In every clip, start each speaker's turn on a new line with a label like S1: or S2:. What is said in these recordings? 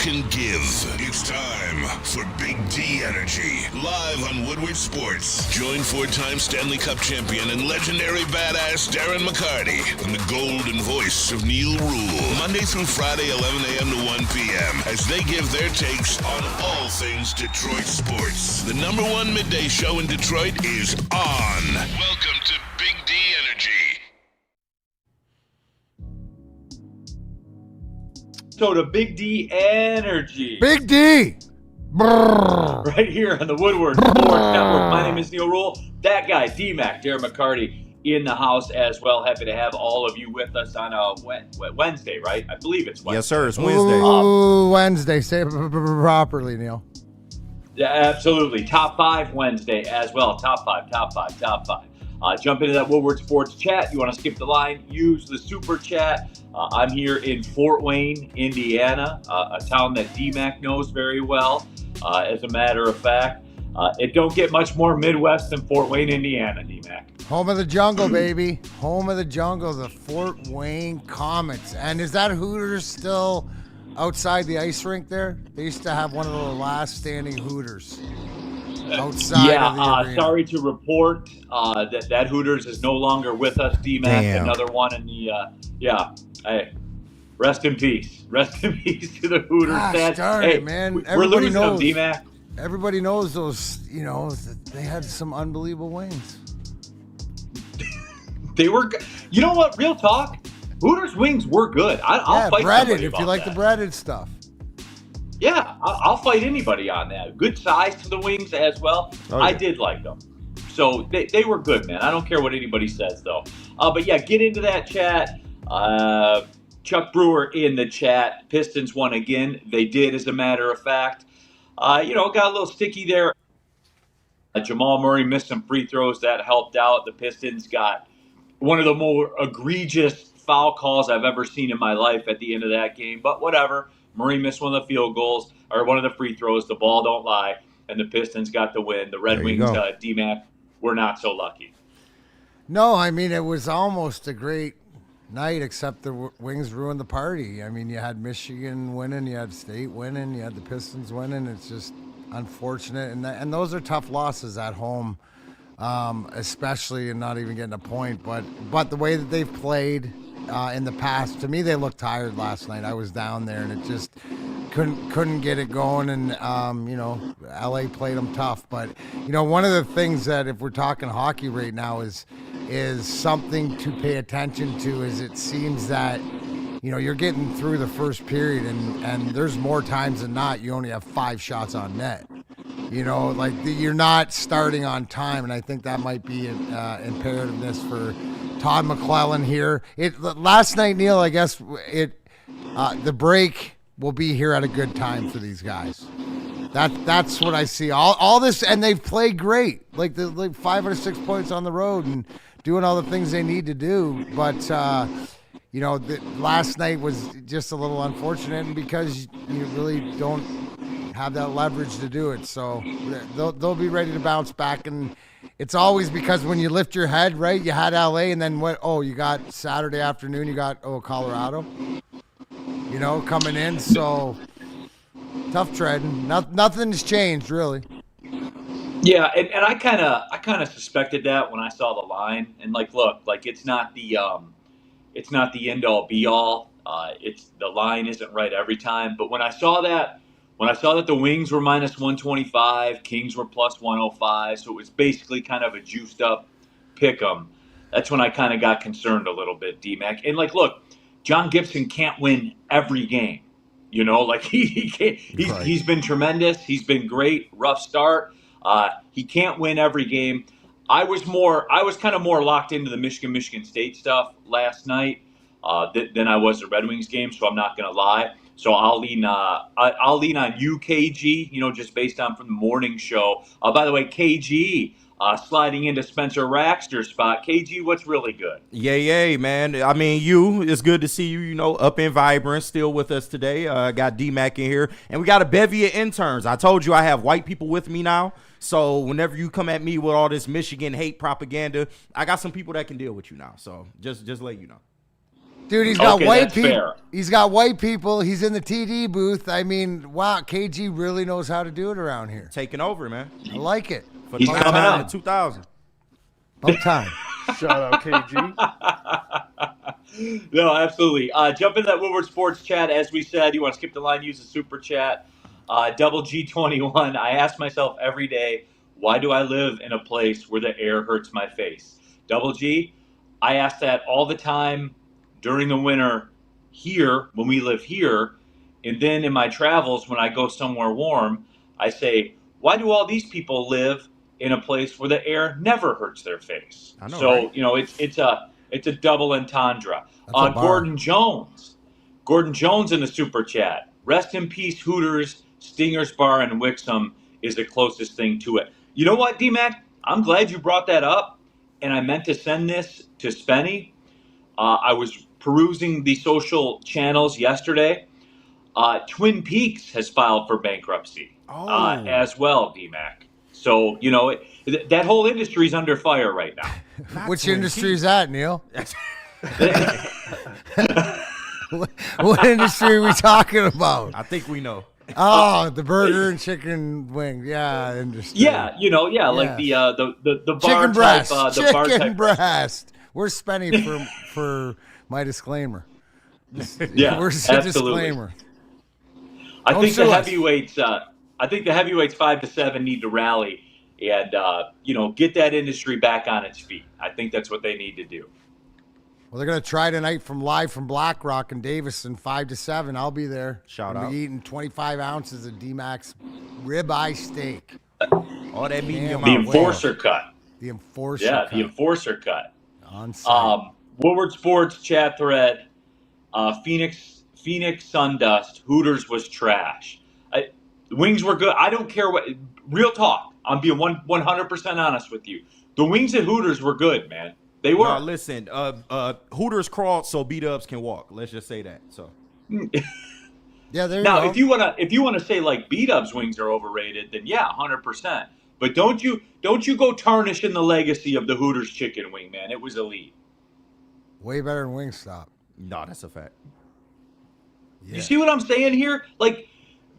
S1: can give. It's time for Big D Energy, live on Woodward Sports. Join four-time Stanley Cup champion and legendary badass Darren McCarty and the golden voice of Neil Rule, Monday through Friday, 11 a.m. to 1 p.m., as they give their takes on all things Detroit sports. The number one midday show in Detroit is on. Welcome to Big D Energy.
S2: So to Big D Energy.
S3: Big D! Brrr.
S2: Right here on the Woodward Sports Network. My name is Neil Rule. That guy, D-Mac, Darren McCarty, in the house as well. Happy to have all of you with us on a Wednesday, right? I believe it's Wednesday.
S4: Yes, sir. It's Wednesday.
S3: Ooh, Wednesday. Say it properly, Neil.
S2: Yeah, absolutely. Top 5 Wednesday as well. Top five. Jump into that Woodward Sports chat. You want to skip the line, use the super chat. I'm here in Fort Wayne, Indiana, a town that D-Mac knows very well. As a matter of fact, it don't get much more Midwest than Fort Wayne, Indiana, D-Mac.
S3: Home of the jungle, baby. Home of the jungle, the Fort Wayne Comets. And is that Hooters still outside the ice rink there? They used to have one of the last standing Hooters outside of the arena.
S2: Sorry to report that Hooters is no longer with us, D-Mac.
S4: Damn.
S2: Another one in the, hey, rest in peace. Rest in peace to the Hooters.
S3: Gosh darn it, man.
S2: We're
S3: Everybody
S2: losing them,
S3: knows.
S2: D-Mac.
S3: Everybody knows those, they had some unbelievable wings.
S2: They were, you know what, real talk, Hooters wings were good. I'll fight
S3: breaded,
S2: somebody
S3: if
S2: about
S3: you like
S2: that.
S3: the breaded stuff.
S2: Yeah, I'll fight anybody on that. Good size to the wings as well.
S4: Oh, yeah.
S2: I did like them. So they were good, man. I don't care what anybody says, though. But yeah, get into that chat. Chuck Brewer in the chat. Pistons won again. They did, as a matter of fact. Got a little sticky there. Jamal Murray missed some free throws. That helped out. The Pistons got one of the more egregious foul calls I've ever seen in my life at the end of that game. But whatever. Murray missed one of the field goals, or one of the free throws. The ball don't lie. And the Pistons got the win. The Red Wings, D-Mac, were not so lucky.
S3: No, I mean, it was almost a great night, except the Wings ruined the party. I mean, you had Michigan winning, you had State winning, you had the Pistons winning. It's just unfortunate. And those are tough losses at home, especially in not even getting a point. But the way that they've played in the past, to me, they looked tired last night. I was down there, and it just couldn't get it going. And, LA played them tough. But, one of the things that, if we're talking hockey right now, is something to pay attention to, is it seems that, you're getting through the first period, and there's more times than not you only have 5 shots on net. You're not starting on time, and I think that might be an imperativeness for Todd McClellan here. Last night, Neil, I guess the break will be here at a good time for these guys. That's what I see. All this, and they've played great. Like 5 or 6 points on the road and doing all the things they need to do. But last night was just a little unfortunate, because you really don't have that leverage to do it. So they'll be ready to bounce back. And it's always because when you lift your head, right, you had LA, and then you got Saturday afternoon, you got Colorado, coming in. So tough treading. Nothing's changed really.
S2: Yeah, and I kind of suspected that when I saw the line. And look, it's not the end all be all. It's the line isn't right every time. But when I saw that the Wings were minus 125, Kings were plus 105, so it was basically kind of a juiced up pick 'em. That's when I kind of got concerned a little bit, D-Mac. And look, John Gibson can't win every game. He can't. He's been tremendous. He's been great. Rough start. He can't win every game. I was kind of more locked into the Michigan State stuff last night than I was the Red Wings game. So I'm not going to lie. So I'll lean on you, KG. Just based on from the morning show. By the way, KG sliding into Spencer Raxter's spot. KG, what's really good?
S4: Yay, man. I mean, it's good to see you, up and vibrant, still with us today. Got D-Mac in here, and we got a bevy of interns. I told you I have white people with me now. So whenever you come at me with all this Michigan hate propaganda, I got some people that can deal with you now. So just let you know.
S3: Dude, he's got
S2: Okay,
S3: white
S2: that's
S3: people.
S2: fair.
S3: He's got white people. He's in the TD booth. I mean, wow, KG really knows how to do it around here.
S4: Taking over, man.
S3: I like it.
S4: For
S2: He's
S4: the
S2: coming
S4: time
S2: up.
S4: in 2000.
S3: About time.
S5: Shout out KG.
S2: No, absolutely. Jump into that Woodward Sports chat. As we said, you want to skip the line, use the super chat. Double G21. I ask myself every day, why do I live in a place where the air hurts my face? Double G, I ask that all the time during the winter here, when we live here. And then in my travels, when I go somewhere warm, I say, why do all these people live in a place where the air never hurts their face?
S4: I know,
S2: So,
S4: right?
S2: it's a double entendre.
S3: That's a bar.
S2: Gordon Jones in the super chat. Rest in peace, Hooters, Stinger's Bar in Wixom is the closest thing to it. You know what, D-Mac? I'm glad you brought that up, and I meant to send this to Spenny. I was perusing the social channels yesterday. Twin Peaks has filed for bankruptcy as well, D-Mac. So, that whole industry is under fire right now.
S3: Which industry is that, Neil? What industry are we talking about?
S4: I think we know.
S3: Oh, the burger and chicken wing. Yeah, industry.
S2: Yeah, like the bar
S3: Chicken breast.
S2: type. The bar
S3: Chicken
S2: type
S3: breast. Where's Spenny for my disclaimer?
S2: Yeah,
S3: Where's the
S2: absolutely.
S3: disclaimer?
S2: I
S3: Don't
S2: think
S3: sue
S2: the
S3: us.
S2: heavyweights. I think the heavyweights 5 to 7 need to rally and get that industry back on its feet. I think that's what they need to do.
S3: Well, they're gonna try tonight live from Black Rock and Davison, 5 to 7. I'll be there.
S4: Shout
S3: I'll
S4: out.
S3: be eating 25 ounces of D-Max ribeye steak.
S4: All that meat in your
S3: Damn.
S2: The
S4: mouth.
S2: enforcer cut.
S3: The enforcer.
S2: Yeah,
S3: cut.
S2: the enforcer cut.
S3: On site.
S2: Woodward Sports chat thread. Phoenix Sundust. Hooters was trash. The wings were good. I don't care what. Real talk. I'm being 100% honest with you. The wings at Hooters were good, man. They were.
S4: No, listen, Hooters crawled so B-dubs can walk. Let's just say that. So
S3: Yeah, there you
S2: Now,
S3: go.
S2: if you wanna say like B-Dub's wings are overrated, then yeah, 100%. But don't you go tarnishing the legacy of the Hooters chicken wing, man. It was elite.
S3: Way better than Wingstop.
S4: no, that's a fact.
S3: Yeah.
S2: You see what I'm saying here? Like,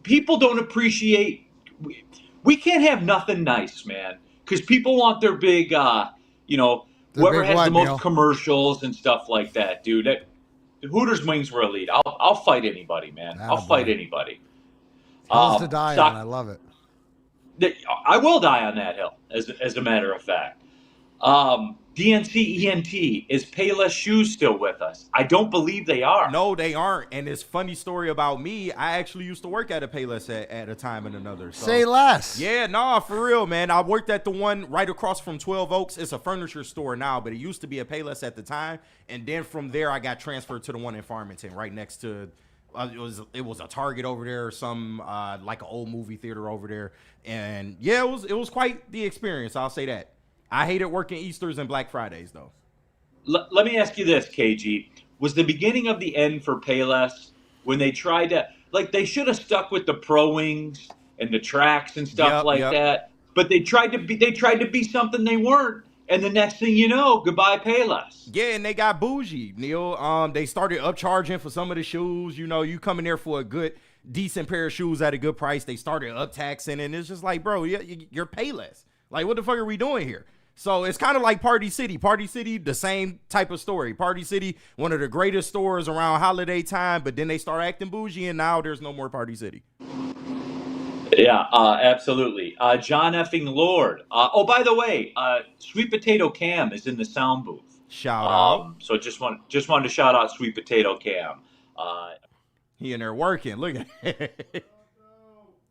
S2: people don't appreciate. We can't have nothing nice, man, because people want their big, whoever
S3: big
S2: has
S3: what,
S2: the most
S3: Neil?
S2: commercials and stuff like that, dude. The Hooters wings were elite. I'll fight anybody, man. I'll
S3: Attaboy.
S2: fight anybody.
S3: Hills to die
S2: Sock-
S3: on. I love it.
S2: I will die on that hill, as a matter of fact. DNC ENT, is Payless Shoes still with us? I don't believe they are.
S4: No, they aren't. And it's funny story about me. I actually used to work at a Payless at a time and another. So.
S3: Say less.
S4: Yeah, nah, for real, man. I worked at the one right across from 12 Oaks. It's a furniture store now, but it used to be a Payless at the time. And then from there, I got transferred to the one in Farmington, right next to. It was a Target over there, or some like an old movie theater over there, and yeah, it was quite the experience. I'll say that. I hated working Easters and Black Fridays though.
S2: Let me ask you this, KG. Was the beginning of the end for Payless when they tried to, like, they should have stuck with the pro wings and the tracks and stuff
S4: Yep.
S2: that, but they tried to be something they weren't, and the next thing you know, goodbye Payless.
S4: Yeah, and they got bougie, Neil. They started upcharging for some of the shoes. You know, you come in there for a good, decent pair of shoes at a good price. They started uptaxing, and it's just like, bro, you're Payless. Like, what the fuck are we doing here? So it's kind of like Party City. Party City, the same type of story. Party City, one of the greatest stores around holiday time, but then they start acting bougie, and now there's no more Party City.
S2: Yeah, absolutely. John effing Lord. By the way, Sweet Potato Cam is in the sound booth.
S4: Shout out.
S2: So just wanted to shout out Sweet Potato Cam.
S4: He in there working. Look at it.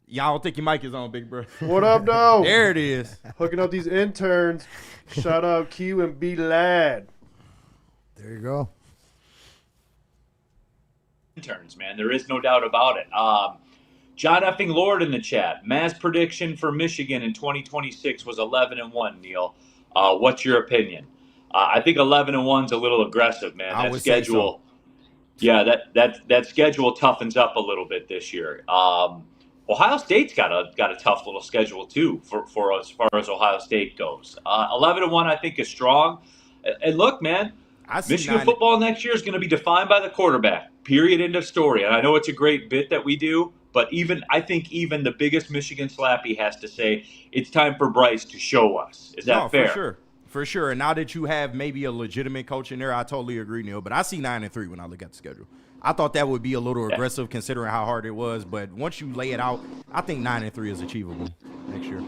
S4: Y'all don't think your mic is on, big bro.
S5: What up, though?
S4: There it is.
S5: Hooking up these interns. Shout out Q and B Lad.
S3: There you go.
S2: Interns, man. There is no doubt about it. John effing Lord in the chat. Mass prediction for Michigan in 2026 was 11-1. Neil, what's your opinion? I think 11-1's a little aggressive, man.
S4: I
S2: That
S4: would say
S2: schedule,
S4: so.
S2: yeah, that schedule toughens up a little bit this year. Ohio State's got a tough little schedule too for as far as Ohio State goes. 11-1, I think, is strong. And look, man,
S4: I see
S2: Michigan
S4: 9.
S2: football next year is going to be defined by the quarterback. Period. End of story. And I know it's a great bit that we do, but I think even the biggest Michigan slappy has to say it's time for Bryce to show us. Is that
S4: No,
S2: fair?
S4: for sure. For sure. And now that you have maybe a legitimate coach in there, I totally agree, Neil. But I see 9-3 when I look at the schedule. I thought that would be a little aggressive considering how hard it was. But once you lay it out, I think 9-3 is achievable next year.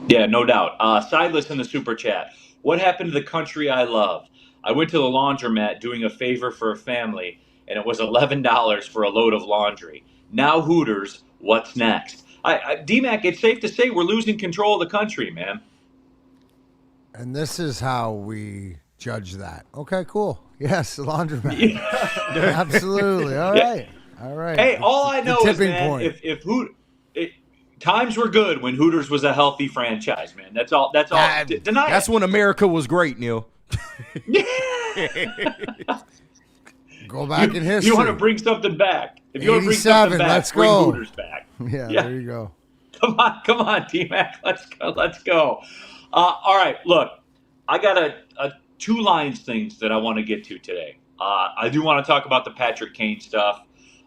S2: Yeah, no doubt. Sideless in the super chat. What happened to the country I love? I went to the laundromat doing a favor for a family, and it was $11 for a load of laundry. Now Hooters, what's next? DMAC, it's safe to say we're losing control of the country, man.
S3: And this is how we judge that. Okay, cool. Yes, the laundromat.
S2: Yeah.
S3: Absolutely. All right. All right.
S2: Hey, all I know is, man,
S3: point.
S2: if times were good when Hooters was a healthy franchise, man. That's all. Deny
S4: That's when America was great, Neil.
S3: Go back in history.
S2: You want to bring something back? If you want to bring something back,
S3: let's
S2: bring
S3: go.
S2: Hooters back.
S3: Yeah, there you go.
S2: Come on, T-Mac. Let's go. All right, look, I got a two lines things that I want to get to today. I do want to talk about the Patrick Kane stuff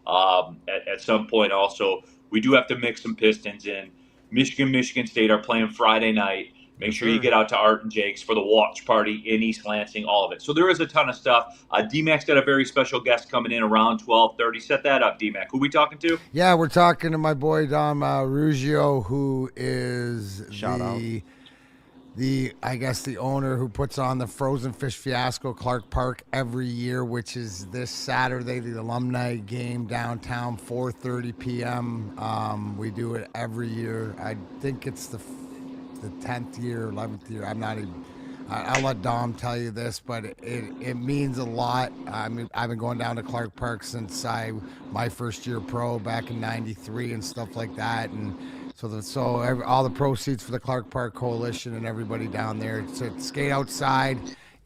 S2: at some point. Also, we do have to mix some Pistons in. Michigan State are playing Friday night. Make sure you get out to Art and Jake's for the watch party in East Lansing, all of it. So there is a ton of stuff. D-Mac's got a very special guest coming in around 12:30. Set that up, D-Mac. Who we talking to?
S3: Yeah, we're talking to my boy Dom Ruggio, who is I guess the owner who puts on the Frozen Fish Fiasco Clark Park every year, which is this Saturday, the alumni game downtown, 4:30 p.m. We do it every year. I think it's the 10th year, 11th year. I'm not even. I'll let Dom tell you this, but it means a lot. I mean, I've been going down to Clark Park since my first year pro back in '93 and stuff like that, and all the proceeds for the Clark Park Coalition and everybody down there to skate outside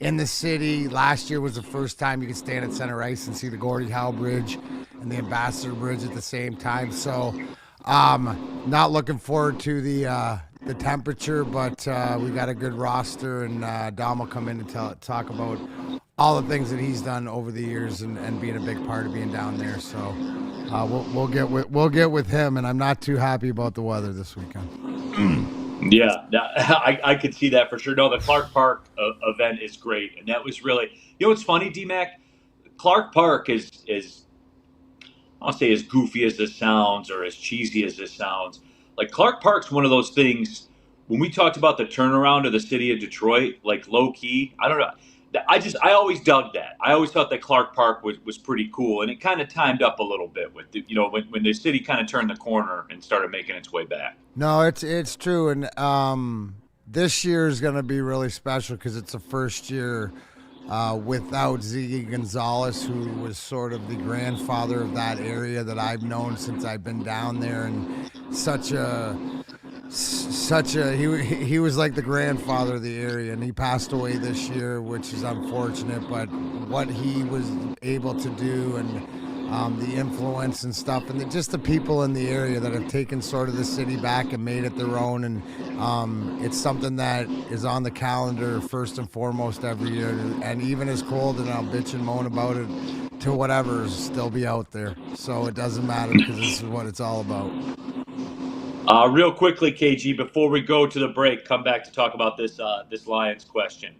S3: in the city. Last year was the first time you could stand at center ice and see the Gordie Howe Bridge and the Ambassador Bridge at the same time. So, not looking forward to the temperature, but we got a good roster, and Dom will come in and talk about all the things that he's done over the years and being a big part of being down there. So we'll get with him, and I'm not too happy about the weather this weekend.
S2: Yeah, I could see that for sure. No, the Clark Park event is great, and that was really, what's funny, D-Mac? Clark Park is I'll say as goofy as this sounds or as cheesy as this sounds. Like, Clark Park's one of those things, when we talked about the turnaround of the city of Detroit, like, low-key, I don't know. I always dug that. I always thought that Clark Park was pretty cool, and it kind of timed up a little bit with, when the city kind of turned the corner and started making its way back.
S3: No, it's true, and this year is going to be really special because it's the first year without Ziggy Gonzalez, who was sort of the grandfather of that area that I've known since I've been down there, and he was like the grandfather of the area, and he passed away this year, which is unfortunate, but what he was able to do and the influence and stuff, and just the people in the area that have taken sort of the city back and made it their own, and it's something that is on the calendar first and foremost every year, and even as cold, and I'll bitch and moan about it to whatever, still be out there. So it doesn't matter because this is what it's all about.
S2: Real quickly, KG, before we go to the break, come back to talk about this Lions question.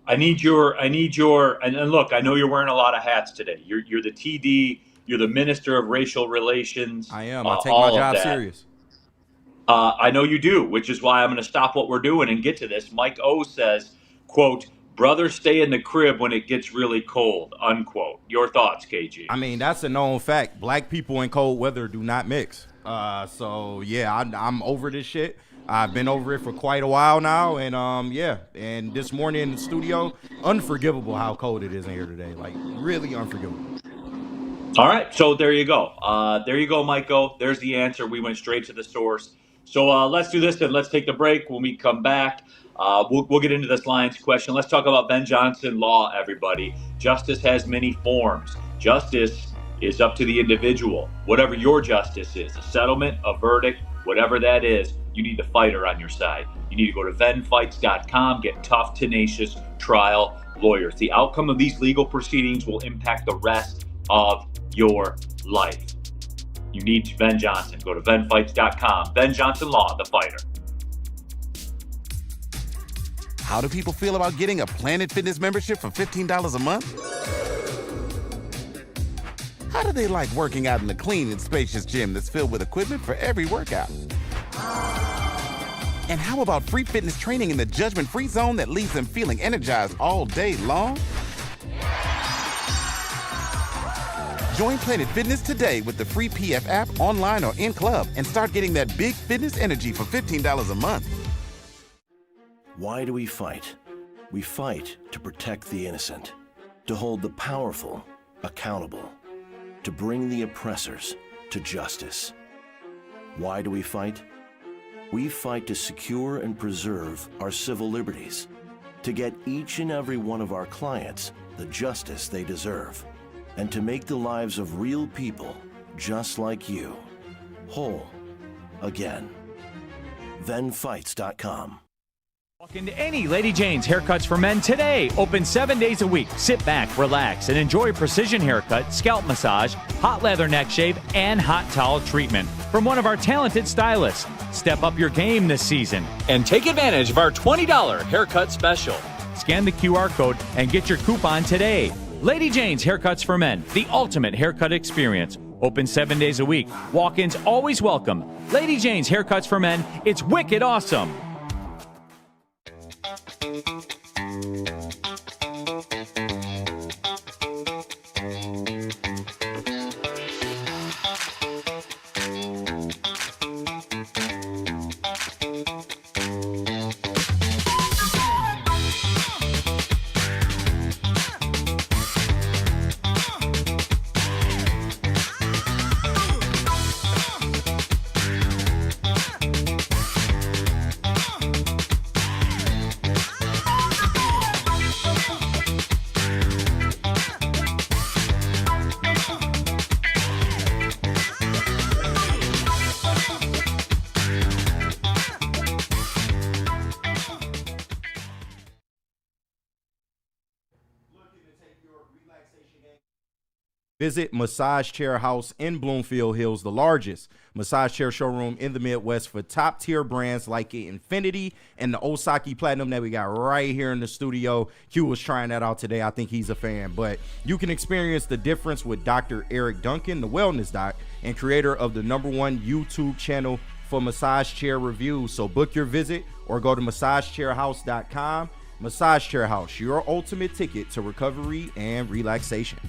S2: I need your, and look, I know you're wearing a lot of hats today. You're the TD, you're the Minister of Racial Relations.
S4: I am. I take my job serious.
S2: I know you do, which is why I'm going to stop what we're doing and get to this. Mike O says, quote, "Brothers stay in the crib when it gets really cold," unquote. Your thoughts, KG?
S4: I mean, that's a known fact. Black people in cold weather do not mix. So, yeah, I'm over this shit. I've been over it for quite a while now, and and this morning in the studio, unforgivable how cold it is in here today. Like, really unforgivable.
S2: All right, so there you go. There you go, Michael. There's the answer. We went straight to the source. So let's do this, and let's take the break. When we come back, we'll get into this Lions question. Let's talk about Ben Johnson law, everybody. Justice has many forms. Justice is up to the individual. Whatever your justice is, a settlement, a verdict, whatever that is, you need the fighter on your side. You need to go to venfights.com, get tough, tenacious trial lawyers. The outcome of these legal proceedings will impact the rest of your life. You need Ben Johnson. Go to venfights.com. Ben Johnson Law, the fighter.
S6: How do people feel about getting a Planet Fitness membership for $15 a month? How do they like working out in a clean and spacious gym that's filled with equipment for every workout? And how about free fitness training in the judgment-free zone that leaves them feeling energized all day long? Join Planet Fitness today with the free PF app, online or in club, and start getting that big fitness energy for $15 a month.
S7: Why do we fight? We fight to protect the innocent, to hold the powerful accountable, to bring the oppressors to justice. Why do we fight? We fight to secure and preserve our civil liberties, to get each and every one of our clients the justice they deserve, and to make the lives of real people just like you whole again. Venfights.com.
S8: Walk into any Lady Jane's Haircuts for Men today. Open 7 days a week. Sit back, relax, and enjoy a precision haircut, scalp massage, hot leather neck shave, and hot towel treatment from one of our talented stylists. Step up your game this season and take advantage of our $20 haircut special. Scan the QR code and get your coupon today. Lady Jane's Haircuts for Men, the ultimate haircut experience. Open 7 days a week. Walk-ins always welcome. Lady Jane's Haircuts for Men. It's wicked awesome.
S4: Visit Massage Chair House in Bloomfield Hills, the largest massage chair showroom in the Midwest for top-tier brands like Infinity and the Osaki Platinum that we got right here in the studio. Q was trying that out today. I think he's a fan. But you can experience the difference with Dr. Eric Duncan, the wellness doc, and creator of the #1 YouTube channel for massage chair reviews. So book your visit or go to massagechairhouse.com. Massage Chair House, your ultimate ticket to recovery and relaxation.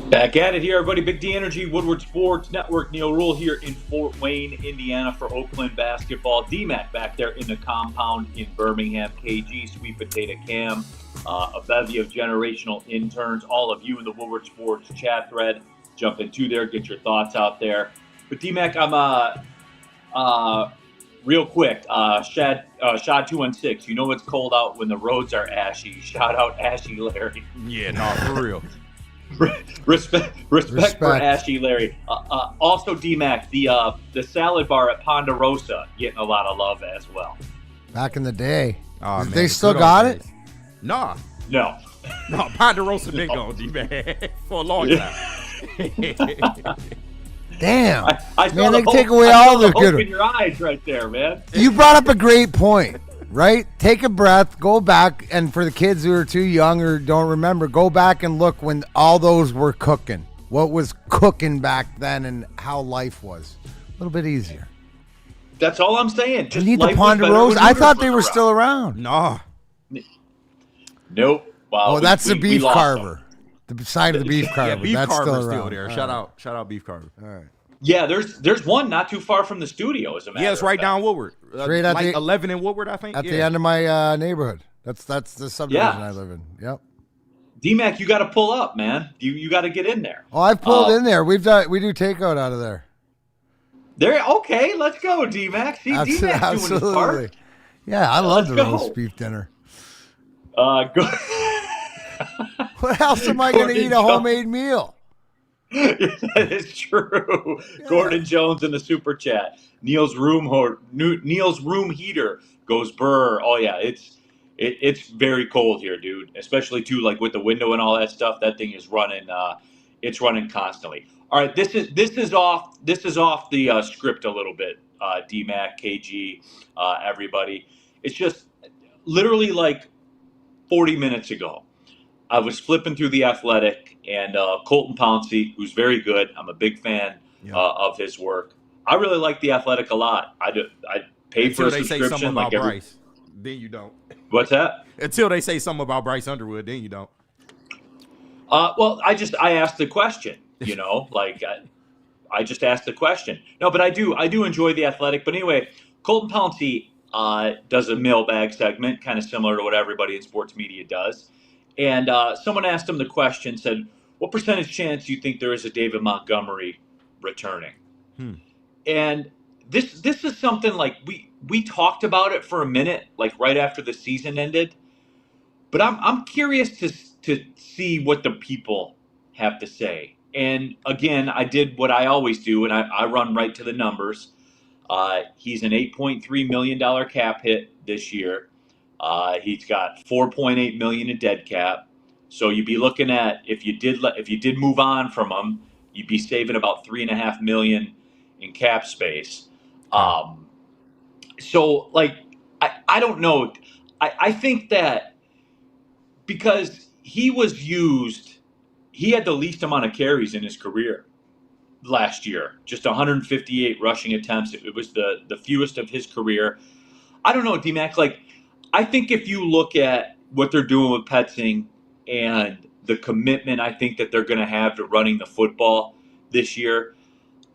S2: Back at it here, everybody. Big D Energy, Woodward Sports Network. Neil Rule here in Fort Wayne, Indiana for Oakland basketball. D-Mac back there in the compound in Birmingham. KG, Sweet Potato Cam, a bevy of generational interns. All of you in the Woodward Sports chat thread. Jump into there, get your thoughts out there. But D-Mac, I'm real quick. Shad 216. You know it's cold out when the roads are ashy. Shout out Ashy Larry.
S4: Yeah, no, for real.
S2: Respect for Ashy Larry. Also, D-Mac, the salad bar at Ponderosa getting a lot of love as well.
S3: Back in the day.
S4: Oh, man,
S3: they still got it?
S4: Nah.
S2: No.
S4: No, Ponderosa been gone, D-Mac, for a long time.
S3: Damn.
S2: I saw
S3: man,
S2: the
S3: they
S2: hope,
S3: take away
S2: I
S3: all
S2: saw
S3: the
S2: hope
S3: good.
S2: in your eyes right there, man.
S3: You brought up a great point, right? Take a breath, go back, and for the kids who are too young or don't remember, go back and look when all those were cooking. What was cooking back then and how life was. A little bit easier.
S2: That's all I'm saying. Just
S3: You need the
S2: life was better
S3: Ponderosa.
S2: when
S3: I
S2: Hooters
S3: thought they
S2: was
S3: were
S2: around.
S3: still around.
S4: Nah.
S2: Nope. Wow.
S3: Oh, that's the
S2: we
S3: beef
S2: lost
S3: carver. The side of the beef carver.
S4: Yeah, Beef
S3: that's
S4: Carver's
S3: still
S4: still
S3: around.
S4: there.
S3: All
S4: Shout out Beef Carver.
S3: right. All right.
S2: Yeah, there's one not too far from the studio, as a matter
S4: Yeah, it's
S2: of
S4: right
S2: fact.
S4: down Woodward.
S3: Straight at
S4: like
S3: the-
S4: 11 in Woodward, I think.
S3: At the end of my neighborhood. That's the subdivision
S2: Yeah.
S3: I live in. Yep.
S2: D-Mac, you got to pull up, man. You got to get in there.
S3: Oh, I've pulled in there. We do takeout out of there.
S2: There. Okay, let's go, D-Mac. See, D-Mac doing his
S3: Absolutely.
S2: part.
S3: Yeah, I love the
S2: let's go.
S3: roast beef dinner.
S2: Go.
S3: What else am I going to
S2: Corey
S3: eat? A
S2: Jones.
S3: homemade meal.
S2: That is true.
S3: Yeah.
S2: Gordon Jones in the super chat. Neil's room heater goes brr. Oh yeah, it's very cold here, dude. Especially too, like with the window and all that stuff. That thing is running. It's running constantly. All right, this is off the script a little bit. DMAC, KG, everybody. It's just literally like 40 minutes ago. I was flipping through The Athletic, and Colton Pouncey, who's very good. I'm a big fan of his work. I really like The Athletic a lot. I pay for a
S4: Until they say
S2: subscription.
S4: something about
S2: like
S4: Bryce, then you don't.
S2: What's that?
S4: Until they say something about Bryce Underwood, then you don't.
S2: Well, I asked the question. You know, like I just asked the question. No, but I do enjoy The Athletic. But anyway, Colton Pouncey does a mailbag segment, kind of similar to what everybody in sports media does. And someone asked him the question, said, what percentage chance do you think there is of David Montgomery returning? And this is something like we talked about it for a minute, like right after the season ended. But I'm curious to see what the people have to say. And again, I did what I always do, and I run right to the numbers. He's an $8.3 million cap hit this year. He's got $4.8 million in dead cap. So you'd be looking at if you did move on from him, you'd be saving about $3.5 million in cap space. So like I don't know. I think that because he had the least amount of carries in his career last year, just 158 rushing attempts. It was the fewest of his career. I don't know, D-Mac, like I think if you look at what they're doing with Petzing and the commitment I think that they're going to have to running the football this year,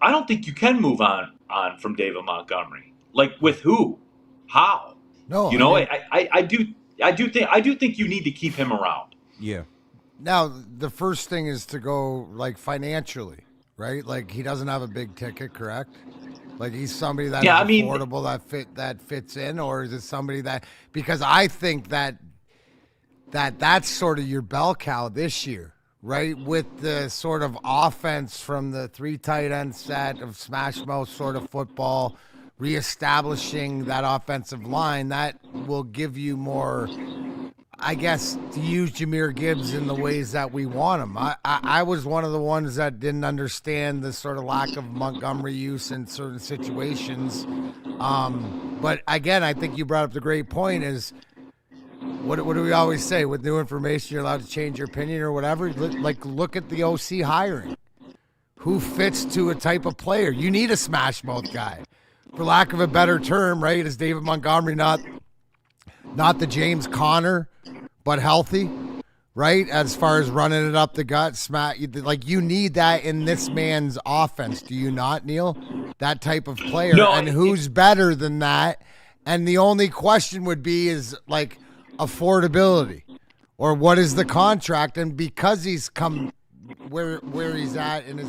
S2: I don't think you can move on from David Montgomery. Like with who? How?
S3: No,
S2: you know,
S3: I mean,
S2: I do think you need to keep him around.
S4: Yeah.
S3: Now, the first thing is to go like financially, right? Like he doesn't have a big ticket, correct? Like he's somebody that is affordable, that fits in, or is it somebody that, because I think that's sort of your bell cow this year, right? With the sort of offense from the 3 tight end set of smash mouth sort of football, reestablishing that offensive line, that will give you more, I guess, to use Jahmyr Gibbs in the ways that we want him. I was one of the ones that didn't understand the sort of lack of Montgomery use in certain situations. But again, I think you brought up the great point is, what do we always say? With new information, you're allowed to change your opinion or whatever. Like, look at the OC hiring. Who fits to a type of player? You need a smash mouth guy. For lack of a better term, right? Is David Montgomery not the James Conner, but healthy, right? As far as running it up the gut, like you need that in this man's offense, do you not, Neil? That type of player,
S2: No,
S3: and who's better than that? And the only question would be is like affordability, or what is the contract? And because he's come where he's at, and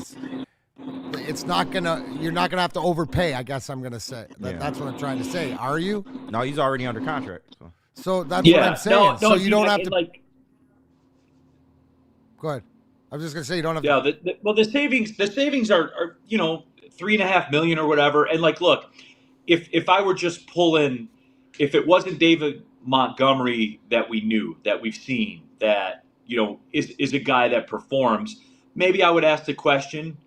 S3: you're not gonna have to overpay. I guess I'm gonna say that's what I'm trying to say. Are you?
S4: No, he's already under contract.
S3: So that's what I'm saying.
S2: No,
S3: so you don't have to.
S2: Like,
S3: go ahead. I was just gonna say you don't have.
S2: Yeah. The savings are $3.5 million or whatever. And like, look, if I were just pulling, if it wasn't David Montgomery that we knew, that we've seen, that is a guy that performs, maybe I would ask the question.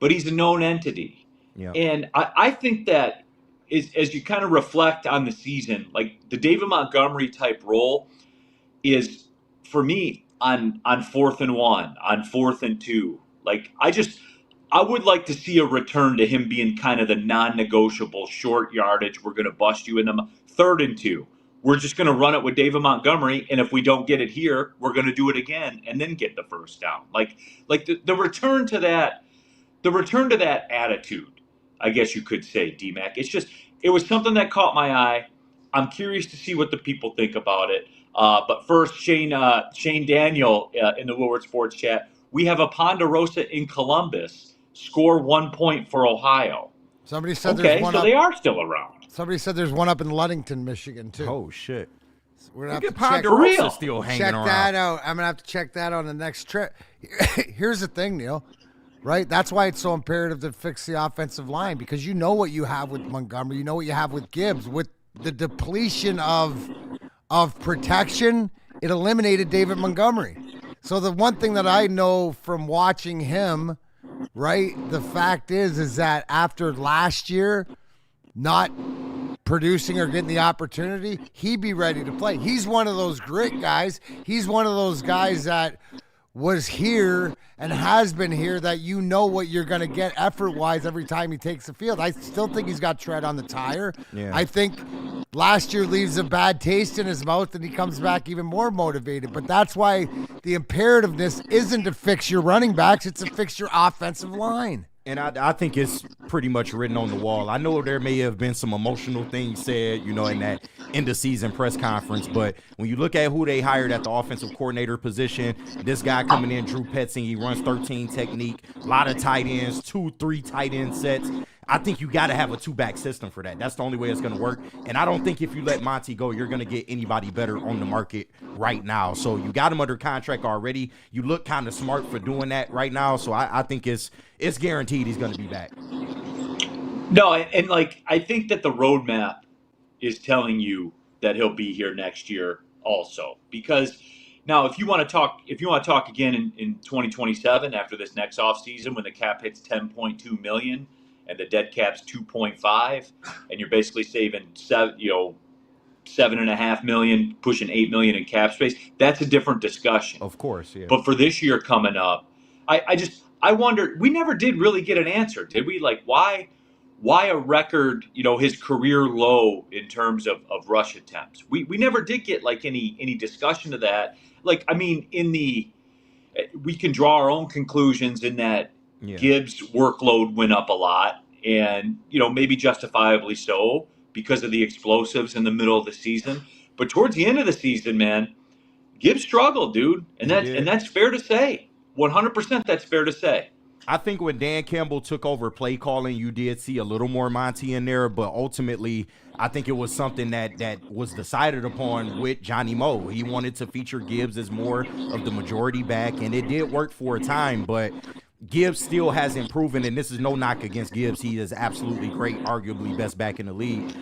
S2: But he's a known entity. Yeah. And I think that as you kind of reflect on the season, like the David Montgomery type role is, for me, on 4th and 1, on 4th and 2. Like I would like to see a return to him being kind of the non-negotiable short yardage. We're going to bust you in the 3rd and 2. We're just going to run it with David Montgomery, and if we don't get it here, we're going to do it again and then get the first down. Like the return to that. The return to that attitude, I guess you could say, D-Mac. It was something that caught my eye. I'm curious to see what the people think about it. But first, Shane Daniel in the Woodward Sports Chat. We have a Ponderosa in Columbus. Score 1 point for Ohio.
S3: Somebody said there's one
S2: so
S3: up.
S2: they are still around.
S3: Somebody said there's one up in Ludington, Michigan, too.
S4: Oh, shit.
S3: So we're going to have to
S4: Ponderosa still hanging
S3: check
S4: around.
S3: that out. I'm going to have to check that on the next trip. Here's the thing, Neil. right? That's why it's so imperative to fix the offensive line, because you know what you have with Montgomery, you know what you have with Gibbs. With the depletion of protection, it eliminated David Montgomery. So the one thing that I know from watching him, right, the fact is that after last year not producing or getting the opportunity, he'd be ready to play. He's one of those grit guys. He's one of those guys that was here and has been here, that you know what you're going to get effort-wise every time he takes the field. I still think he's got tread on the tire.
S4: Yeah.
S3: I think last year leaves a bad taste in his mouth and he comes back even more motivated. But that's why the imperativeness isn't to fix your running backs, it's to fix your offensive line.
S4: And I think it's pretty much written on the wall. I know there may have been some emotional things said, in that end-of-season press conference, but when you look at who they hired at the offensive coordinator position, this guy coming in, Drew Petzing, he runs 13 technique, a lot of tight ends, 2-3 tight end sets. I think you got to have a two-back system for that. That's the only way it's going to work. And I don't think if you let Monty go, you're going to get anybody better on the market right now. So you got him under contract already. You look kind of smart for doing that right now. So I think it's guaranteed he's going to be back.
S2: No, and I think that the roadmap is telling you that he'll be here next year also. Because now, if you want to talk again in 2027 after this next offseason when the cap hits $10.2 million and the dead cap's 2.5, and you're basically saving $7.5 million, pushing $8 million in cap space, that's a different discussion.
S4: Of course, yeah.
S2: But for this year coming up, I wonder, we never did really get an answer, did we? Like, why a record, his career low in terms of rush attempts? We never did get any discussion of that. We can draw our own conclusions in that. Yeah. Gibbs' workload went up a lot, and maybe justifiably so because of the explosives in the middle of the season. But towards the end of the season, man, Gibbs struggled, dude, and that's fair to say. 100%, that's fair to say.
S4: I think when Dan Campbell took over play calling, you did see a little more Monty in there, but ultimately, I think it was something that was decided upon with Johnny Moe. He wanted to feature Gibbs as more of the majority back, and it did work for a time, but Gibbs still hasn't proven, and this is no knock against Gibbs. He is absolutely great, arguably best back in the league.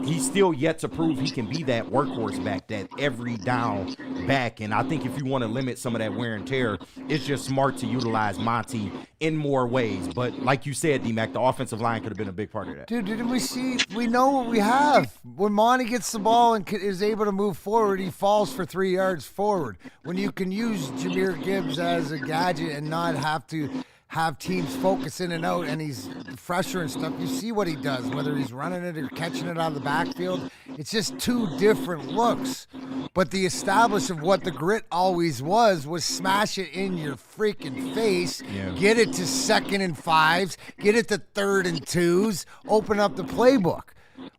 S4: He's still yet to prove he can be that workhorse back, that every down back. And I think if you want to limit some of that wear and tear, it's just smart to utilize Monty in more ways. But like you said, D-Mac, the offensive line could have been a big part of that.
S3: Dude, didn't we see? We know what we have. When Monty gets the ball and is able to move forward, he falls for 3 yards forward. When you can use Jahmyr Gibbs as a gadget and not have to have teams focus in and out, and he's fresher and stuff, you see what he does, whether he's running it or catching it out of the backfield. It's just two different looks. But the establish of what the grit always was smash it in your freaking face, get it to 2nd and 5s, get it to 3rd and 2s, open up the playbook.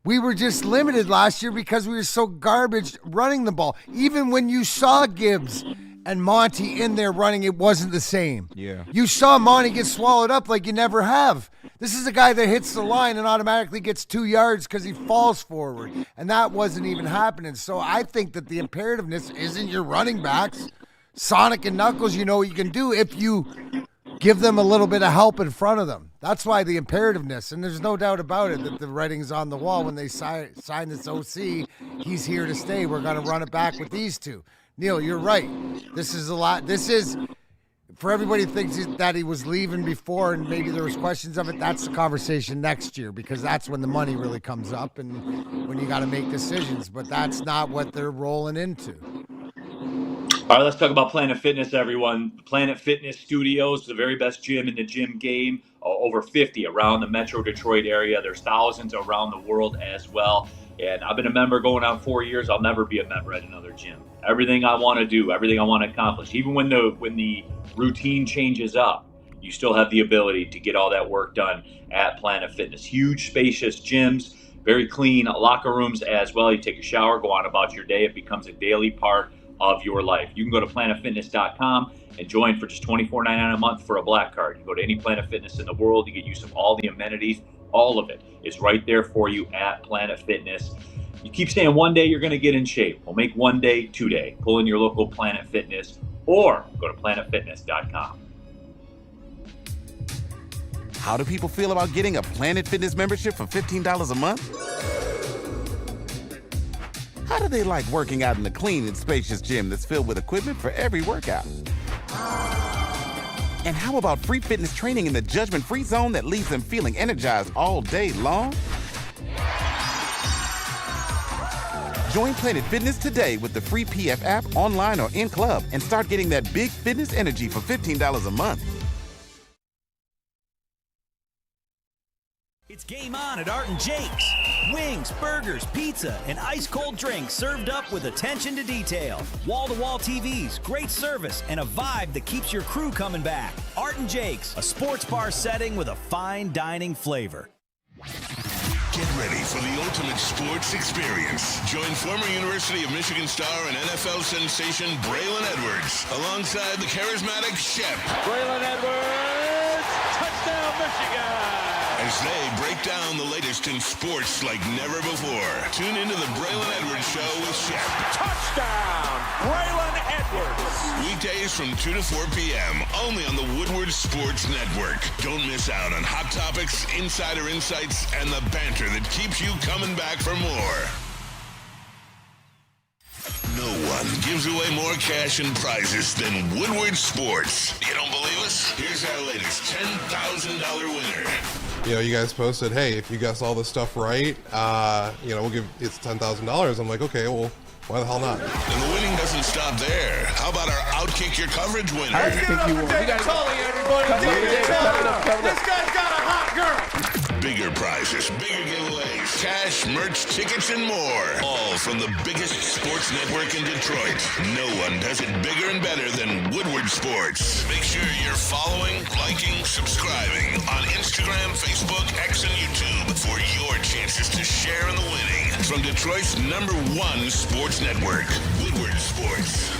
S3: We were just limited last year because we were so garbage running the ball. Even when you saw Gibbs and Monty in there running, it wasn't the same.
S4: Yeah.
S3: You saw Monty get swallowed up like you never have. This is a guy that hits the line and automatically gets 2 yards because he falls forward, and that wasn't even happening. So I think that the imperativeness isn't your running backs. Sonic and Knuckles, you know what you can do if you give them a little bit of help in front of them. That's why the imperativeness, and there's no doubt about it that the writing's on the wall when they sign this OC. He's here to stay. We're going to run it back with these two. Neil, you're right. This is a lot. This is, for everybody who thinks that he was leaving before and maybe there was questions of it, that's the conversation next year, because that's when the money really comes up and when you got to make decisions. But that's not what they're rolling into.
S2: All right, let's talk about Planet Fitness, everyone. Planet Fitness Studios, the very best gym in the gym game. Over 50 around the Metro Detroit area. There's thousands around the world as well. And I've been a member going on 4 years. I'll never be a member at another gym. Everything I want to do, everything I want to accomplish, even when the routine changes up, you still have the ability to get all that work done at Planet Fitness. Huge, spacious gyms, very clean locker rooms as well. You take a shower, go on about your day. It becomes a daily part of your life. You can go to planetfitness.com and join for just $24.99 a month for a black card. You go to any Planet Fitness in the world, you get use of all the amenities. All of it is right there for you at Planet Fitness. You keep saying one day you're going to get in shape. Well, make one day today. Pull in your local Planet Fitness or go to planetfitness.com.
S6: How do people feel about getting a Planet Fitness membership for $15 a month? How do they like working out in a clean and spacious gym that's filled with equipment for every workout? And how about free fitness training in the judgment-free zone that leaves them feeling energized all day long? Join Planet Fitness today with the free PF app online or in club and start getting that big fitness energy for $15 a month.
S9: It's game on at Art and Jake's. Wings, burgers, pizza, and ice-cold drinks served up with attention to detail. Wall-to-wall TVs, great service, and a vibe that keeps your crew coming back. Art and Jake's, a sports bar setting with a fine dining flavor.
S1: Get ready for the ultimate sports experience. Join former University of Michigan star and NFL sensation Braylon Edwards alongside the charismatic Shep.
S8: Braylon Edwards, touchdown Michigan!
S1: As they break down the latest in sports like never before. Tune into the Braylon Edwards Show with Shep.
S8: Touchdown, Braylon Edwards!
S1: Weekdays from 2 to 4 p.m. only on the Woodward Sports Network. Don't miss out on hot topics, insider insights, and the banter that keeps you coming back for more. No one gives away more cash and prizes than Woodward Sports. You don't believe us? Here's our latest $10,000 winner.
S10: You know, you guys posted, hey, if you guess all this stuff right, we'll give it's $10,000. I'm like, okay, well, why the hell not?
S1: And the winning doesn't stop there. How about our Outkick Your Coverage winner?
S5: I think you won. We got Tully, everybody. This guy's got a hot girl.
S1: Bigger prizes, bigger giveaways, cash, merch, tickets, and more. All from the biggest sports network in Detroit. No one does it bigger and better than Woodward Sports. Make sure you're following, liking, subscribing on Instagram, Facebook, X, and YouTube for your chances to share in the winning. From Detroit's #1 sports network, Woodward Sports.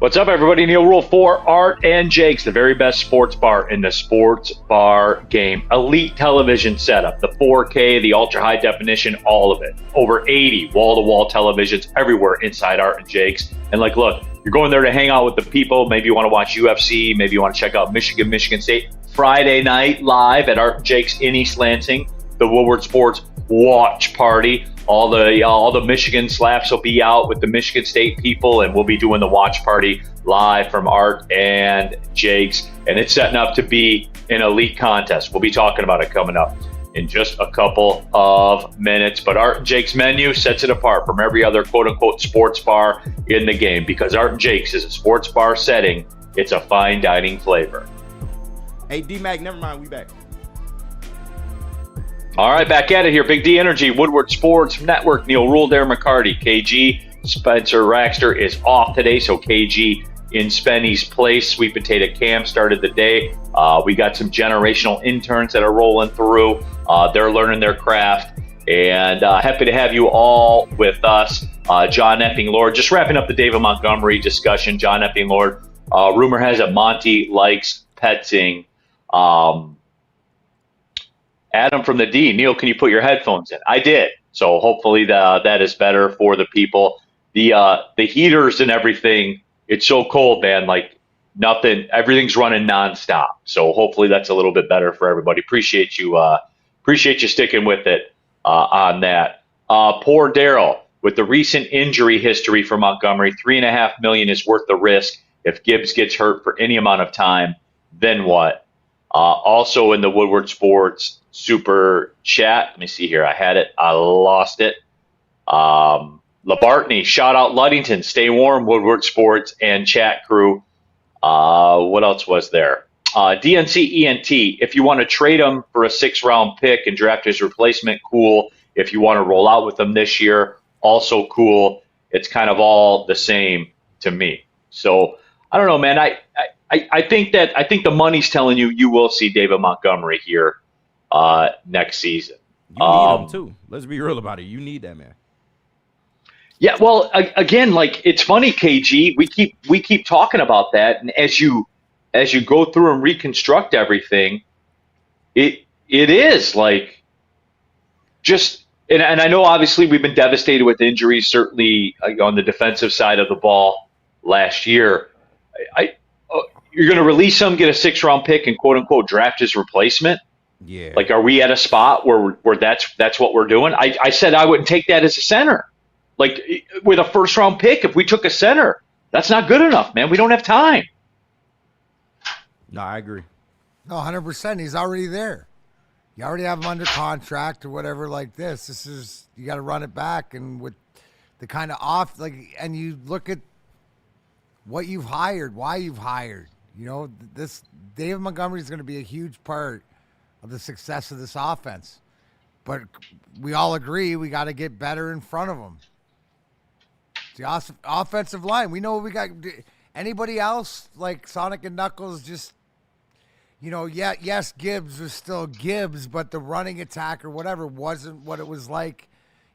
S8: What's up, everybody? Neil Rule for Art and Jake's, the very best sports bar in the sports bar game. Elite television setup, the 4K, the ultra high definition, all of it. Over 80 wall-to-wall televisions everywhere inside Art and Jake's. And look, you're going there to hang out with the people. Maybe you want to watch UFC. Maybe you want to check out Michigan State. Friday night live at Art and Jake's in East Lansing, the Woodward Sports watch party. All the Michigan slaps will be out with the Michigan State people, and we'll be doing the watch party live from Art and Jake's. And it's setting up to be an elite contest. We'll be talking about it coming up in just a couple of minutes. But Art and Jake's menu sets it apart from every other quote-unquote sports bar in the game, because Art and Jake's is a sports bar setting. It's a fine dining flavor.
S4: Hey, D-Mac, never mind. We back.
S8: All right, back at it here. Big D Energy, Woodward Sports Network, Neil Rule, Darren McCarty, KG. Spencer Raxter is off today, so KG in Spenny's place. Sweet Potato Cam started the day. We got some generational interns that are rolling through. They're learning their craft, and happy to have you all with us. John Epping Lord, just wrapping up the David Montgomery discussion. John Epping Lord, rumor has it Monty likes Petzing. Adam from the D, Neil, can you put your headphones in? I did. So hopefully that is better for the people. The heaters and everything, it's so cold, man. Nothing, everything's running nonstop. So hopefully that's a little bit better for everybody. Appreciate you sticking with it on that. Poor Daryl, with the recent injury history for Montgomery, $3.5 million is worth the risk. If Gibbs gets hurt for any amount of time, then what? Also in the Woodward Sports super chat, let me see here. I had it. I lost it. LaBartney, shout out Ludington. Stay warm, Woodward Sports and chat crew. What else was there? DNC ENT, if you want to trade him for a 6th-round pick and draft his replacement, cool. If you want to roll out with him this year, also cool. It's kind of all the same to me. So I don't know, man. I think the money's telling you will see David Montgomery here next season.
S4: You need him too. Let's be real about it. You need that man.
S8: Yeah, well, again, it's funny, KG. We keep talking about that, and as you go through and reconstruct everything, it is just. And I know obviously we've been devastated with injuries, certainly on the defensive side of the ball last year.
S11: you're going to release him, get a 6th-round pick, and quote unquote draft his replacement.
S4: Yeah.
S11: Like, are we at a spot where that's what we're doing? I said I wouldn't take that as a center. Like, with a 1st-round pick, if we took a center, that's not good enough, man. We don't have time.
S4: No, I agree.
S3: No, 100%. He's already there. You already have him under contract or whatever like this. This is, you got to run it back. And with the kind of and you look at what you've hired, why you've hired. You know, this David Montgomery is going to be a huge part of the success of this offense. But we all agree we got to get better in front of him. The offensive line, we know what we got. Anybody else, like Sonic and Knuckles, just, you know, yes, Gibbs was still Gibbs, but the running attack or whatever wasn't what it was like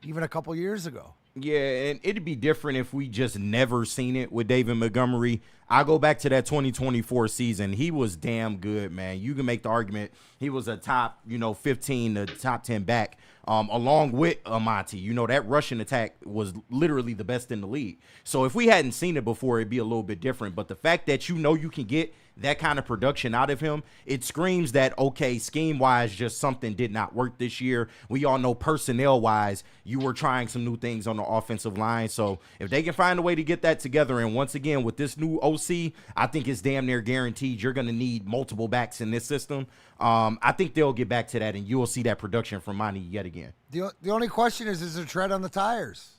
S3: even a couple years ago.
S4: Yeah, and it'd be different if we just never seen it with David Montgomery. I go back to that 2024 season. He was damn good, man. You can make the argument he was a top, 15 to top 10 back, along with Amati. You know, that rushing attack was literally the best in the league. So if we hadn't seen it before, it'd be a little bit different. But the fact that you can get that kind of production out of him, it screams that, okay, scheme-wise, just something did not work this year. We all know personnel-wise, you were trying some new things on the offensive line. So if they can find a way to get that together, and once again, with this new OC, I think it's damn near guaranteed you're going to need multiple backs in this system. I think they'll get back to that, and you'll see that production from Monty yet again.
S3: The only question is there tread on the tires?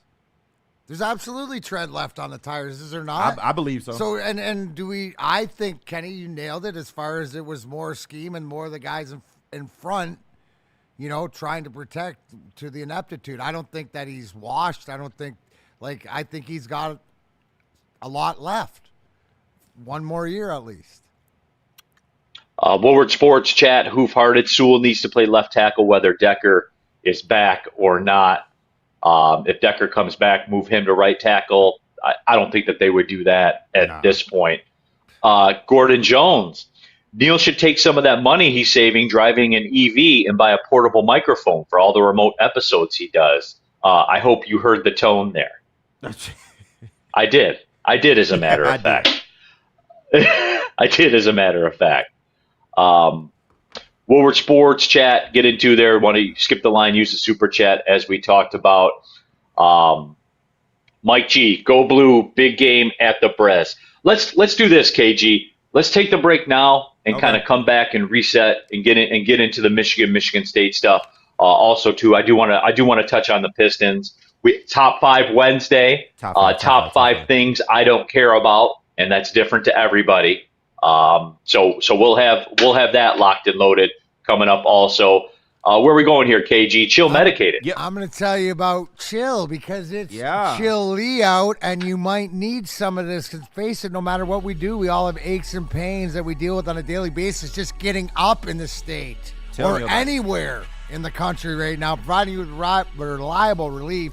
S3: There's absolutely tread left on the tires, is there not?
S4: I believe so.
S3: So, and I think, Kenny, you nailed it as far as it was more scheme and more the guys in front, trying to protect to the ineptitude. I don't think that he's washed. I think he's got a lot left. One more year at least.
S11: Woodward Sports chat, Hoof-Hearted, Sewell needs to play left tackle whether Decker is back or not. If Decker comes back, move him to right tackle. I don't think that they would do that at this point. Gordon Jones. Neil should take some of that money he's saving driving an EV and buy a portable microphone for all the remote episodes he does. I hope you heard the tone there. I did. I did, as a matter of fact. I did, as a matter of fact. Woodward Sports chat, get into there. Want to skip the line, use the super chat as we talked about. Mike G, go blue, big game at the Brez. Let's do this, KG. Let's take the break now and kind of come back and reset and get into the Michigan State stuff. Also, too, I do want to touch on the Pistons. Top 5 Wednesday. Top five things I don't care about, and that's different to everybody. So we'll have that locked and loaded coming up also. Where are we going here, KG? Chill medicated.
S3: Yeah, I'm going to tell you about chill because it's chilly out, and you might need some of this. Because face it, no matter what we do, we all have aches and pains that we deal with on a daily basis. Just getting up in the state or anywhere in the country right now, providing you with reliable relief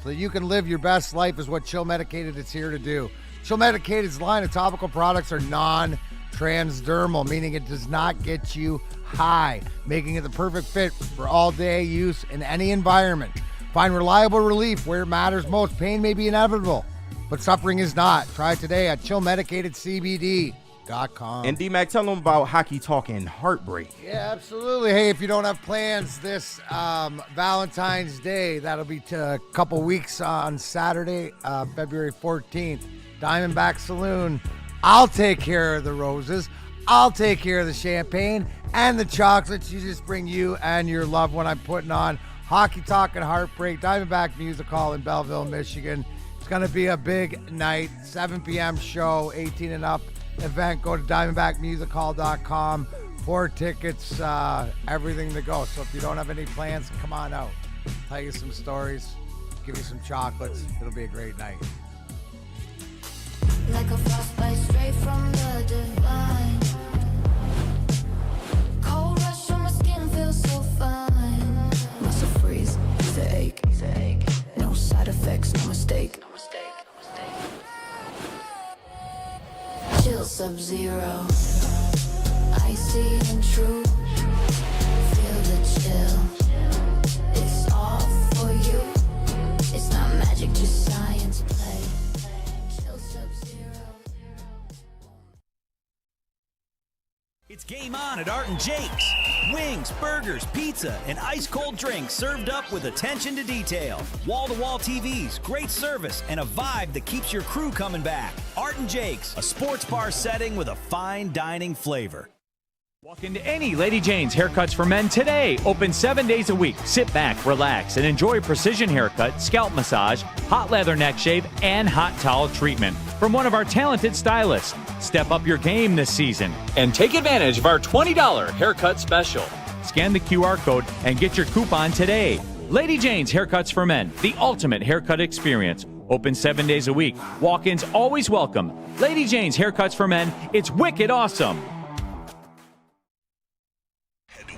S3: so that you can live your best life is what Chill Medicated is here to do. Chill Medicated's line of topical products are non-transdermal, meaning it does not get you high, making it the perfect fit for all-day use in any environment. Find reliable relief where it matters most. Pain may be inevitable, but suffering is not. Try it today at chillmedicatedcbd.com.
S4: And D-Mac, tell them about Hockey Talk and Heartbreak.
S3: Yeah, absolutely. Hey, if you don't have plans this Valentine's Day, that'll be a couple weeks on Saturday, February 14th. Diamondback Saloon. I'll take care of the roses. I'll take care of the champagne and the chocolates. You just bring you and your loved one. I'm putting on Hockey Talk and Heartbreak, Diamondback Music Hall in Belleville, Michigan. It's going to be a big night, 7 p.m. show, 18 and up event. Go to diamondbackmusichall.com for tickets, everything to go. So if you don't have any plans, come on out. Tell you some stories, give you some chocolates. It'll be a great night.
S12: Like a frostbite straight from the divine. Cold rush on my skin feels so fine. Muscle freeze, it's a ache. No side effects, no mistake. Chill Sub-Zero. Icy and true. Feel the chill. It's all for you. It's not magic, just science play.
S9: It's game on at Art and Jake's. Wings, burgers, pizza, and ice-cold drinks served up with attention to detail. Wall-to-wall TVs, great service, and a vibe that keeps your crew coming back. Art and Jake's, a sports bar setting with a fine dining flavor.
S8: Walk into any Lady Jane's Haircuts for Men today. Open 7 days a week. Sit back, relax, and enjoy precision haircut, scalp massage, hot leather neck shave, and hot towel treatment from one of our talented stylists. Step up your game this season and take advantage of our $20 haircut special. Scan the QR code and get your coupon today. Lady Jane's Haircuts for Men, the ultimate haircut experience. Open 7 days a week. Walk-ins always welcome. Lady Jane's Haircuts for Men. It's wicked awesome.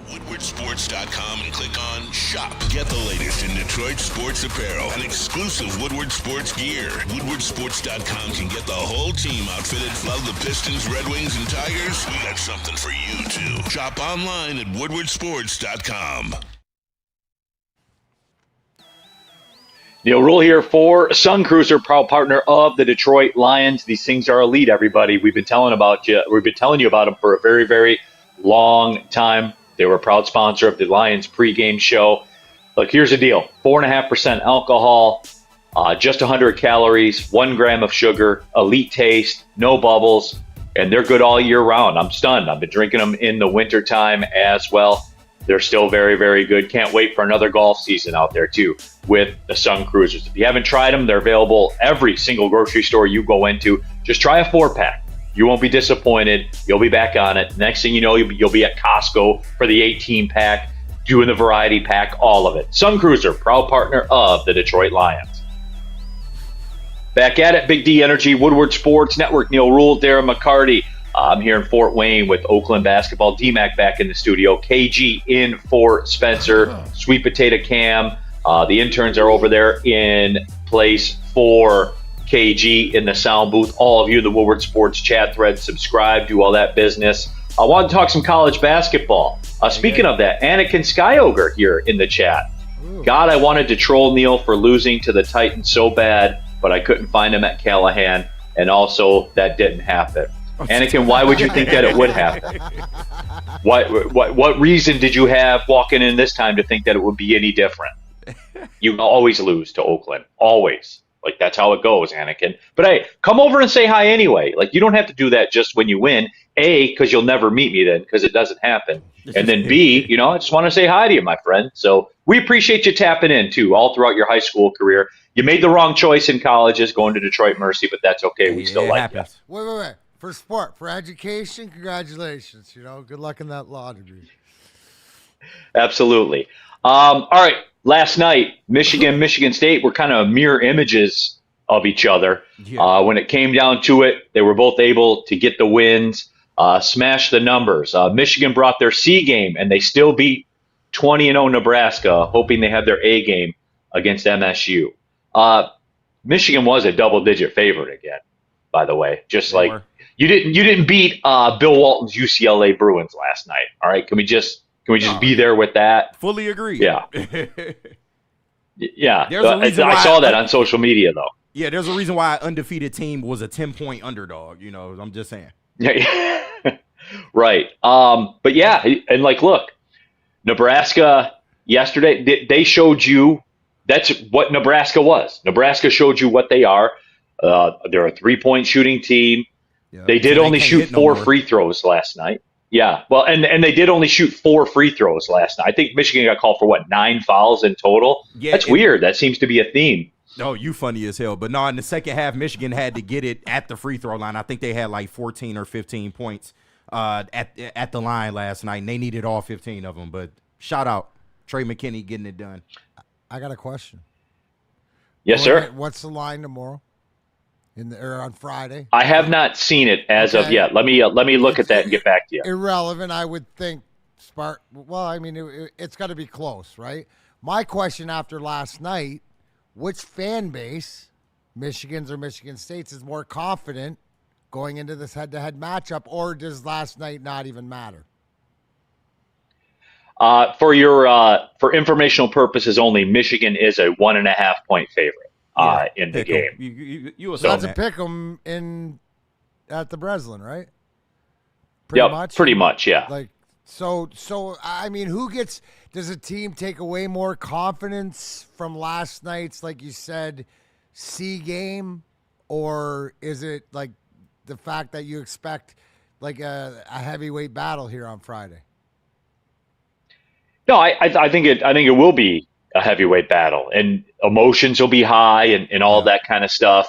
S1: WoodwardSports.com and click on Shop. Get the latest in Detroit sports apparel and exclusive Woodward Sports gear. WoodwardSports.com can get the whole team outfitted. Love the Pistons, Red Wings, and Tigers? We got something for you, too. Shop online at WoodwardSports.com.
S11: Neil Rule here for Sun Cruiser, proud partner of the Detroit Lions. These things are elite, everybody. We've been telling you about them for a very, very long time. They were a proud sponsor of the Lions pregame show. Look, here's the deal. 4.5% alcohol, just 100 calories, 1 gram of sugar, elite taste, no bubbles, and they're good all year round. I'm stunned. I've been drinking them in the wintertime as well. They're still very, very good. Can't wait for another golf season out there, too, with the Sun Cruisers. If you haven't tried them, they're available every single grocery store you go into. Just try a 4-pack. You won't be disappointed. You'll be back on it. Next thing you know, you'll be at Costco for the 18-pack, doing the variety pack, all of it. Sun Cruiser, proud partner of the Detroit Lions. Back at it, Big D Energy, Woodward Sports Network, Neil Rule, Darren McCarty. I'm here in Fort Wayne with Oakland basketball. D-Mac back in the studio. KG in for Spencer. Sweet Potato Cam. The interns are over there in place for KG in the sound booth. All of you in the Woodward Sports chat thread, subscribe, do all that business. I want to talk some college basketball. Speaking of that, Anakin Skyogre here in the chat. God, I wanted to troll Neil for losing to the Titans so bad, but I couldn't find him at Callahan, and also that didn't happen. Anakin, why would you think that it would happen? What reason did you have walking in this time to think that it would be any different? You always lose to Oakland. Always. Like, that's how it goes, Anakin. But hey, come over and say hi anyway. Like, you don't have to do that just when you win. A, because you'll never meet me then, because it doesn't happen. And then B, I just want to say hi to you, my friend. So we appreciate you tapping in, too, all throughout your high school career. You made the wrong choice in colleges going to Detroit Mercy, but that's okay. We still like you.
S3: Wait. For sport, for education, congratulations. Good luck in that law degree.
S11: Absolutely. All right. Last night, Michigan State were kind of mirror images of each other. Yeah. When it came down to it, they were both able to get the wins, smash the numbers. Michigan brought their C game, and they still beat 20-0 Nebraska, hoping they had their A game against MSU. Michigan was a double-digit favorite again, by the way. Just they like were. You didn't beat Bill Walton's UCLA Bruins last night. All right, can we just be there with that?
S4: Fully agree.
S11: Yeah. Yeah. I saw that on social media, though.
S4: Yeah, there's a reason why an undefeated team was a 10-point underdog. I'm just saying.
S11: Yeah. Right. But yeah, and look, Nebraska yesterday, they showed you that's what Nebraska was. Nebraska showed you what they are. They're a 3-point shooting team. Yeah, they did only shoot 4 free throws last night. Yeah, well, and they did only shoot 4 free throws last night. I think Michigan got called for 9 fouls in total. Yeah, that's weird. That seems to be a theme.
S4: No, you funny as hell. But no, in the second half, Michigan had to get it at the free throw line. I think they had 14 or 15 points at the line last night, and they needed all 15 of them. But shout out Trey McKinney getting it done.
S3: I got a question.
S11: Yes, sir.
S3: What's the line tomorrow? Or on Friday?
S11: I have not seen it as of yet. Let me look at that and get back to you.
S3: Irrelevant, I would think. Well, I mean, it's got to be close, right? My question after last night: which fan base, Michigan's or Michigan State's, is more confident going into this head-to-head matchup, or does last night not even matter?
S11: For informational purposes only, Michigan is a 1.5-point favorite. In the game.
S3: So that's a pick 'em at the Breslin, right? pretty much.
S11: Pretty much, yeah.
S3: Like so. I mean, does a team take away more confidence from last night's, like you said, C game, or is it like the fact that you expect like a heavyweight battle here on Friday?
S11: No, I think it will be a heavyweight battle, and emotions will be high and all that kind of stuff.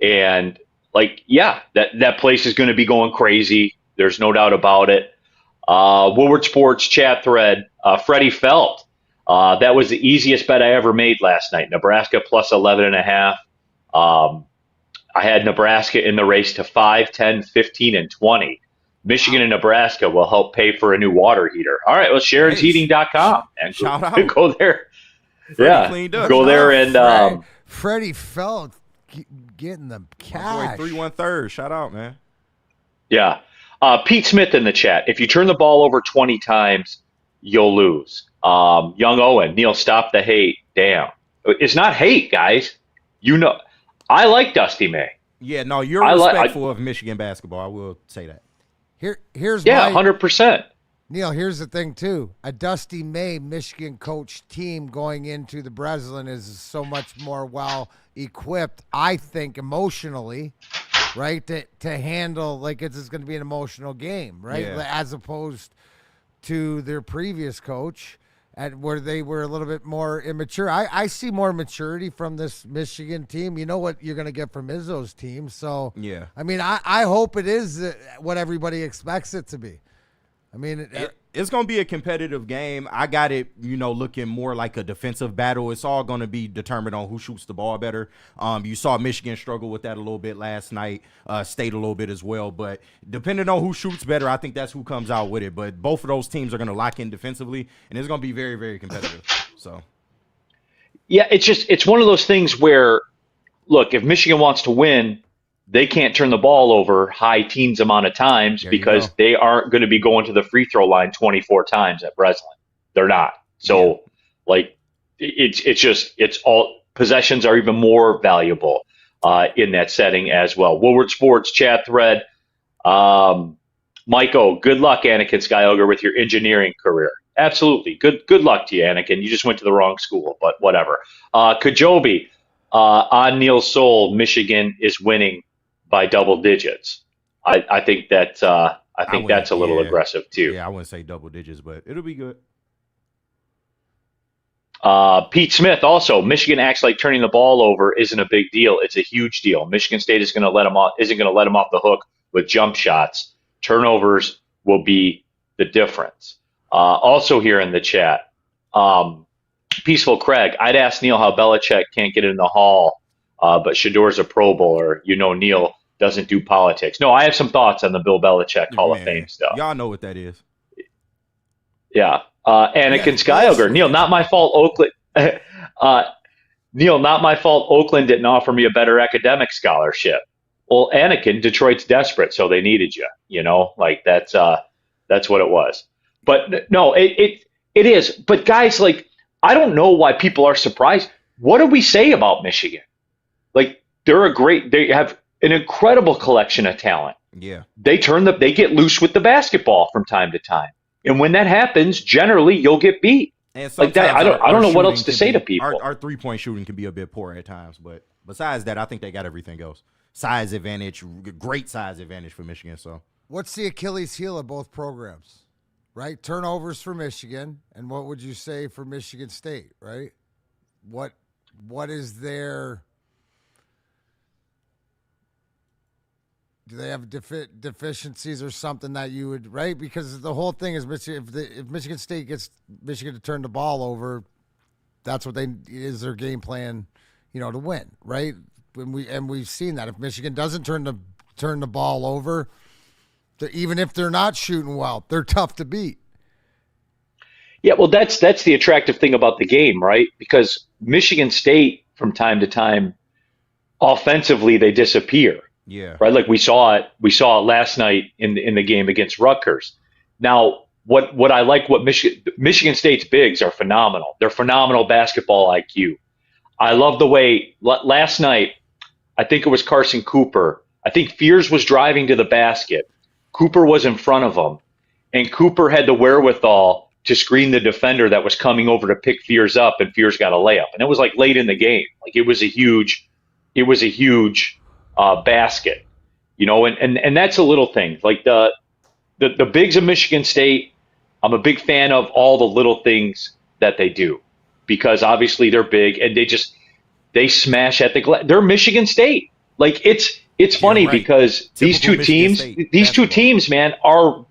S11: And that place is going to be going crazy. There's no doubt about it. Woodward Sports chat thread, Freddie Felt. That was the easiest bet I ever made last night. Nebraska plus 11.5. I had Nebraska in the race to 5, 10, 15, and 20. Michigan and Nebraska will help pay for a new water heater. All right, well, Sharon'sHeating.com. And
S4: Shout out.
S11: Go there.
S4: Freddie cleaned up.
S11: Go there and
S3: Freddie Felt getting the cash.
S4: 3-1-3. Shout out, man.
S11: Yeah. Pete Smith in the chat. If you turn the ball over 20 times, you'll lose. Young Owen, Neil, stop the hate. Damn. It's not hate, guys. I like Dusty May.
S4: Yeah, no, you're respectful of Michigan basketball. I will say that.
S3: Here's
S11: 100%.
S3: Neil, here's the thing, too. A Dusty May Michigan coach team going into the Breslin is so much more well-equipped, I think, emotionally, right, to handle, like, it's going to be an emotional game, right, as opposed to their previous coach, where they were a little bit more immature. I see more maturity from this Michigan team. You know what you're going to get from Izzo's team. So,
S4: yeah. I
S3: mean, I hope it is what everybody expects it to be. I mean,
S4: it's going to be a competitive game. I got it, looking more like a defensive battle. It's all going to be determined on who shoots the ball better. You saw Michigan struggle with that a little bit last night, State a little bit as well. But depending on who shoots better, I think that's who comes out with it. But both of those teams are going to lock in defensively, and it's going to be very, very competitive. So,
S11: yeah, it's one of those things where, look, if Michigan wants to win, they can't turn the ball over high teens amount of times because they aren't going to be going to the free throw line 24 times at Breslin. They're not. So, it's all possessions are even more valuable in that setting as well. Woodward Sports chat thread. Michael, good luck, Anakin Skyogre, with your engineering career. Absolutely. Good luck to you, Anakin. You just went to the wrong school, but whatever. Kajobi, on Neil's soul, Michigan is winning by double digits. I think that's a little aggressive too.
S4: Yeah, I wouldn't say double digits, but it'll be good.
S11: Pete Smith also, Michigan acts like turning the ball over isn't a big deal. It's a huge deal. Michigan State isn't going to let them off the hook with jump shots. Turnovers will be the difference. Also here in the chat, Peaceful Craig, I'd ask Neil how Belichick can't get in the hall, but Shador's a Pro Bowler. Neil doesn't do politics. No, I have some thoughts on the Bill Belichick Hall of Fame stuff.
S4: Y'all know what that is.
S11: Yeah. Anakin Skyogre. Neil, not my fault, Oakland. Neil, not my fault Oakland didn't offer me a better academic scholarship. Well, Anakin, Detroit's desperate, so they needed you. That's what it was. But no, it is. But guys, I don't know why people are surprised. What do we say about Michigan? They have an incredible collection of talent.
S4: Yeah.
S11: They get loose with the basketball from time to time. And when that happens, generally you'll get beat.
S4: And
S11: like that, I don't know what else to say to people.
S4: Our 3-point shooting can be a bit poor at times, but besides that, I think they got everything else. Size advantage, great size advantage for Michigan. So,
S3: what's the Achilles heel of both programs? Right, turnovers for Michigan, and what would you say for Michigan State? Right, what is their? Do they have deficiencies or something that you would, right? Because the whole thing is if Michigan State gets Michigan to turn the ball over, that's what is their game plan, to win, right? We've seen that if Michigan doesn't turn the ball over, even if they're not shooting well, they're tough to beat.
S11: Yeah, well, that's the attractive thing about the game, right? Because Michigan State, from time to time, offensively they disappear.
S4: Yeah.
S11: Right. Like we saw it last night in the game against Rutgers. Now, what I like, Michigan State's bigs are phenomenal. They're phenomenal basketball IQ. I love the way last night, I think it was Carson Cooper. I think Fears was driving to the basket. Cooper was in front of him, and Cooper had the wherewithal to screen the defender that was coming over to pick Fears up, and Fears got a layup. And it was like late in the game. Like it was a huge basket, you know, and that's a little thing. Like the bigs of Michigan State, I'm a big fan of all the little things that they do, because obviously they're big and they smash at the glass. They're Michigan State. Like it's funny, right, because
S4: Typical
S11: these two teams, man, are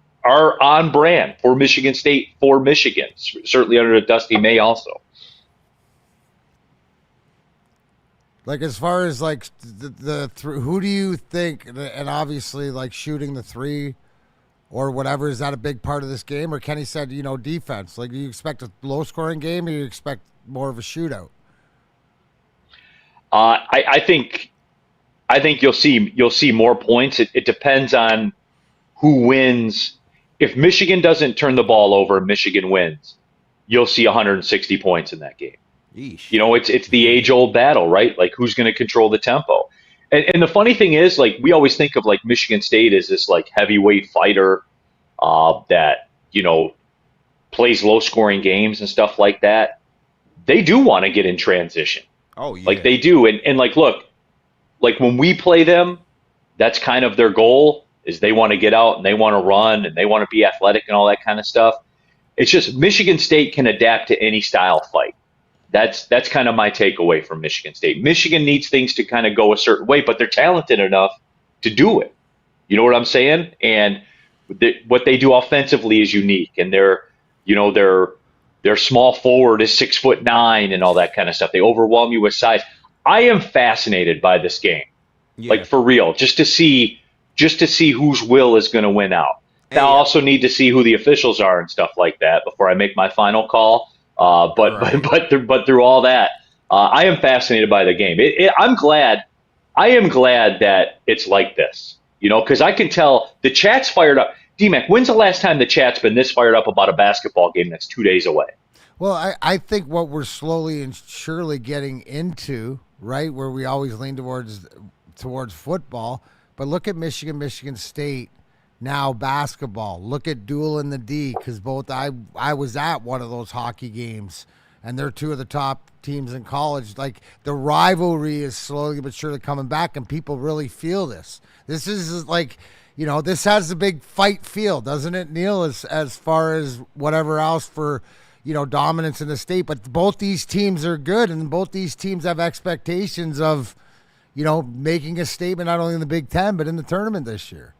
S11: on brand for Michigan State, for Michigan, certainly under Dusty May also.
S3: Like, as far as like who do you think, and obviously like shooting the three or whatever, is that a big part of this game? Or Kenny said, you know, defense. Like, do you expect a low scoring game, or do you expect more of a shootout?
S11: I think you'll see more points. It depends on who wins. If Michigan doesn't turn the ball over and Michigan wins, you'll see 160 points in that game.
S4: Yeesh.
S11: You know, it's the age-old battle, right? Like, who's going to control the tempo? And the funny thing is, like, we always think of like Michigan State as this like heavyweight fighter that, you know, plays low-scoring games and stuff like that. They do want to get in transition.
S4: Oh yeah,
S11: like they do. And like, look, like when we play them, that's kind of their goal, is they want to get out and they want to run and they want to be athletic and all that kind of stuff. It's just Michigan State can adapt to any style fight. That's kind of my takeaway from Michigan State. Michigan needs things to kind of go a certain way, but they're talented enough to do it. You know what I'm saying? And what they do offensively is unique, and their small forward is 6'9" and all that kind of stuff. They overwhelm you with size. I am fascinated by this game, like for real, just to see whose will is going to win out. Now, I also need to see who the officials are and stuff like that before I make my final call. But through all that, I am fascinated by the game. I am glad that it's like this, you know, because I can tell the chat's fired up. D-Mac, when's the last time the chat's been this fired up about a basketball game that's 2 days away?
S3: Well, I think what we're slowly and surely getting into, right, where we always lean towards football, but look at Michigan State now basketball. Look at Duel in the D, because I was at one of those hockey games, and they're two of the top teams in college. Like, the rivalry is slowly but surely coming back, and people really feel this. This is like, you know, this has a big fight feel, doesn't it, Neil, as far as whatever else for, you know, dominance in the state. But both these teams are good, and both these teams have expectations of, you know, making a statement not only in the Big Ten but in the tournament this year.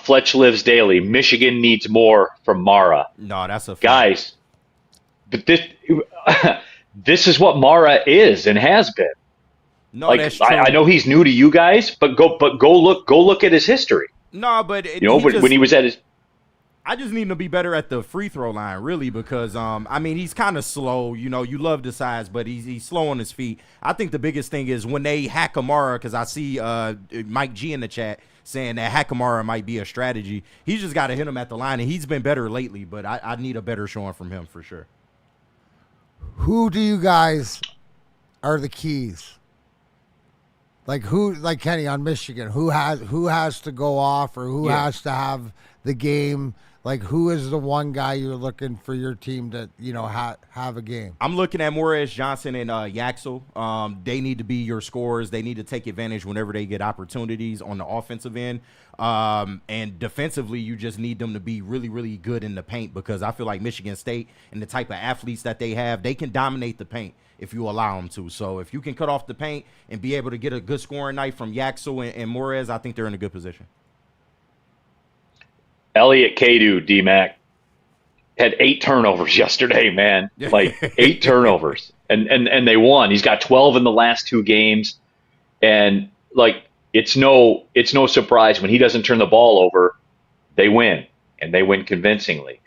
S11: Fletch lives daily. Michigan needs more from Mara.
S4: No, that's a fact.
S11: Guys. But this is what Mara is and has been.
S4: No,
S11: like,
S4: that's true.
S11: I know he's new to you guys, but go look at his history.
S4: No, but
S11: when he was at his.
S4: I just need him to be better at the free throw line, really, because I mean, he's kind of slow. You know, you love the size, but he's slow on his feet. I think the biggest thing is when they hack Amon-Ra, because I see Mike G in the chat saying that hack Amon-Ra might be a strategy. He's just got to hit him at the line, and he's been better lately, but I need a better showing from him for sure.
S3: Who do you guys are the keys? Like Kenny on Michigan, who has to go off, or who has to have the game? Like, who is the one guy you're looking for your team to, you know, have a game?
S4: I'm looking at Morris, Johnson, and Yaxel. They need to be your scorers. They need to take advantage whenever they get opportunities on the offensive end. And defensively, you just need them to be really, really good in the paint, because I feel like Michigan State and the type of athletes that they have, they can dominate the paint if you allow them to. So if you can cut off the paint and be able to get a good scoring night from Yaxel and Morez, I think they're in a good position.
S11: Elliot Kadu, D-Mac, had 8 turnovers yesterday, man. Like 8 turnovers. And they won. He's got 12 in the last 2 games. And like, it's no surprise when he doesn't turn the ball over, they win, and they win convincingly.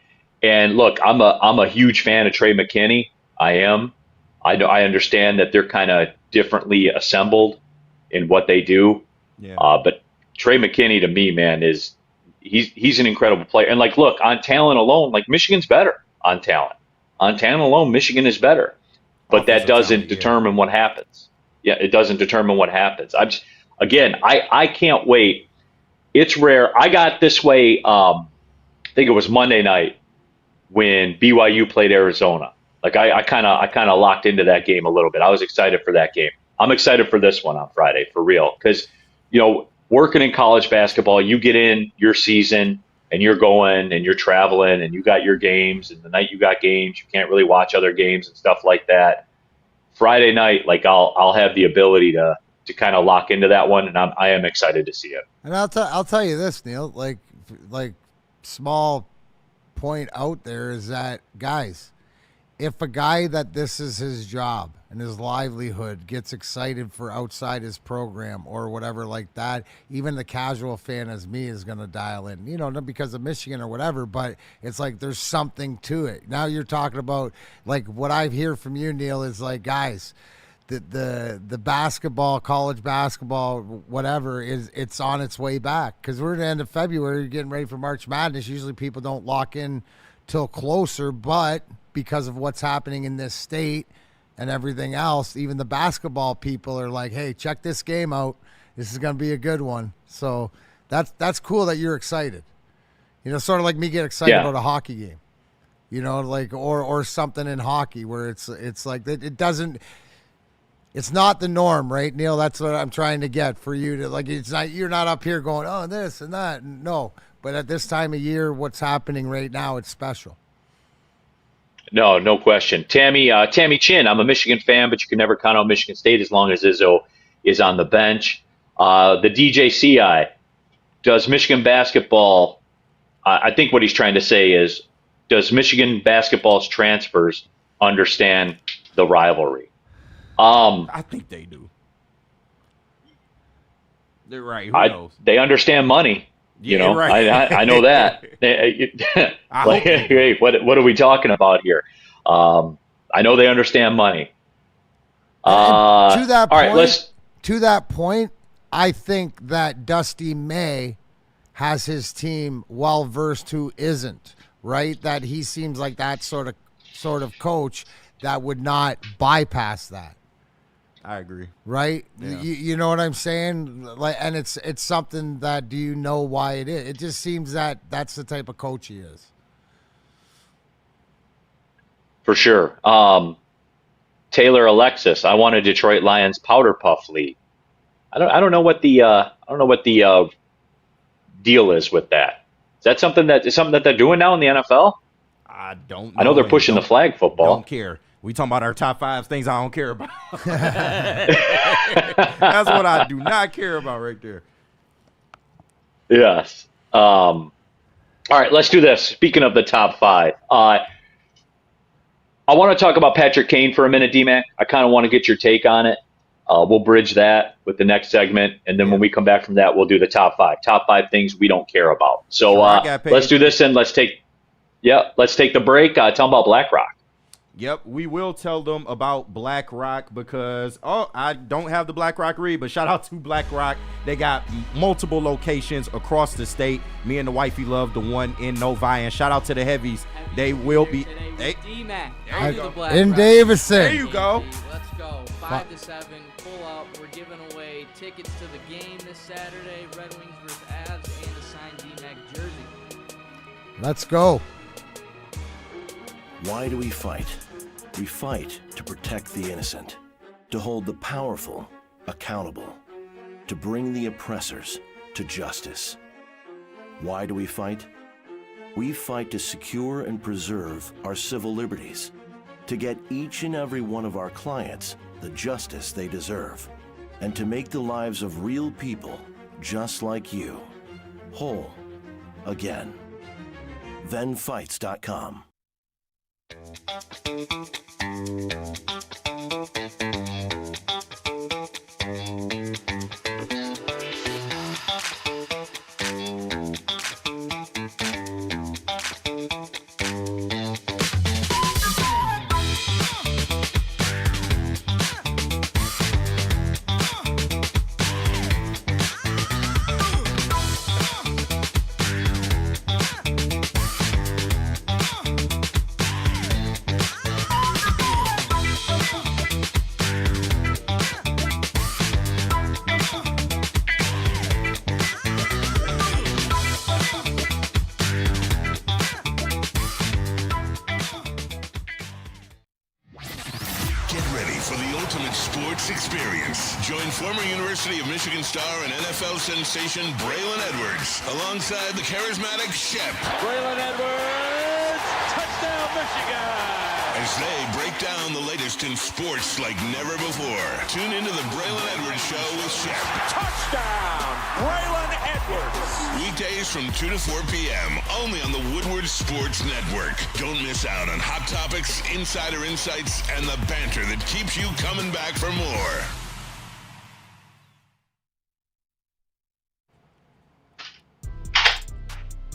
S11: And look, I'm a huge fan of Trey McKinney. I am. I understand that they're kind of differently assembled in what they do.
S4: Yeah.
S11: But Trey McKinney, to me, man, he's an incredible player. And like, look, on talent alone, like, Michigan's better on talent. On talent alone, Michigan is better. But that doesn't determine what happens. Yeah, it doesn't determine what happens. I can't wait it's rare. I got this way. I think it was Monday night when BYU played Arizona. Like I kind of locked into that game a little bit. I was excited for that game. I'm excited for this one on Friday for real because, working in college basketball, you get in your season and you're going and you're traveling and you got your games, and the night you got games, you can't really watch other games and stuff like that. Friday night, like I'll have the ability to kind of lock into that one, and I am excited to see it.
S3: And I'll tell you this, Neil, like small point out there is that, guys, if a guy that this is his job and his livelihood gets excited for outside his program or whatever like that, even the casual fan as me is going to dial in, not because of Michigan or whatever, but it's like there's something to it. Now you're talking about, like, what I hear from you, Neil, is like, guys, the basketball, college basketball, whatever, it's on its way back because we're at the end of February, getting ready for March Madness. Usually people don't lock in till closer, but because of what's happening in this state and everything else, even the basketball people are like, hey, check this game out. This is going to be a good one. So that's cool that you're excited. Sort of like me get excited about a hockey game, like, or something in hockey where it's like it doesn't. It's not the norm, right, Neil? That's what I'm trying to get for you to, like, it's not, you're not up here going, oh, this and that. No, but at this time of year, what's happening right now, it's special.
S11: No question. Tammy Chin, I'm a Michigan fan, but you can never count on Michigan State as long as Izzo is on the bench. The DJCI, does Michigan basketball, I think what he's trying to say is, does Michigan basketball's transfers understand the rivalry?
S4: I think they do. They're right. Who knows?
S11: They understand money.
S4: Right.
S11: I know that. Like, hey, what are we talking about here? I know they understand money.
S3: To that point,
S11: all right,
S3: to that point, I think that Dusty May has his team well versed who isn't, right? That he seems like that sort of coach that would not bypass that.
S4: I agree.
S3: Right?
S4: Yeah.
S3: You know what I'm saying? Like, and it's something that, do you know why it is? It just seems that that's the type of coach he is.
S11: For sure. Taylor Alexis, I want a Detroit Lions powder puff league. I don't know what the deal is with that. Is that something that they're doing now in the NFL?
S4: I don't know.
S11: I know they're pushing the flag football.
S4: Don't care. We talking about our top 5 things I don't care about. That's what I do not care about right there.
S11: Yes. All right, let's do this. Speaking of the top 5, I want to talk about Patrick Kane for a minute, D-Mac. I kind of want to get your take on it. We'll bridge that with the next segment, and then when we come back from that, we'll do the top 5 things we don't care about. So let's do this, and let's take the break. Tell them about BlackRock.
S4: Yep, we will tell them about BlackRock because, I don't have the BlackRock read, but shout out to BlackRock. They got multiple locations across the state. Me and the wifey love the one in Novi, and shout out to the heavies. They will be
S3: in Davison.
S4: There you go.
S13: Let's go. 5 to 7. Pull up. We're giving away tickets to the game this Saturday. Red Wings versus Avs, and a signed D-Mac jersey.
S3: Let's go.
S7: Why do we fight? We fight to protect the innocent, to hold the powerful accountable, to bring the oppressors to justice. Why do we fight? We fight to secure and preserve our civil liberties, to get each and every one of our clients the justice they deserve, and to make the lives of real people just like you whole again. ThenFights.com.
S1: Jack's experience. Join former University of Michigan star and NFL sensation Braylon Edwards alongside the charismatic Shep.
S5: Braylon Edwards, touchdown Michigan!
S1: As they break down the latest in sports like never before. Tune into the Braylon Edwards Show with Shep.
S5: Touchdown, Braylon Edwards!
S1: Weekdays from 2 to 4 p.m. only on the Woodward Sports Network. Don't miss out on hot topics, insider insights, and the banter that keeps you coming back for more.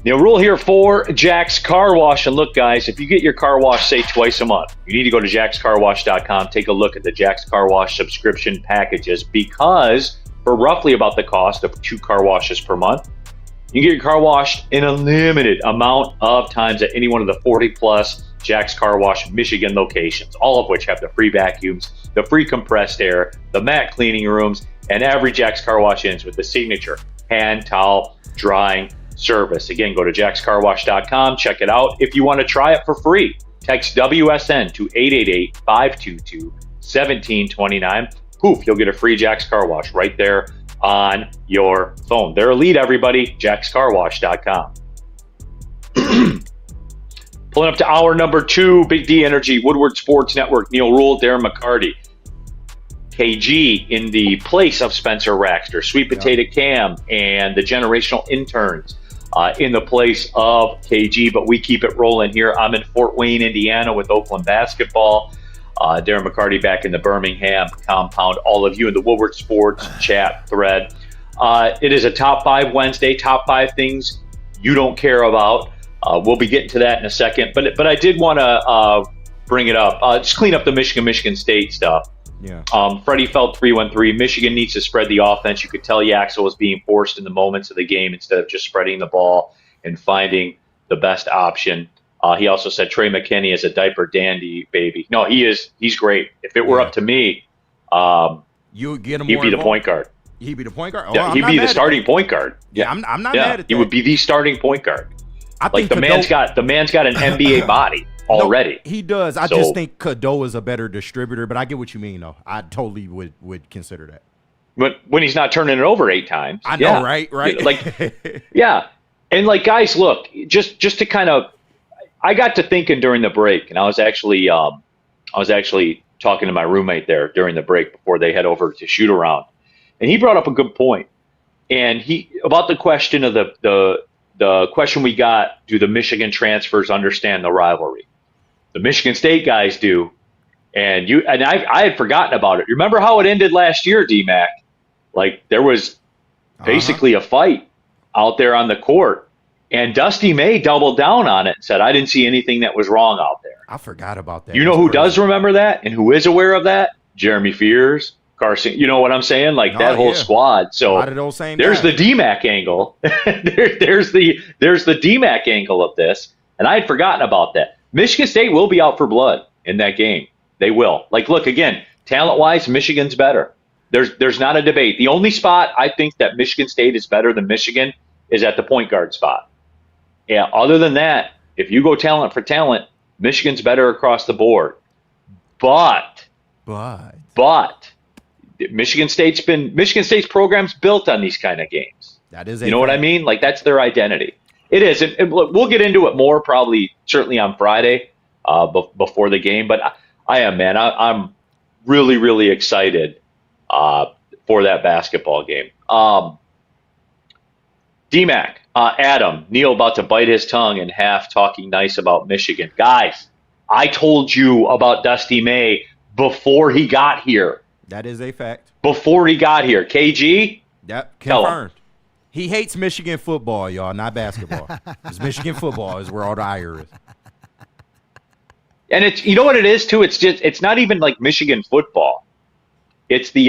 S11: Neil Rule here for Jack's Car Wash. And look, guys, if you get your car wash, say, twice a month, you need to go to jackscarwash.com, take a look at the Jack's Car Wash subscription packages, because for roughly about the cost of 2 car washes per month, you can get your car washed in a limited amount of times at any one of the 40-plus Jack's Car Wash Michigan locations, all of which have the free vacuums, the free compressed air, the mat cleaning rooms, and every Jack's Car Wash ends with the signature hand towel drying service. Again, go to jackscarwash.com, check it out. If you want to try it for free, text WSN to 888-522-1729. Poof, you'll get a free Jack's Car Wash right there on your phone. They're elite, everybody. jackscarwash.com. Pulling up to hour number 2, Big D Energy, Woodward Sports Network, Neil Rule, Darren McCarty. KG in the place of Spencer Raxter, Sweet Potato Cam, and the generational interns in the place of KG, but we keep it rolling here. I'm in Fort Wayne, Indiana with Oakland basketball. Darren McCarty back in the Birmingham compound. All of you in the Woodward Sports chat thread. It is a Top 5 Wednesday, Top 5 things you don't care about. We'll be getting to that in a second, but I did want to bring it up. Just clean up the Michigan State stuff.
S4: Yeah.
S11: Freddie Felt 313. Michigan needs to spread the offense. You could tell Yaxel was being forced in the moments of the game instead of just spreading the ball and finding the best option. He also said Trey McKinney is a diaper dandy baby. No, he is. He's great. If it were up to me,
S4: you get him.
S11: He'd be the point guard.
S4: He'd be the point guard.
S11: Yeah, he'd be the starting point guard.
S4: Yeah, I'm not mad at that.
S11: He would be the starting point guard.
S4: I
S11: like
S4: think
S11: man's got an NBA body already.
S4: No, he does. I just think Cadeau is a better distributor, but I get what you mean, though. I totally would consider that.
S11: But when he's not turning it over 8 times.
S4: I know, right?
S11: Like, yeah. And, like, guys, look, just to kind of – I got to thinking during the break, and I was actually talking to my roommate there during the break before they head over to shoot around. And he brought up a good point. And about the question of the question we got, do the Michigan transfers understand the rivalry? The Michigan State guys do, and I had forgotten about it. Remember how it ended last year, D-Mac? Like, there was basically a fight out there on the court, and Dusty May doubled down on it and said, I didn't see anything that was wrong out there.
S4: I forgot about that.
S11: You know who does remember that and who is aware of that? Jeremy Fears, Carson. You know what I'm saying? Like, that whole squad. So there's the D-Mac angle. there's the D-Mac angle of this, and I had forgotten about that. Michigan State will be out for blood in that game. They will. Like, look, again, talent-wise, Michigan's better. There's not a debate. The only spot I think that Michigan State is better than Michigan is at the point guard spot. Yeah, other than that, if you go talent for talent, Michigan's better across the board. But Michigan State's program's built on these kind of games.
S4: That is,
S11: you know what I mean? Like, that's their identity. It is, and look, we'll get into it more certainly on Friday before the game. But I am, man. I'm really, really excited for that basketball game. D-Mac, Adam, Neil about to bite his tongue in half talking nice about Michigan. Guys, I told you about Dusty May before he got here.
S4: That is a fact.
S11: Before he got here. KG?
S4: Yep, confirmed. He hates Michigan football, y'all, not basketball. Because Michigan football is where all the ire is.
S11: And it's, you know what it is too? It's not even like Michigan football. It's the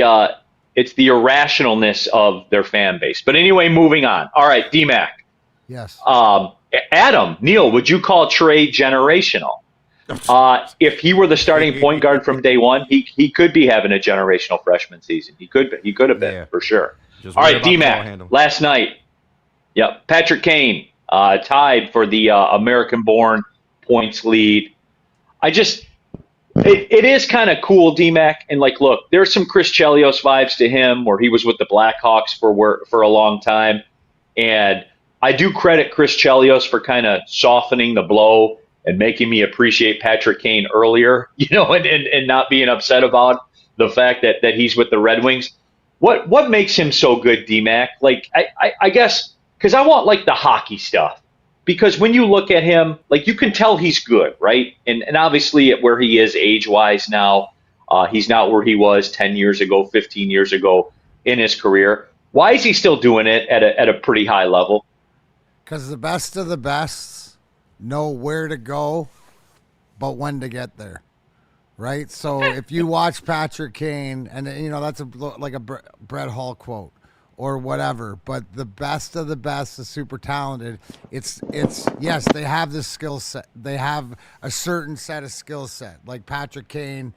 S11: irrationalness of their fan base. But anyway, moving on. All right, D-Mac.
S3: Yes.
S11: Adam, Neil, would you call Trey generational? If he were the starting point guard from day one, he could be having a generational freshman season. He could have been for sure. All right, D-Mac, last night. Yep, Patrick Kane tied for the American-born points lead. It is kind of cool, D-Mac. And, like, look, there's some Chris Chelios vibes to him where he was with the Blackhawks for a long time. And I do credit Chris Chelios for kind of softening the blow and making me appreciate Patrick Kane earlier, and not being upset about the fact that he's with the Red Wings. What makes him so good, D-Mac? Like, I guess because I want, like, the hockey stuff. Because when you look at him, like, you can tell he's good, right? And obviously at where he is age-wise now, he's not where he was 10 years ago, 15 years ago in his career. Why is he still doing it at a pretty high level?
S3: Because the best of the best know where to go, but when to get there, right? So if you watch Patrick Kane, and, that's like a Brett Hall quote, or whatever, but the best of the best is super talented. It's yes, they have this skill set. They have a certain set of skill set. Like Patrick Kane,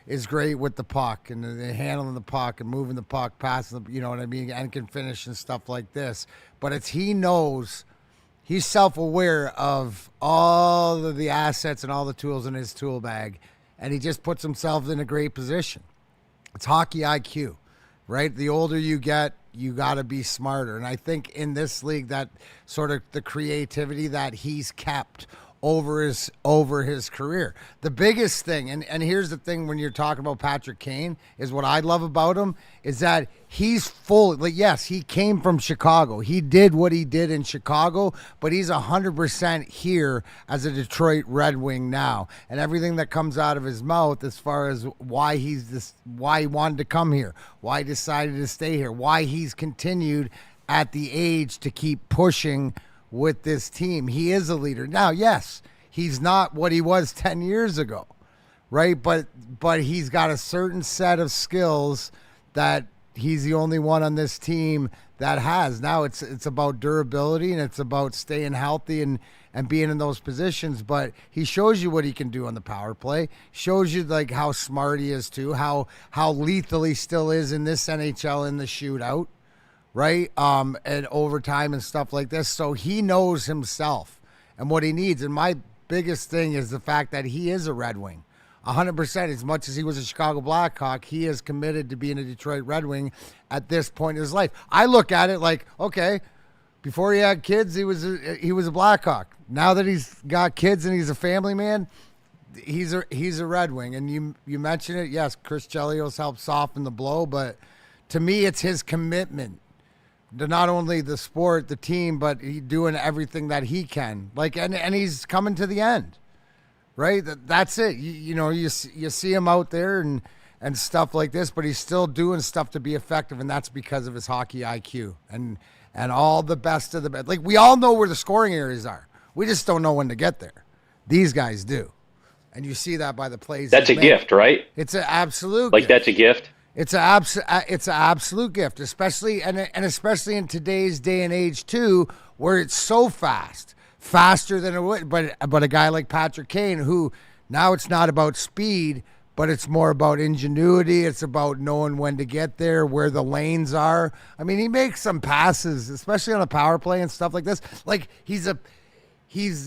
S3: is great with the puck and handling the puck and moving the puck, passing the, what I mean, and can finish and stuff like this. But he knows, he's self-aware of all of the assets and all the tools in his tool bag, and he just puts himself in a great position. It's hockey IQ. Right? The older you get, you got to be smarter. And I think in this league, that sort of the creativity that he's kept over his career. The biggest thing, and here's the thing when you're talking about Patrick Kane, is what I love about him is that he's full. Like, yes, he came from Chicago. He did what he did in Chicago, but he's 100% here as a Detroit Red Wing now. And everything that comes out of his mouth as far as why he wanted to come here, why he decided to stay here, why he's continued at the age to keep pushing with this team. He is a leader. Now, yes, he's not what he was 10 years ago, right? But he's got a certain set of skills that he's the only one on this team that has. Now it's about durability and it's about staying healthy and being in those positions. But he shows you what he can do on the power play, shows you like how smart he is too, how lethal he still is in this NHL in the shootout. Right? And overtime and stuff like this. So he knows himself and what he needs. And my biggest thing is the fact that he is a Red Wing. 100%. As much as he was a Chicago Blackhawk, he is committed to being a Detroit Red Wing at this point in his life. I look at it like, okay, before he had kids, he was a Blackhawk. Now that he's got kids and he's a family man, he's a Red Wing. And you mentioned it. Yes, Chris Chelios helped soften the blow, but to me, it's his commitment to not only the sport, the team, but he doing everything that he can. Like, and he's coming to the end, right? That's it. You see him out there and stuff like this, but he's still doing stuff to be effective, and that's because of his hockey IQ and all the best of the best. Like, we all know where the scoring areas are. We just don't know when to get there. These guys do, and you see that by the plays.
S11: That's a gift, right?
S3: It's an absolute
S11: gift.
S3: That's
S11: a gift.
S3: It's an absolute gift, especially especially in today's day and age too, where it's so faster than it would. But a guy like Patrick Kane, who now it's not about speed, but it's more about ingenuity. It's about knowing when to get there, where the lanes are. I mean, he makes some passes, especially on a power play and stuff like this. Like he's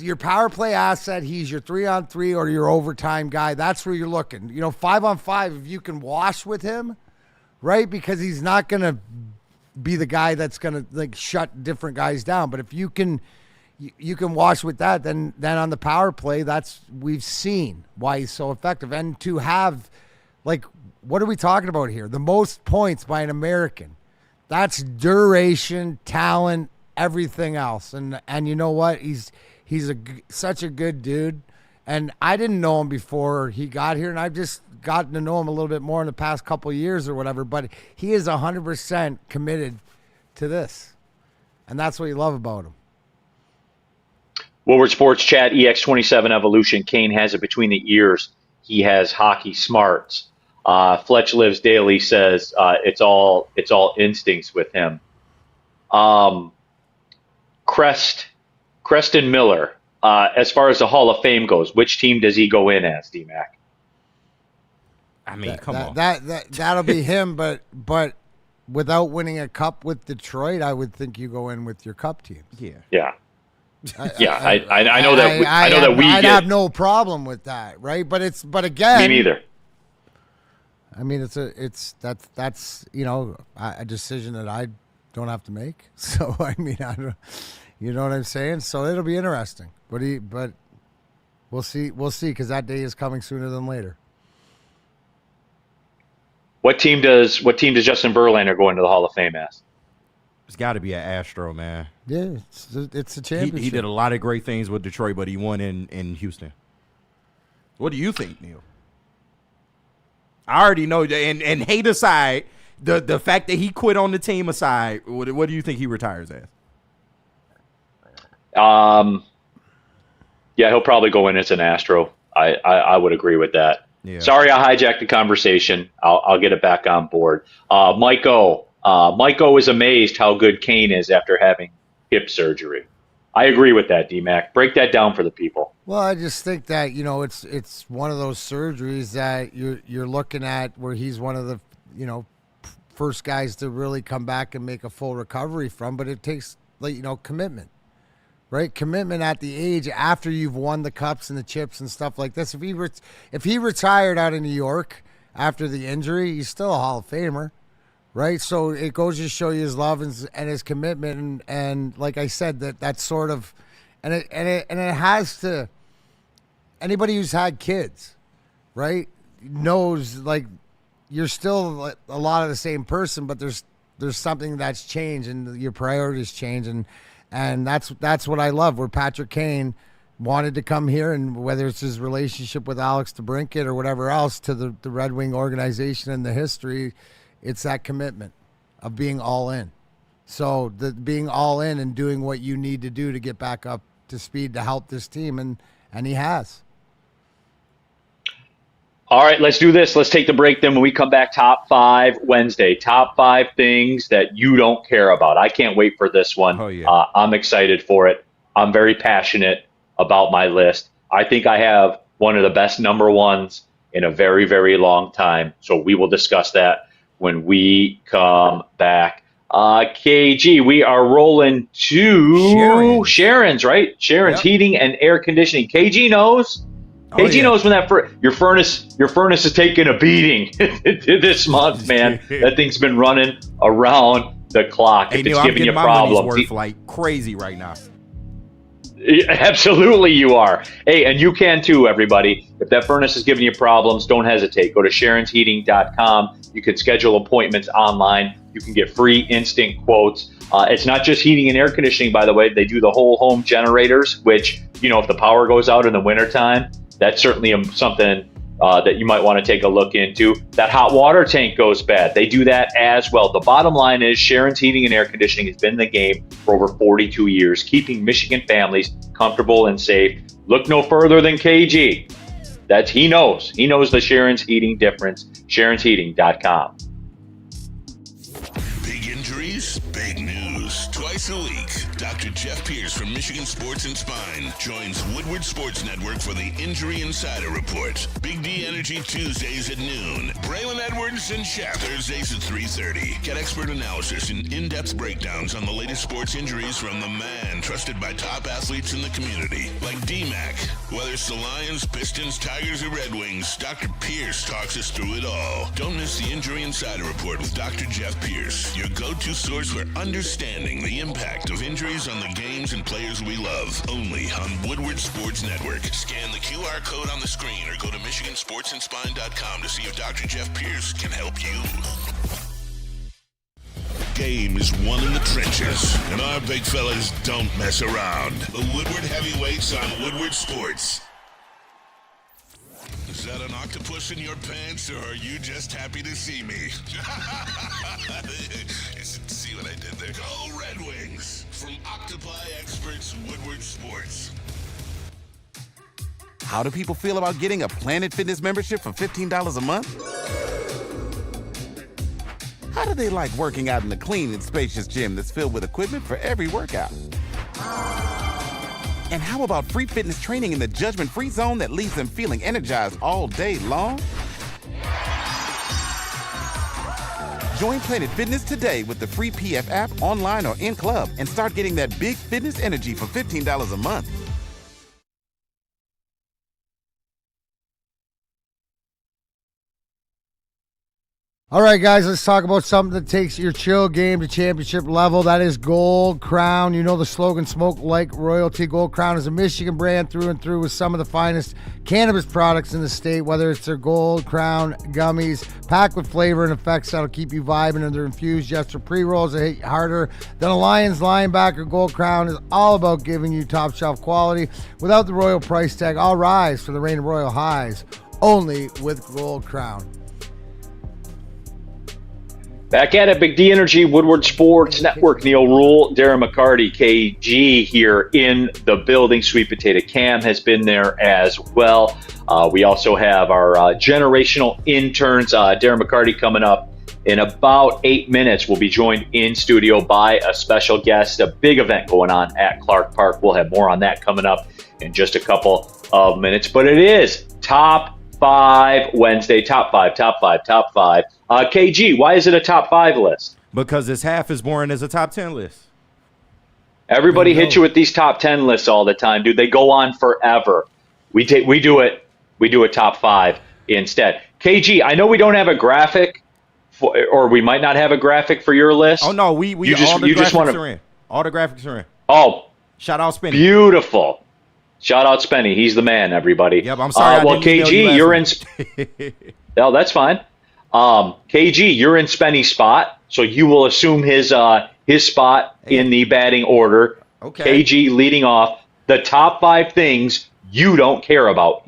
S3: your power play asset. He's your 3-on-3 or your overtime guy. That's where you're looking. 5-on-5, if you can wash with him, right? Because he's not going to be the guy that's going to like shut different guys down. But if you can wash with that, then on the power play, we've seen why he's so effective. And to have, like, what are we talking about here? The most points by an American. That's duration, talent, everything else. And you know what? He's such a good dude, and I didn't know him before he got here, and I've just gotten to know him a little bit more in the past couple of years or whatever, but he is 100% committed to this, and that's what you love about him.
S11: Woodward Sports Chat, EX27 Evolution. Kane has it between the ears. He has hockey smarts. Fletch Lives Daily says it's all instincts with him. Creston Miller, as far as the Hall of Fame goes, which team does he go in as, D-Mac?
S4: I mean, come on.
S3: That'll be him, but without winning a cup with Detroit, I would think you go in with your cup teams.
S11: Yeah. I know that.
S3: I'd have no problem with that, right? But again,
S11: me neither.
S3: I mean, that's a decision that I don't have to make. So I mean, I don't, you know what I'm saying? So it'll be interesting. But we'll see because that day is coming sooner than later.
S11: What team does Justin Verlander go into the Hall of Fame as?
S4: It's got to be an Astro, man.
S3: Yeah, it's a championship.
S4: He did a lot of great things with Detroit, but he won in Houston. What do you think, Neil? I already know, and hate aside, the fact that he quit on the team aside, what do you think he retires as?
S11: Yeah, he'll probably go in as an Astro. I would agree with that.
S4: Yeah.
S11: Sorry, I hijacked the conversation. I'll get it back on board. Mike O is amazed how good Kane is after having hip surgery. I agree with that, D-Mac. Break that down for the people.
S3: Well, I just think that it's one of those surgeries that you're looking at where he's one of the first guys to really come back and make a full recovery from, but it takes commitment. Right, commitment at the age after you've won the cups and the chips and stuff like this. If he retired out of New York after the injury, he's still a Hall of Famer, right? So it goes to show you his love and his commitment, and like I said, that's sort of, and it has to. Anybody who's had kids, right, knows like you're still a lot of the same person, but there's something that's changed and your priorities change And that's what I love, where Patrick Kane wanted to come here, and whether it's his relationship with Alex DeBrincat or whatever else to the Red Wing organization and the history, it's that commitment of being all in. So being all in and doing what you need to do to get back up to speed to help this team, and he has.
S11: All right, let's do this. Let's take the break then. When we come back, Top 5 Wednesday. Top 5 things that you don't care about. I can't wait for this one.
S4: Oh, yeah.
S11: I'm excited for it. I'm very passionate about my list. I think I have one of the best number ones in a very, very long time. So we will discuss that when we come back. KG, we are rolling to Sharon's, right? Sharon's Heating and Air Conditioning. KG knows. KG knows when your furnace is taking a beating this month, man. That thing's been running around the clock.
S4: Hey,
S11: if
S4: Neil,
S11: it's giving you
S4: my money's
S11: problems,
S4: worth like crazy right now.
S11: Absolutely, you are. Hey, and you can too, everybody. If that furnace is giving you problems, don't hesitate. Go to SharonsHeating.com. You can schedule appointments online. You can get free instant quotes. It's not just heating and air conditioning, by the way. They do the whole home generators, which, if the power goes out in the wintertime, that's certainly something that you might want to take a look into. That hot water tank goes bad. They do that as well. The bottom line is Sharon's Heating and Air Conditioning has been in the game for over 42 years, keeping Michigan families comfortable and safe. Look no further than KG. He knows. He knows the Sharon's Heating difference. SharonsHeating.com.
S1: Big injuries, big news. Twice a week, Dr. Jeff Pierce from Michigan Sports and Spine joins Woodward Sports Network for the Injury Insider Report. Big D Energy Tuesdays at noon. Braylon Edwards and Shaq Thursdays at 3:30. Get expert analysis and in-depth breakdowns on the latest sports injuries from the man trusted by top athletes in the community, like D-Mac. Whether it's the Lions, Pistons, Tigers, or Red Wings, Dr. Pierce talks us through it all. Don't miss the Injury Insider Report with Dr. Jeff Pierce, your go-to source for understanding the impact of injuries on the games and players we love. Only on Woodward Sports Network. Scan the QR code on the screen or go to MichiganSportsandSpine.com to see if Dr. Jeff Pierce can help you. Game is won in the trenches, and our big fellas don't mess around. The Woodward Heavyweights on Woodward Sports. Is that an octopus in your pants, or are you just happy to see me? See what I did there? Go Red Wings! From Octopi Experts, Woodward Sports.
S6: How do people feel about getting a Planet Fitness membership for $15 a month? How do they like working out in a clean and spacious gym that's filled with equipment for every workout? And how about free fitness training in the judgment-free zone that leaves them feeling energized all day long? Join Planet Fitness today with the free PF app online or in club and start getting that big fitness energy for $15 a month.
S3: All right, guys, let's talk about something that takes your chill game to championship level. That is Gold Crown. You know the slogan, smoke like royalty. Gold Crown is a Michigan brand through and through with some of the finest cannabis products in the state, whether it's their Gold Crown gummies, packed with flavor and effects that'll keep you vibing, and their infused gesture pre-rolls that hit harder than a Lions linebacker. Gold Crown is all about giving you top shelf quality without the royal price tag. All rise for the reign of royal highs, only with Gold Crown.
S11: Back at it, Big D Energy, Woodward Sports Network. Neil Rule, Darren McCarty, KG here in the building. Sweet Potato Cam has been there as well. We also have our generational interns, Darren McCarty, coming up in about 8 minutes. We'll be joined in studio by a special guest, a big event going on at Clark Park. We'll have more on that coming up in just a couple of minutes. But it is Top 5 Wednesday. Top five. KG, why is it a top 5 list?
S4: Because it's half as boring as a top 10 list.
S11: Everybody hits you with these top 10 lists all the time, dude. They go on forever. We do a top 5 instead. KG, I know we don't have a graphic, or we might not have a graphic for your list.
S4: Oh no, we all the graphics are in. All the graphics are in.
S11: Oh,
S4: shout out Spenny.
S11: Beautiful. Shout out Spenny. He's the man, everybody.
S4: Yep, I'm sorry.
S11: Well, KG, you're in. No, that's fine. KG, you're in Spenny's spot, so you will assume his spot in the batting order.
S4: Okay.
S11: KG leading off the top 5 things you don't care about.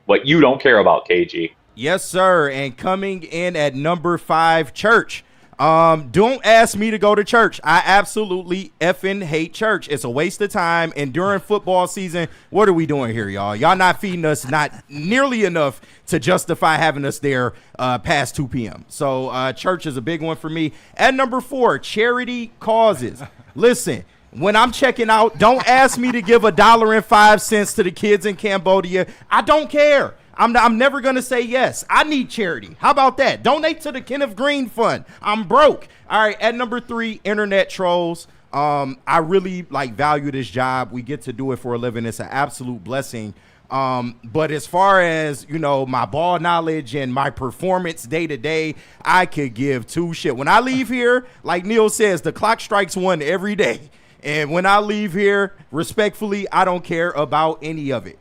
S11: What you don't care about, KG.
S4: Yes, sir. And coming in at number 5, church. Don't ask me to go to church. I absolutely effing hate church. It's a waste of time. And during football season, what are we doing here, y'all? Y'all not feeding us not nearly enough to justify having us there past 2 p.m. So church is a big one for me. At number 4, charity causes. Listen, when I'm checking out, don't ask me to give $1.05 to the kids in Cambodia. I don't care. I'm never going to say yes. I need charity. How about that? Donate to the Kenneth Green Fund. I'm broke. All right, at number 3, internet trolls. I really value this job. We get to do it for a living. It's an absolute blessing. But as far as, my ball knowledge and my performance day to day, I could give 2 shit. When I leave here, like Neil says, the clock strikes 1 every day. And when I leave here, respectfully, I don't care about any of it.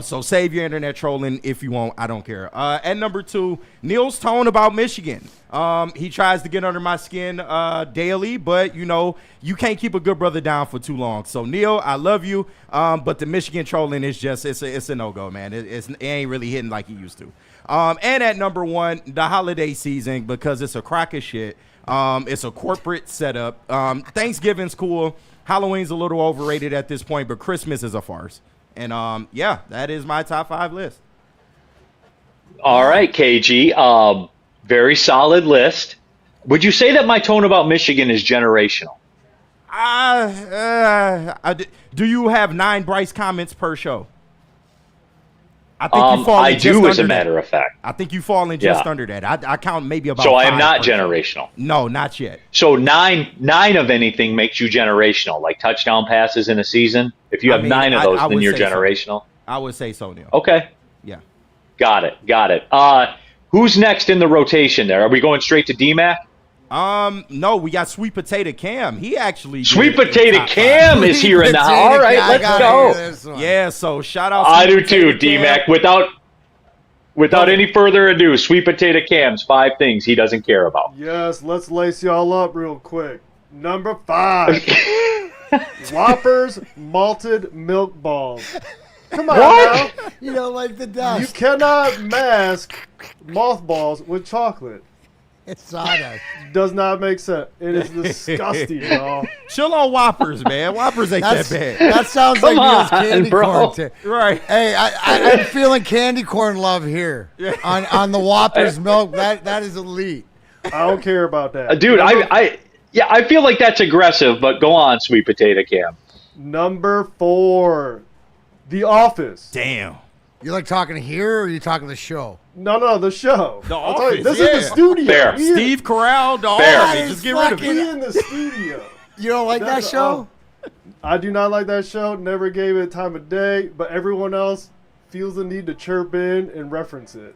S4: So save your internet trolling if you want. I don't care. At number 2, Neil's tone about Michigan. He tries to get under my skin daily, but, you can't keep a good brother down for too long. So, Neil, I love you, but the Michigan trolling is just it's a no-go, man. It ain't really hitting like he used to. And at number 1, the holiday season, because it's a crock of shit. It's a corporate setup. Thanksgiving's cool. Halloween's a little overrated at this point, but Christmas is a farce. And, that is my top 5 list.
S11: All right, KG. Very solid list. Would you say that my tone about Michigan is generational?
S4: Do you have 9 Bryce comments per show? I think you fall
S11: I do, as a matter of fact.
S4: I think you fall in just under that. I count maybe about.
S11: So I am not
S4: show.
S11: generational.
S4: No, not yet.
S11: So nine of anything makes you generational, like touchdown passes in a season. If you have 9 of those, then you're generational.
S4: So. I would say so, Neil.
S11: Okay.
S4: Yeah.
S11: Got it. Who's next in the rotation there? Are we going straight to DMAC?
S4: No, we got Sweet Potato Cam. He actually
S11: Sweet Potato Cam is here in the house. All right, let's go.
S4: Yeah, so shout out.
S11: I do too, DMAC. Without any further ado, Sweet Potato Cam's 5 things he doesn't care about.
S14: Yes, let's lace y'all up real quick. Number 5, Whoppers malted milk balls. Come on now.
S3: You don't like the dust.
S14: You cannot mask mothballs with chocolate.
S3: It's sawdust.
S14: Does not make sense. It is disgusting, y'all.
S4: Chill on Whoppers, man. Whoppers ain't that bad.
S3: That sounds like Neil's candy corn.
S4: Right.
S3: Hey, I'm feeling candy corn love here on the Whoppers milk. That is elite.
S14: I don't care about that.
S11: Dude, I feel like that's aggressive, but go on, Sweet Potato Cam.
S14: Number 4, The Office.
S4: Damn.
S3: You like talking here, or are you talking the show?
S14: No, the show.
S4: The
S14: I'll tell you,
S4: office,
S14: this is the studio.
S11: Fair.
S4: Steve Corral, the
S11: Fair.
S4: office. Just get rid of
S14: We
S4: it.
S14: in the studio.
S3: You don't like that
S14: That's-
S3: show?
S14: I do not like that show. Never gave it time of day, but everyone else feels the need to chirp in and reference it.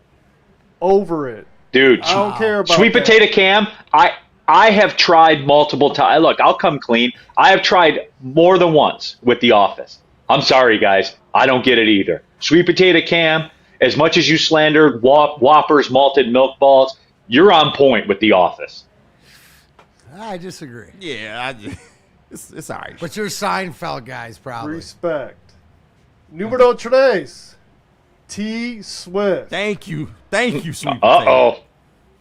S14: Over it.
S11: Dude,
S14: I don't care about
S11: Sweet
S14: that.
S11: Potato Cam, I have tried multiple times. Look, I'll come clean. I have tried more than once with The Office. I'm sorry, guys. I don't get it either. Sweet Potato Cam, as much as you slandered Whoppers, malted milk balls, you're on point with The Office.
S3: I disagree.
S4: Yeah, it's all right.
S3: But you're Seinfeld guys, probably.
S14: Respect. Numero tres. T Swift.
S4: Thank you, Sweet Potato.
S11: Uh-oh.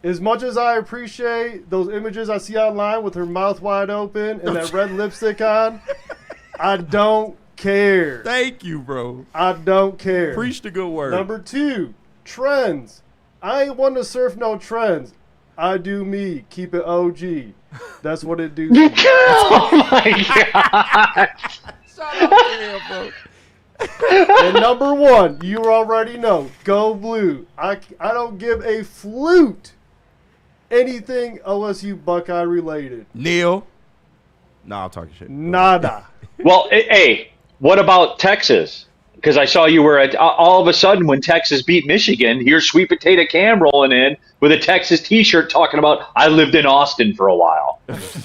S14: As much as I appreciate those images I see online with her mouth wide open and that red lipstick on, I don't care.
S4: Thank you, bro.
S14: I don't care.
S4: Preach the good word.
S14: Number 2, trends. I ain't one to surf no trends. I do me. Keep it OG. That's what it do.
S11: Oh my God.
S4: Shout out to him, bro.
S14: And number 1, you already know. Go Blue. I don't give a flute anything OSU Buckeye related.
S4: Neil. No, I'm talking shit.
S14: Nada.
S11: Well, hey, what about Texas? Because I saw you were at, all of a sudden when Texas beat Michigan, here's Sweet Potato Cam rolling in with a Texas t-shirt talking about, I lived in Austin for a while.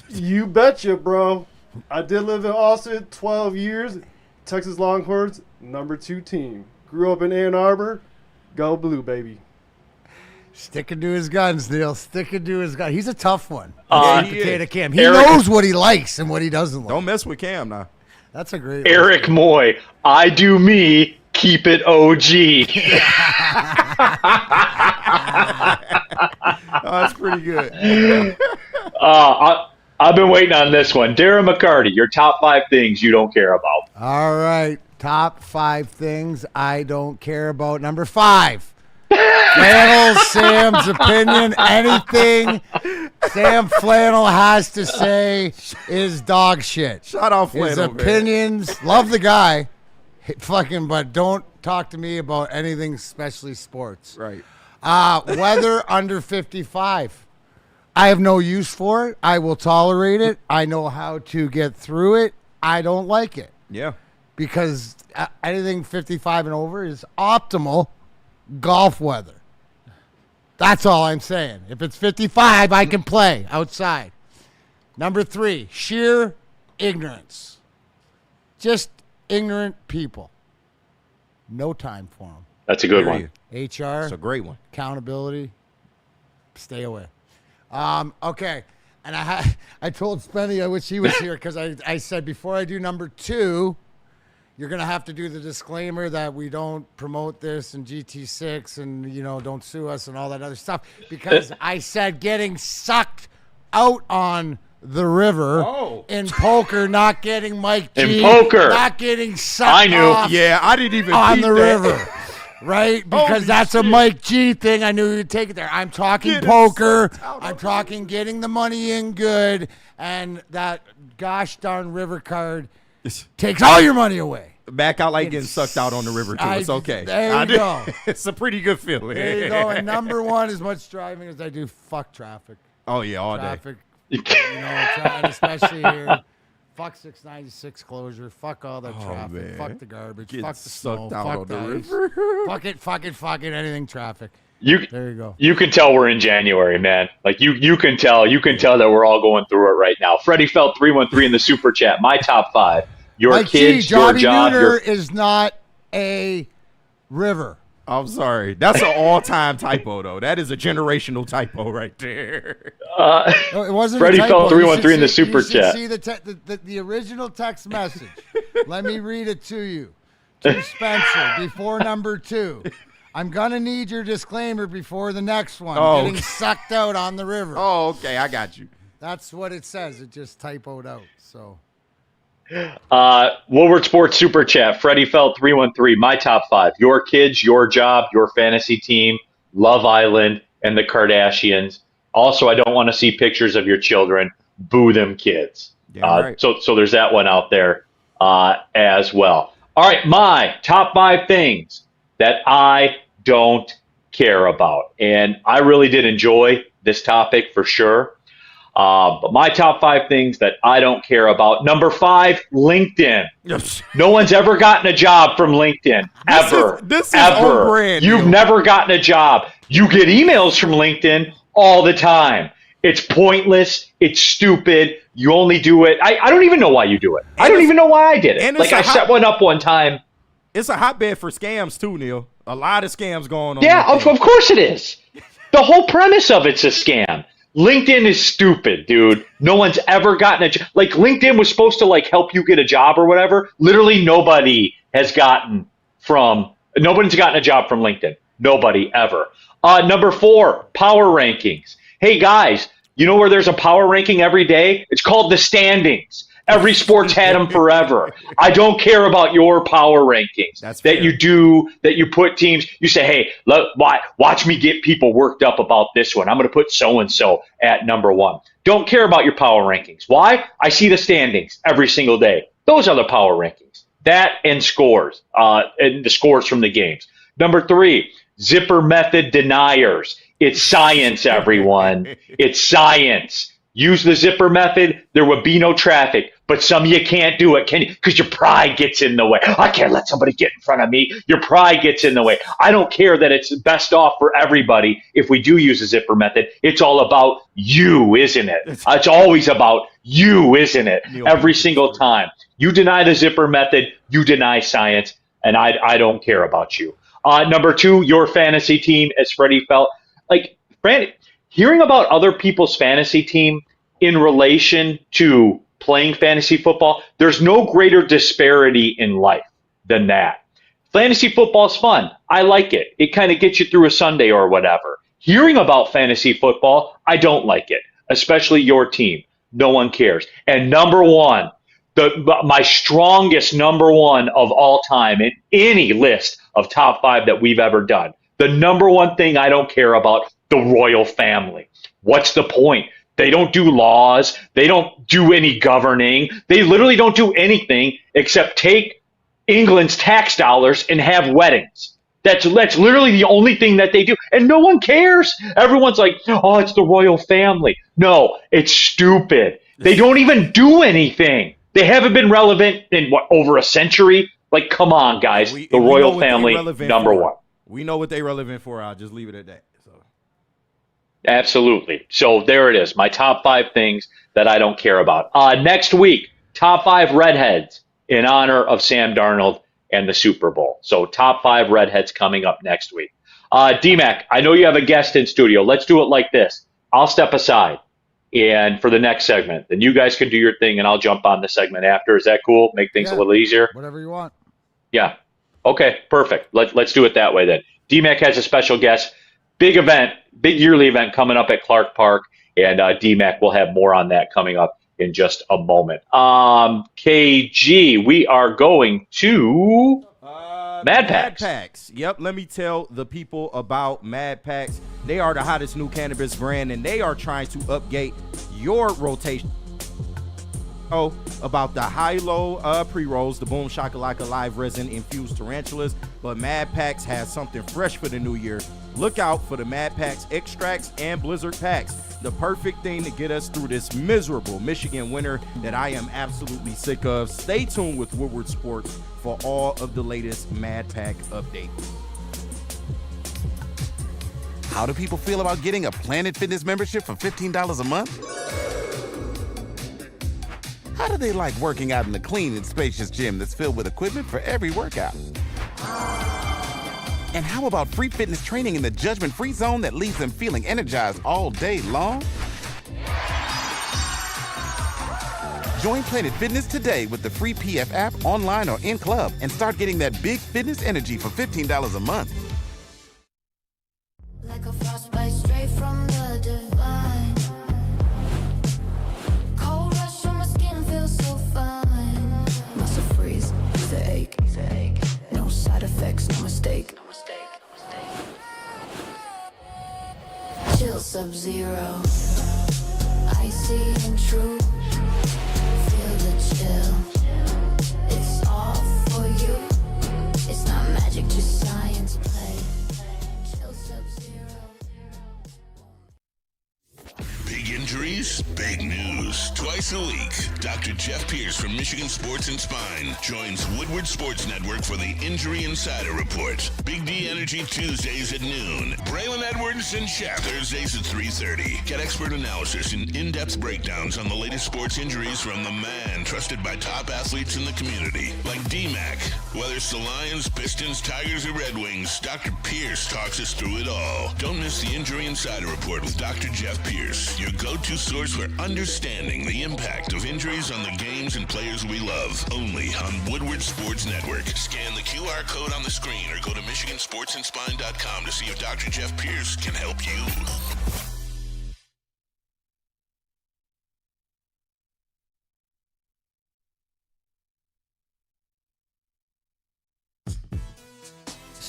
S14: You betcha, bro. I did live in Austin 12 years. Texas Longhorns, number 2 team. Grew up in Ann Arbor. Go Blue, baby.
S3: Sticking to his guns, Neil. Sticking to his guns. He's a tough one. Potato Cam. He
S11: Eric-
S3: knows what he likes and what he doesn't like.
S4: Don't mess with Cam now.
S3: That's a great
S11: Eric Moy, I do me, keep it OG.
S4: Oh, that's pretty good.
S11: I've been waiting on this one. Darren McCarty, your top 5 things you don't care about.
S3: All right. Top 5 things I don't care about. Number 5. Flannel Sam's opinion. Anything Sam Flannel has to say is dog shit.
S4: Shout out Flannel,
S3: His
S4: man.
S3: opinions. Love the guy. Fucking, but don't talk to me about anything, especially sports.
S4: Right.
S3: Weather under 55. I have no use for it. I will tolerate it. I know how to get through it. I don't like it.
S4: Yeah.
S3: Because anything 55 and over is optimal golf weather. That's all I'm saying. If it's 55, I can play outside. Number 3, sheer ignorance. Just ignorant people. No time for them.
S11: That's a good one.
S3: HR.
S4: It's a great one.
S3: Accountability. Stay away. Okay. And I told Spenny I wish he was here because I said before I do number 2, you're going to have to do the disclaimer that we don't promote this and GT6 and, don't sue us and all that other stuff. Because I said getting sucked out on the river in poker, not getting Mike G.
S11: In poker.
S3: Not getting sucked
S11: I knew.
S3: off
S4: Yeah, I didn't even
S3: on
S4: peep
S3: the
S4: that.
S3: river. Right? Because
S4: Holy
S3: that's a
S4: shit.
S3: Mike G thing. I knew you'd take it there. I'm talking
S4: Getting
S3: poker.
S4: sucked out
S3: I'm
S4: of
S3: talking getting the money in good. And that gosh darn river card takes all your money away.
S4: Back out like getting sucked out on the river, too. It's okay.
S3: There you go.
S4: It's a pretty good feeling.
S3: There you go. And number 1, as much driving as I do, fuck traffic.
S4: Oh, yeah, all day.
S3: Traffic. And especially here. Fuck 696 closure. Fuck all that traffic.
S4: man.
S3: Fuck the garbage.
S4: Get
S3: fuck the snow.
S4: sucked out
S3: Fuck
S4: on
S3: the
S4: the
S3: ice.
S4: river.
S3: Fuck it. Anything traffic. There you go.
S11: You can tell we're in January, man. Like you can tell that we're all going through it right now. Freddie Felt 313 in the super chat. My top 5. Your
S3: Mike
S11: kids,
S3: G,
S11: your
S3: Johnny
S11: job,
S3: Nooner
S11: your
S3: is not a river.
S4: I'm sorry. That's an all-time typo, though. That is a generational typo right there.
S3: No, it wasn't
S11: Freddie
S3: a typo.
S11: Felt 313 in the super
S3: you should
S11: chat.
S3: see the original text message. Let me read it to you. To Spencer, before number 2. I'm going to need your disclaimer before the next one.
S4: Oh,
S3: Getting
S4: okay.
S3: sucked out on the river.
S4: Oh, okay. I got you.
S3: That's what it says. It just typoed out. So
S11: Woodward Sports Super Chat, Freddie Felt 313, my top 5. Your kids, your job, your fantasy team, Love Island, and the Kardashians. Also, I don't want to see pictures of your children. Boo them kids.
S4: Right.
S11: So there's that one out there as well. All right, my top 5 things that I don't care about. And I really did enjoy this topic for sure. But my top 5 things that I don't care about. Number 5, LinkedIn. No one's ever gotten a job from LinkedIn. Ever.
S4: This is
S11: ever.
S4: on brand.
S11: You've never gotten a job. You get emails from LinkedIn all the time. It's pointless. It's stupid. You only do it. I don't even know why you do it. I don't even know why I did it. Like, I set one up one time.
S4: It's a hotbed for scams too, Neil. A lot of scams going on.
S11: Yeah, of course it is. The whole premise of it's a scam. LinkedIn is stupid, dude. No one's ever gotten a job. Like, LinkedIn was supposed to, like, help you get a job or whatever. Literally nobody's gotten a job from LinkedIn. Nobody ever. Number 4, power rankings. Hey, guys, you know where there's a power ranking every day? It's called the standings. Every sport's had them forever. I don't care about your power rankings that you put teams. You say, hey, watch me get people worked up about this one. I'm going to put so-and-so at number 1. Don't care about your power rankings. Why? I see the standings every single day. Those are the power rankings. That and scores, and the scores from the games. Number 3, zipper method deniers. It's science, everyone. It's science. Use the zipper method, there would be no traffic. But some of you can't do it, can you? Because your pride gets in the way. I can't let somebody get in front of me. Your pride gets in the way. I don't care that it's best off for everybody if we do use a zipper method. It's all about you, isn't it? It's always about you, isn't it? Every single time. You deny the zipper method, you deny science, and I don't care about you. Number 2, your fantasy team, as Freddie felt. Like, hearing about other people's fantasy team in relation to playing fantasy football, there's no greater disparity in life than that. Fantasy football is fun. I like it. It kind of gets you through a Sunday or whatever. Hearing about fantasy football, I don't like it, especially your team. No one cares. And number 1, my strongest number 1 of all time in any list of top 5 that we've ever done, the number 1 thing I don't care about, the royal family. What's the point? They don't do laws. They don't do any governing. They literally don't do anything except take England's tax dollars and have weddings. That's literally the only thing that they do. And no one cares. Everyone's like, oh, it's the royal family. No, it's stupid. They don't even do anything. They haven't been relevant in, over a century? Like, come on, guys. The royal family, number 1.
S4: We know what they're relevant for. I'll just leave it at that.
S11: Absolutely. So there it is. My top 5 things that I don't care about. Next week, top 5 redheads in honor of Sam Darnold and the Super Bowl. So top 5 redheads coming up next week. D-Mac, I know you have a guest in studio. Let's do it like this. I'll step aside and for the next segment. Then you guys can do your thing and I'll jump on the segment after. Is that cool? Make things a little easier?
S3: Whatever you want.
S11: Yeah. Okay, perfect. Let's do it that way then. D-Mac has a special guest. Big event, big yearly event coming up at Clark Park, and D-Mac will have more on that coming up in just a moment. KG, we are going to Mad Packs.
S4: Yep, let me tell the people about Mad Packs. They are the hottest new cannabis brand, and they are trying to update your rotation. Oh, about the high-low pre-rolls, the Boom Shakalaka Live Resin Infused Tarantulas, but Mad Packs has something fresh for the new year. Look out for the Mad Packs Extracts and Blizzard Packs, the perfect thing to get us through this miserable Michigan winter that I am absolutely sick of. Stay tuned with Woodward Sports for all of the latest Mad Pack updates.
S6: How do people feel about getting a Planet Fitness membership for $15 a month? How do they like working out in a clean and spacious gym that's filled with equipment for every workout? And how about free fitness training in the judgment-free zone that leaves them feeling energized all day long? Join Planet Fitness today with the free PF app, online or in club, and start getting that big fitness energy for $15 a month.
S12: Like a frostbite straight from the divine. Cold rush on my skin feels so fine. Muscle freeze, the ache. No side effects, no mistake. Chill Sub-Zero, icy and true. Feel the chill. It's all for you. It's not magic, just science.
S1: Big news. Twice a week, Dr. Jeff Pierce from Michigan Sports and Spine joins Woodward Sports Network for the Injury Insider Report. Big D Energy Tuesdays at noon. Braylon Edwards and Shaq Thursdays at 3:30. Get expert analysis and in-depth breakdowns on the latest sports injuries from the man trusted by top athletes in the community, like D-Mac. Whether it's the Lions, Pistons, Tigers, or Red Wings, Dr. Pierce talks us through it all. Don't miss the Injury Insider Report with Dr. Jeff Pierce, your go-to source for understanding the impact of injuries on the games and players we love. Only on Woodward Sports Network. Scan the QR code on the screen or go to MichiganSportsandSpine.com to see if Dr. Jeff Pierce can help you.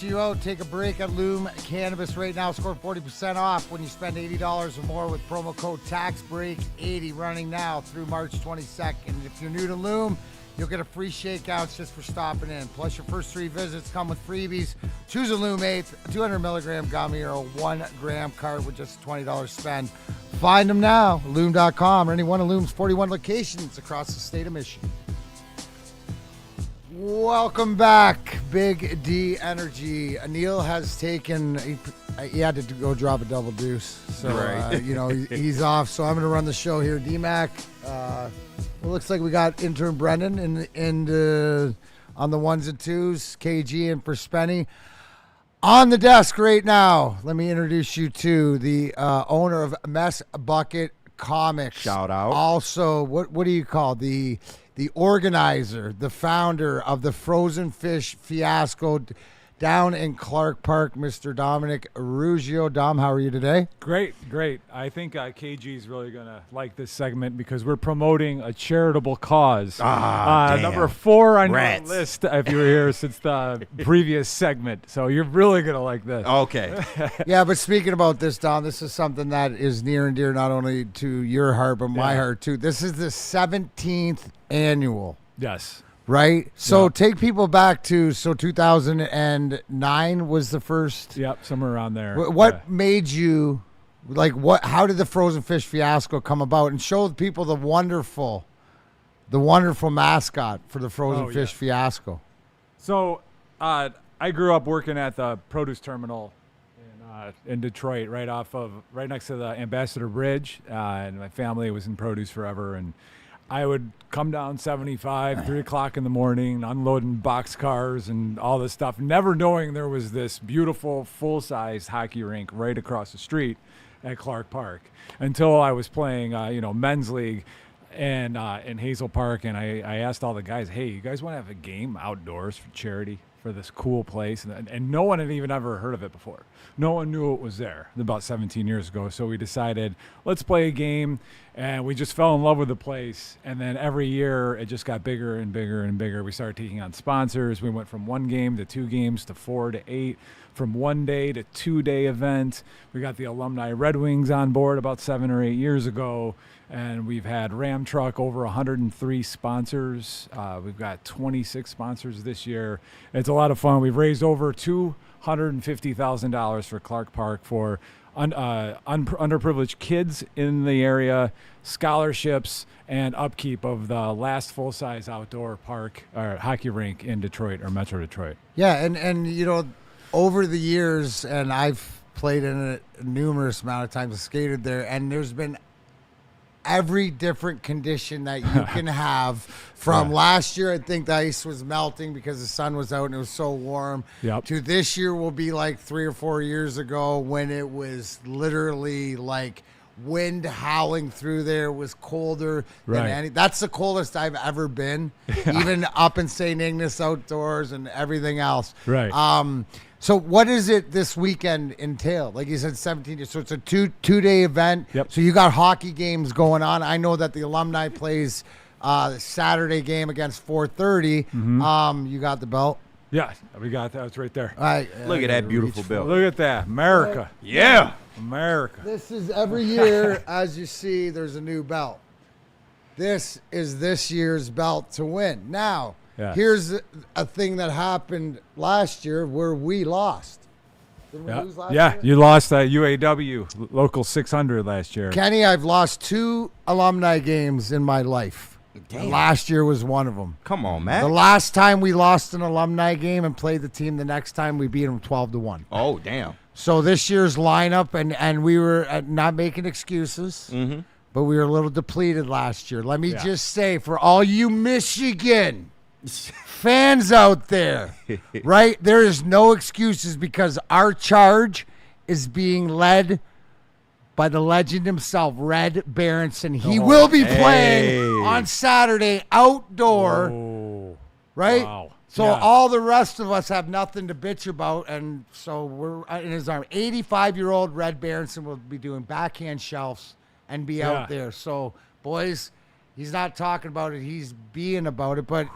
S3: You out, take a break at Loom Cannabis right now. Score 40% off when you spend $80 or more with promo code TAXBREAK80 running now through March 22nd. If you're new to Loom, you'll get a free shakeout just for stopping in. Plus, your first 3 visits come with freebies. Choose a Loom 8th, a 200 milligram gummy, or a 1 gram card with just a $20 spend. Find them now, Loom.com, or any one of Loom's 41 locations across the state of Michigan. Welcome back, Big D Energy. Anil has taken, he had to go drop a double deuce. So,
S4: right.
S3: He's off. So I'm going to run the show here. D-Mac, it looks like we got intern Brendan on the ones and twos, KG and for Spenny. On the desk right now, let me introduce you to the owner of Mess Bucket Comics.
S4: Shout out.
S3: Also, what do you call the organizer, the founder of the Frozen Fish Fiasco down in Clark Park, Mr. Dominic Ruggiero. Dom, how are you today?
S15: Great. I think KG is really going to like this segment because we're promoting a charitable cause. Number 4 on your list if you were here since the previous segment. So you're really going to like this.
S4: Okay.
S3: Yeah, but speaking about this, Dom, this is something that is near and dear not only to your heart, but my heart too. This is the 17th annual.
S15: Yes.
S3: Right? So take people back to, 2009 was the first.
S15: Yep, somewhere around there.
S3: What made you, how did the Frozen Fish Fiasco come about? And show people the wonderful mascot for the Frozen Fish Fiasco.
S15: So I grew up working at the produce terminal in Detroit, right next to the Ambassador Bridge. And my family was in produce forever. And I would come down 75, 3 o'clock in the morning, unloading boxcars and all this stuff, never knowing there was this beautiful full-size hockey rink right across the street at Clark Park until I was playing, men's league and in Hazel Park. And I asked all the guys, hey, you guys want to have a game outdoors for charity for this cool place? And no one had even ever heard of it before. No one knew it was there about 17 years ago. So we decided, let's play a game. And we just fell in love with the place. And then every year it just got bigger and bigger and bigger. We started taking on sponsors. We went from 1 game to 2 games to 4 to 8, from 1 day to 2 day event. We got the alumni Red Wings on board about 7 or 8 years ago. And we've had Ram Truck, over 103 sponsors. We've got 26 sponsors this year. It's a lot of fun. We've raised over $250,000 for Clark Park for underprivileged kids in the area, scholarships, and upkeep of the last full-size outdoor park or hockey rink in Detroit or Metro Detroit.
S3: Yeah, and over the years, and I've played in it numerous amount of times, skated there, and there's been every different condition that you can have. From last year, I think the ice was melting because the sun was out and it was so warm.
S15: Yep.
S3: To this year will be like 3 or 4 years ago when it was literally like wind howling through there. It was colder than any. That's the coldest I've ever been, even up in St. Ignace outdoors and everything else.
S15: Right.
S3: So what is it this weekend entail? Like you said, 17 years. So it's a two-day event.
S15: Yep.
S3: So you got hockey games going on. I know that the alumni plays the Saturday game against 4:30.
S15: Mm-hmm.
S3: You got the belt?
S15: Yeah, we got that. It's right there.
S4: Look at that beautiful belt.
S15: Look at that. America.
S4: Yeah.
S15: America.
S3: This is every year, as you see, there's a new belt. This is this year's belt to win. Now, here's a thing that happened last year where we lost. Didn't we lose last
S15: Yeah,
S3: year?
S15: you lost that UAW local 600 last year.
S3: Kenny, I've lost 2 alumni games in my life.
S4: Damn.
S3: Last year was one of them.
S4: Come on, man.
S3: The last time we lost an alumni game and played the team the next time, we beat them 12-1.
S4: Oh, damn.
S3: So this year's lineup, and we were not making excuses, but we were a little depleted last year. Let me just say, for all you Michigan fans out there, right, there is no excuses because our charge is being led by the legend himself, Red Berenson. He will be playing on Saturday outdoor, right?
S15: Wow.
S3: So all the rest of us have nothing to bitch about, and so we're in his arm. 85-year-old Red Berenson will be doing backhand shelves and be out there. So, boys, he's not talking about it. He's being about it. But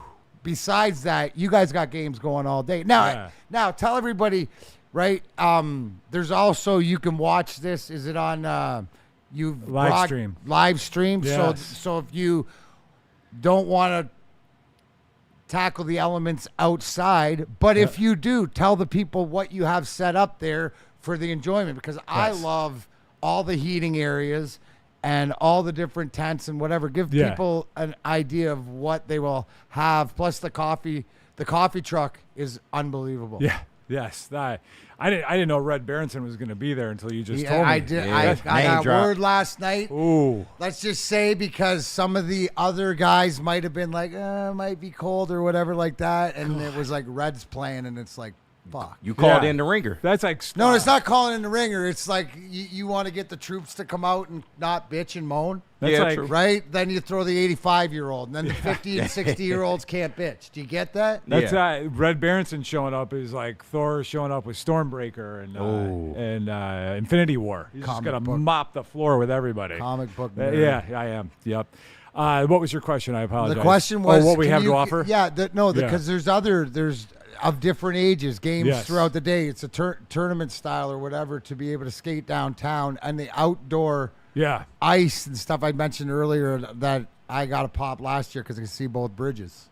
S3: besides that, you guys got games going all day. Now tell everybody, right, there's also, you can watch this. Is it on
S15: live stream?
S3: Live stream.
S15: Yes.
S3: So if you don't want to tackle the elements outside, but if you do, tell the people what you have set up there for the enjoyment, because I love all the heating areas and all the different tents and whatever. Give people an idea of what they will have. Plus the coffee truck is unbelievable.
S15: Yeah. Yes. I didn't know Red Berenson was going to be there until you just told me.
S3: I did. I got word last night.
S15: Ooh.
S3: Let's just say, because some of the other guys might have been like, might be cold or whatever like that, and it was like Red's playing, and it's like, fuck.
S4: You called in the ringer.
S15: That's like
S3: no, it's not calling in the ringer. It's like you want to get the troops to come out and not bitch and moan.
S15: That's like,
S3: right? Then you throw the 85-year-old, and then the 50 and 60-year-olds can't bitch. Do you get that?
S15: That's Red Berenson showing up is like Thor showing up with Stormbreaker and Infinity War. He's just gonna mop the floor with everybody.
S3: Comic book.
S15: Yeah, I am. Yep. What was your question? I apologize.
S3: The question was
S15: what we have to offer.
S3: Yeah, because there's of different ages, games throughout the day. It's a tournament style or whatever to be able to skate downtown, and the outdoor ice and stuff I mentioned earlier that I got a pop last year because I could see both bridges.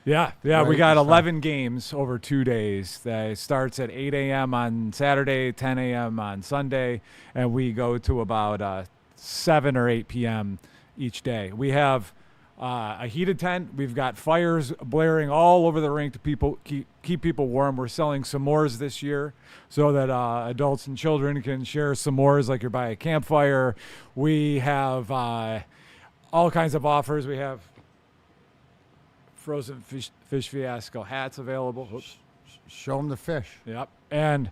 S15: Yeah, we got 11 games over 2 days. That starts at 8 a.m. on Saturday, 10 a.m. on Sunday, and we go to about 7 or 8 p.m. each day. We have a heated tent. We've got fires blaring all over the rink to keep people warm. We're selling s'mores this year so that adults and children can share s'mores like you're by a campfire. We have all kinds of offers. We have frozen fish fiasco hats available. Oops.
S3: Show them the fish.
S15: Yep. And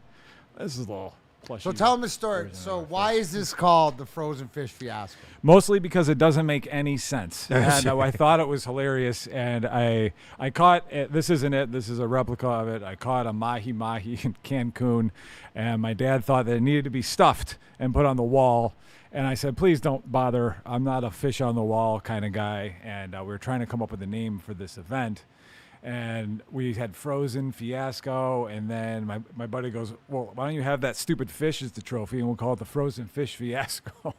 S15: this is a little plushy.
S3: So tell them the story. So why is this called the Frozen Fish Fiasco?
S15: Mostly because it doesn't make any sense. And I thought it was hilarious. And I caught it. This isn't it. This is a replica of it. I caught a mahi-mahi in Cancun. And my dad thought that it needed to be stuffed and put on the wall. And I said, please don't bother. I'm not a fish on the wall kind of guy. And we were trying to come up with a name for this event. And we had Frozen Fiasco, and then my buddy goes, well, why don't you have that stupid fish as the trophy, and we'll call it the Frozen Fish Fiasco.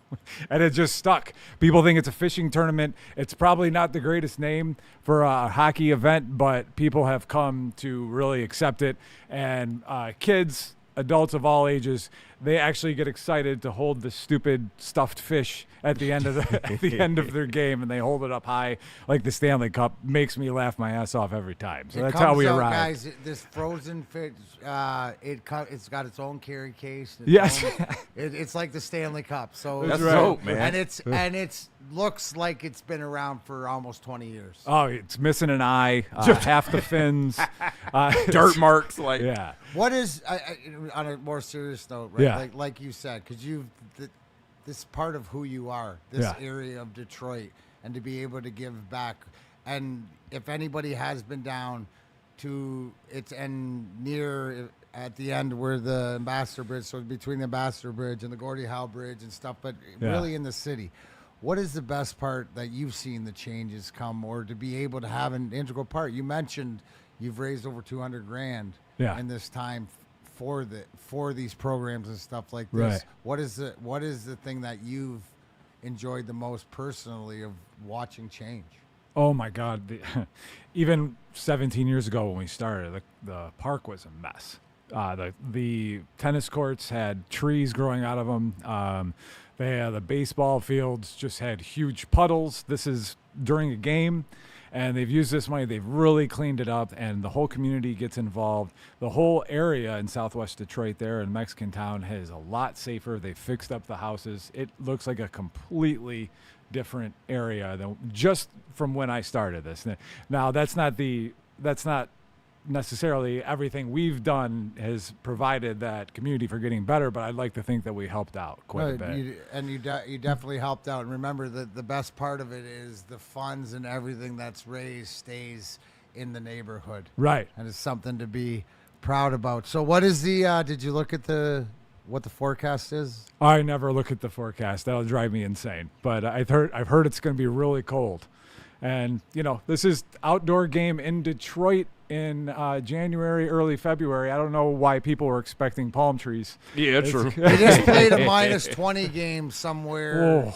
S15: And it just stuck. People think it's a fishing tournament. It's probably not the greatest name for a hockey event, but people have come to really accept it. And kids, adults of all ages, they actually get excited to hold the stupid stuffed fish at the end of their game, and they hold it up high like the Stanley Cup. Makes me laugh my ass off every time. So that's how we arrive.
S3: Guys, this frozen fish, it's got its own carry case.
S15: Yes,
S3: it's like the Stanley Cup. So
S4: that's dope, man.
S3: And it's looks like it's been around for almost 20 years.
S15: Oh, it's missing an eye, half the fins,
S4: dirt marks. Like
S3: what is on a more serious note, right?
S15: Yeah.
S3: Like you said, because this part of who you are, this area of Detroit, and to be able to give back. And if anybody has been down to its end near at the end where the Ambassador Bridge, so between the Ambassador Bridge and the Gordie Howe Bridge and stuff, but really in the city, what is the best part that you've seen the changes come, or to be able to have an integral part? You mentioned you've raised over $200,000 in this time for these programs and stuff like this.
S15: Right.
S3: What is the thing that you've enjoyed the most personally of watching change?
S15: Oh my God! Even 17 years ago when we started, the park was a mess. The tennis courts had trees growing out of them. The baseball fields just had huge puddles. This is during a game, and they've used this money. They've really cleaned it up, and the whole community gets involved. The whole area in southwest Detroit there in Mexican Town is a lot safer. They fixed up the houses. It looks like a completely different area than just from when I started this. Now, that's not necessarily everything we've done has provided that community for getting better, but I'd like to think that we helped out quite a bit.
S3: You definitely helped out. And remember that the best part of it is the funds and everything that's raised stays in the neighborhood.
S15: Right.
S3: And it's something to be proud about. So what is did you look at what the forecast is?
S15: I never look at the forecast. That'll drive me insane. But I've heard it's going to be really cold. And, this is outdoor game in Detroit in January, early February. I don't know why people were expecting palm trees.
S4: Yeah, true.
S3: They just played a -20 game somewhere,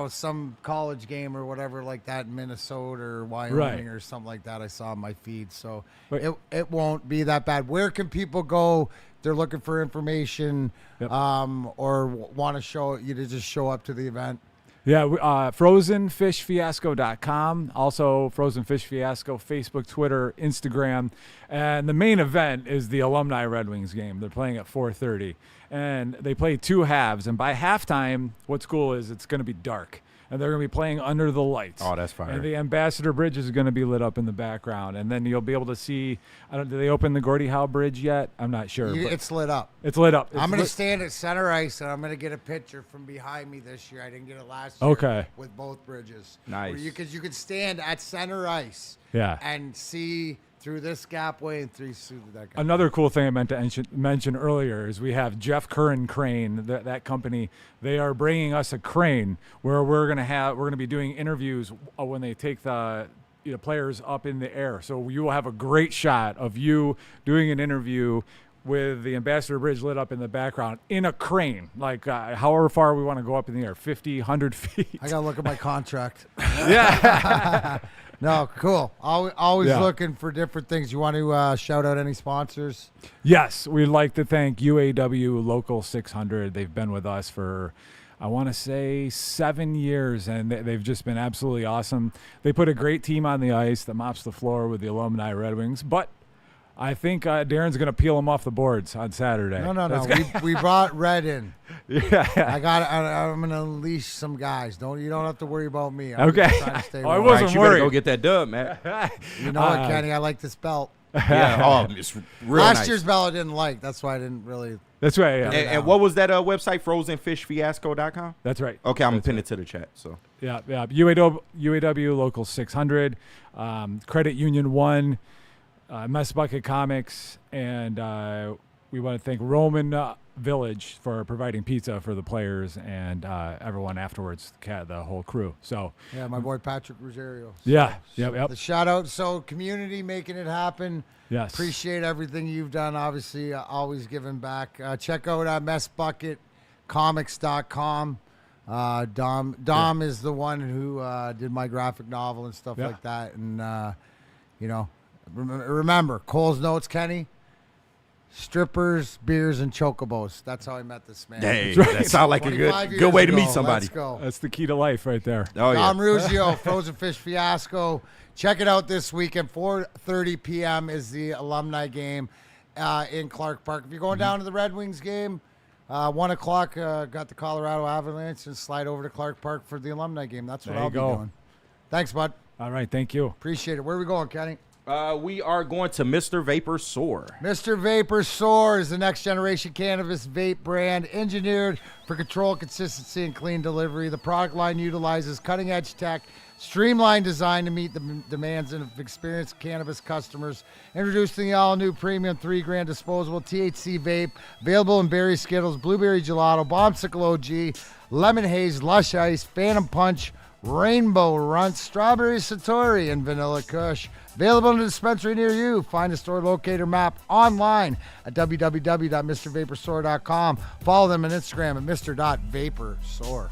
S3: some college game or whatever like that in Minnesota or Wyoming or something like that I saw on my feed. So it won't be that bad. Where can people go? They're looking for information or want to show you to just show up to the event.
S15: Yeah, frozenfishfiasco.com. Also, Frozen Fish Fiasco, Facebook, Twitter, Instagram. And the main event is the Alumni Red Wings game. They're playing at 4:30. And they play 2 halves. And by halftime, what's cool is it's going to be dark. And they're going to be playing under the lights.
S4: Oh, that's fire.
S15: And the Ambassador Bridge is going to be lit up in the background. And then you'll be able to see, do they open the Gordie Howe Bridge yet? I'm not sure. But
S3: It's lit up.
S15: It's lit up.
S3: I'm going to stand at center ice, and I'm going to get a picture from behind me this year. I didn't get it last year with both bridges.
S4: Nice.
S3: Because you could stand at center ice and see through this gapway and through that gapway.
S15: Another cool thing I meant to mention earlier is we have Jeff Curran Crane, that company. They are bringing us a crane where we're going to be doing interviews when they take the players up in the air. So you will have a great shot of you doing an interview with the Ambassador Bridge lit up in the background in a crane, like however far we want to go up in the air, 50, 100 feet.
S3: I got to look at my contract.
S15: Yeah.
S3: No, cool. Always looking for different things. You want to shout out any sponsors?
S15: Yes, we'd like to thank UAW Local 600. They've been with us for, I want to say, 7 years, and they've just been absolutely awesome. They put a great team on the ice that mops the floor with the Alumni Red Wings, but I think Darren's going to peel them off the boards on Saturday.
S3: No. We brought Red in.
S15: Yeah.
S3: I'm going to unleash some guys. You don't have to worry about me. I'm
S15: okay.
S3: just trying to stay
S15: I
S3: warm.
S15: wasn't
S4: you
S15: worried.
S4: Better go get that dub, man.
S3: You know what, Kenny? I like this belt.
S4: Yeah. It's real
S3: Last
S4: nice.
S3: year's belt I didn't like. That's why I didn't really.
S15: That's right. Yeah.
S4: And what was that website? Frozenfishfiasco.com?
S15: That's right.
S4: Okay, I'm going to pin it to the chat. So
S15: Yeah. UAW Local 600, Credit Union 1, Mess Bucket Comics, and we want to thank Roman Village for providing pizza for the players and everyone afterwards, the whole crew. So
S3: yeah, my boy Patrick Rosario.
S15: Yep.
S3: The shout out. So community making it happen.
S15: Yes.
S3: Appreciate everything you've done. Obviously, always giving back. Check out messbucketcomics.com. Dom is the one who did my graphic novel and stuff like that. And remember, Cole's Notes, Kenny. Strippers, beers, and chocobos. That's how I met this man.
S4: Hey, that sounds like a good way to meet somebody.
S3: Let's go.
S15: That's the key to life right there.
S4: Oh,
S3: Dom Rugio, Frozen Fish Fiasco. Check it out this weekend. 4:30 p.m. is the alumni game in Clark Park. If you're going down to the Red Wings game, 1 o'clock, got the Colorado Avalanche, and slide over to Clark Park for the alumni game. That's what I'll be doing. Thanks, bud.
S15: All right, thank you.
S3: Appreciate it. Where are we going, Kenny?
S4: We are going to Mr. Vapor Soar.
S3: Mr. Vapor Soar is the next generation cannabis vape brand engineered for control, consistency, and clean delivery. The product line utilizes cutting-edge tech, streamlined design to meet the demands of experienced cannabis customers. Introducing the all-new premium 3-gram disposable THC vape, available in Berry Skittles, Blueberry Gelato, Bombsicle OG, Lemon Haze, Lush Ice, Phantom Punch, Rainbow Runt, Strawberry Satori, and Vanilla Kush. Available in a dispensary near you. Find a store locator map online at www.mrvaporsoar.com. Follow them on Instagram at mr.vaporsoar.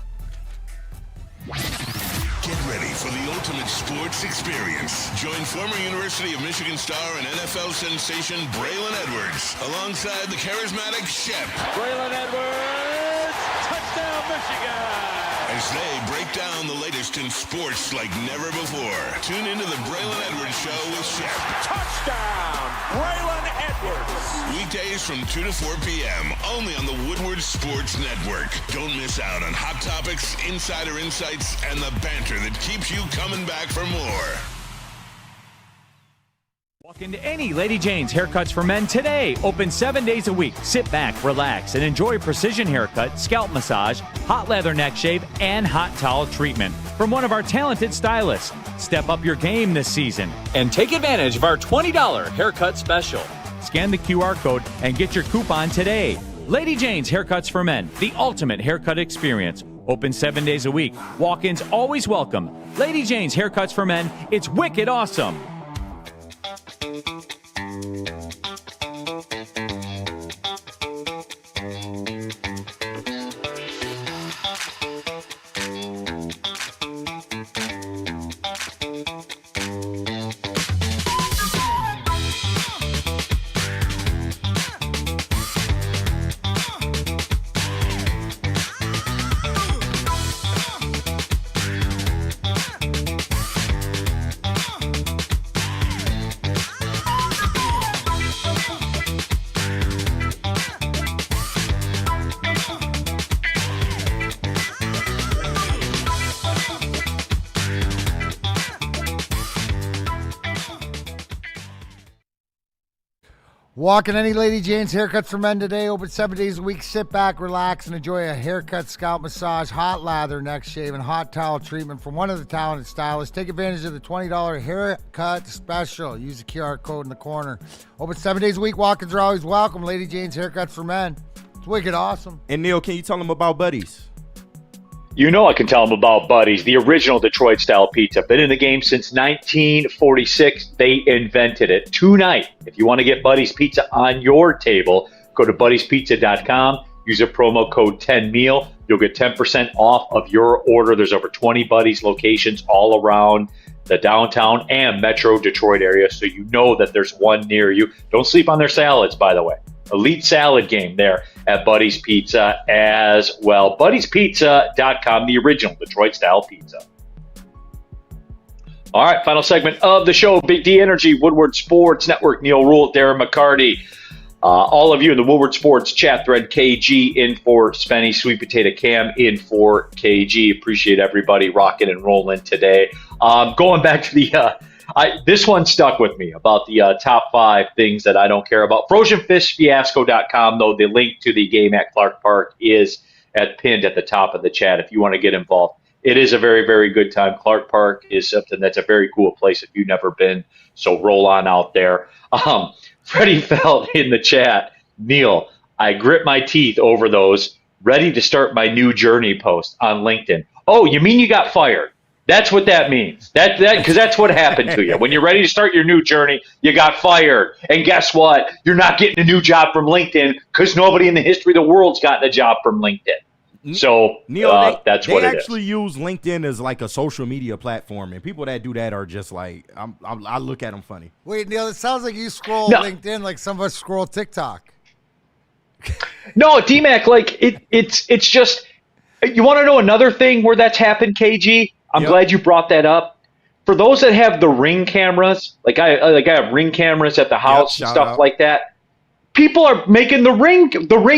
S1: Get ready for the ultimate sports experience. Join former University of Michigan star and NFL sensation Braylon Edwards alongside the charismatic Shep.
S8: Braylon Edwards, touchdown Michigan!
S1: As they break down the latest in sports like never before. Tune into the Braylon Edwards Show with Shep.
S5: Touchdown, Braylon Edwards.
S1: Weekdays from 2 to 4 p.m. only on the Woodward Sports Network. Don't miss out on hot topics, insider insights, and the banter that keeps you coming back for more.
S8: Walk into any Lady Jane's Haircuts for Men today. Open 7 days a week. Sit back, relax, and enjoy precision haircut, scalp massage, hot leather neck shave, and hot towel treatment from one of our talented stylists. Step up your game this season and take advantage of our $20 haircut special. Scan the QR code and get your coupon today. Lady Jane's Haircuts for Men, the ultimate haircut experience. Open 7 days a week. Walk-ins always welcome. Lady Jane's Haircuts for Men, it's wicked awesome.
S3: Walking any Lady Jane's Haircuts for Men today. Open 7 days a week. Sit back, relax, and enjoy a haircut, scalp massage, hot lather, neck shave, and hot towel treatment from one of the talented stylists. Take advantage of the $20 haircut special. Use the QR code in the corner. Open 7 days a week. Walk-ins are always welcome. Lady Jane's Haircuts for Men. It's wicked awesome.
S4: And Neil, can you tell them about Buddies?
S11: You know I can tell them about Buddies, the original Detroit-style pizza. Been in the game since 1946. They invented it. Tonight, if you want to get Buddies Pizza on your table, go to buddiespizza.com. Use a promo code 10MEAL. You'll get 10% off of your order. There's over 20 Buddies locations all around the downtown and metro Detroit area, so you know that there's one near you. Don't sleep on their salads, by the way. Elite salad game there at Buddy's Pizza as well. Buddy'sPizza.com, the original Detroit-style pizza. All right, final segment of the show. Big D Energy, Woodward Sports Network, Neil Rule, Darren McCarty. All of you in the Woodward Sports chat thread, KG in for Spenny, Sweet Potato Cam in for KG. Appreciate everybody rocking and rolling today. Going back to the... this one stuck with me about the top 5 things that I don't care about. FrozenFishFiasco.com, though, the link to the game at Clark Park is pinned at the top of the chat if you want to get involved. It is a very, very good time. Clark Park is something that's a very cool place if you've never been, so roll on out there. Freddie Felt in the chat, Neil, I grit my teeth over those, ready to start my new journey post on LinkedIn. Oh, you mean you got fired? That's what that means. Because that's what happened to you. When you're ready to start your new journey, you got fired. And guess what? You're not getting a new job from LinkedIn because nobody in the history of the world's gotten a job from LinkedIn. So
S4: Neil,
S11: that's what it is.
S4: They actually use LinkedIn as like a social media platform, and people that do that are just like, I look at them funny.
S3: Wait, Neil, it sounds like you scroll LinkedIn like some of us scroll TikTok.
S11: No, DMAC, like it's just, you want to know another thing where that's happened, KG? I'm glad you brought that up. For those that have the Ring cameras, like I have Ring cameras at the house and stuff like that. People are making the Ring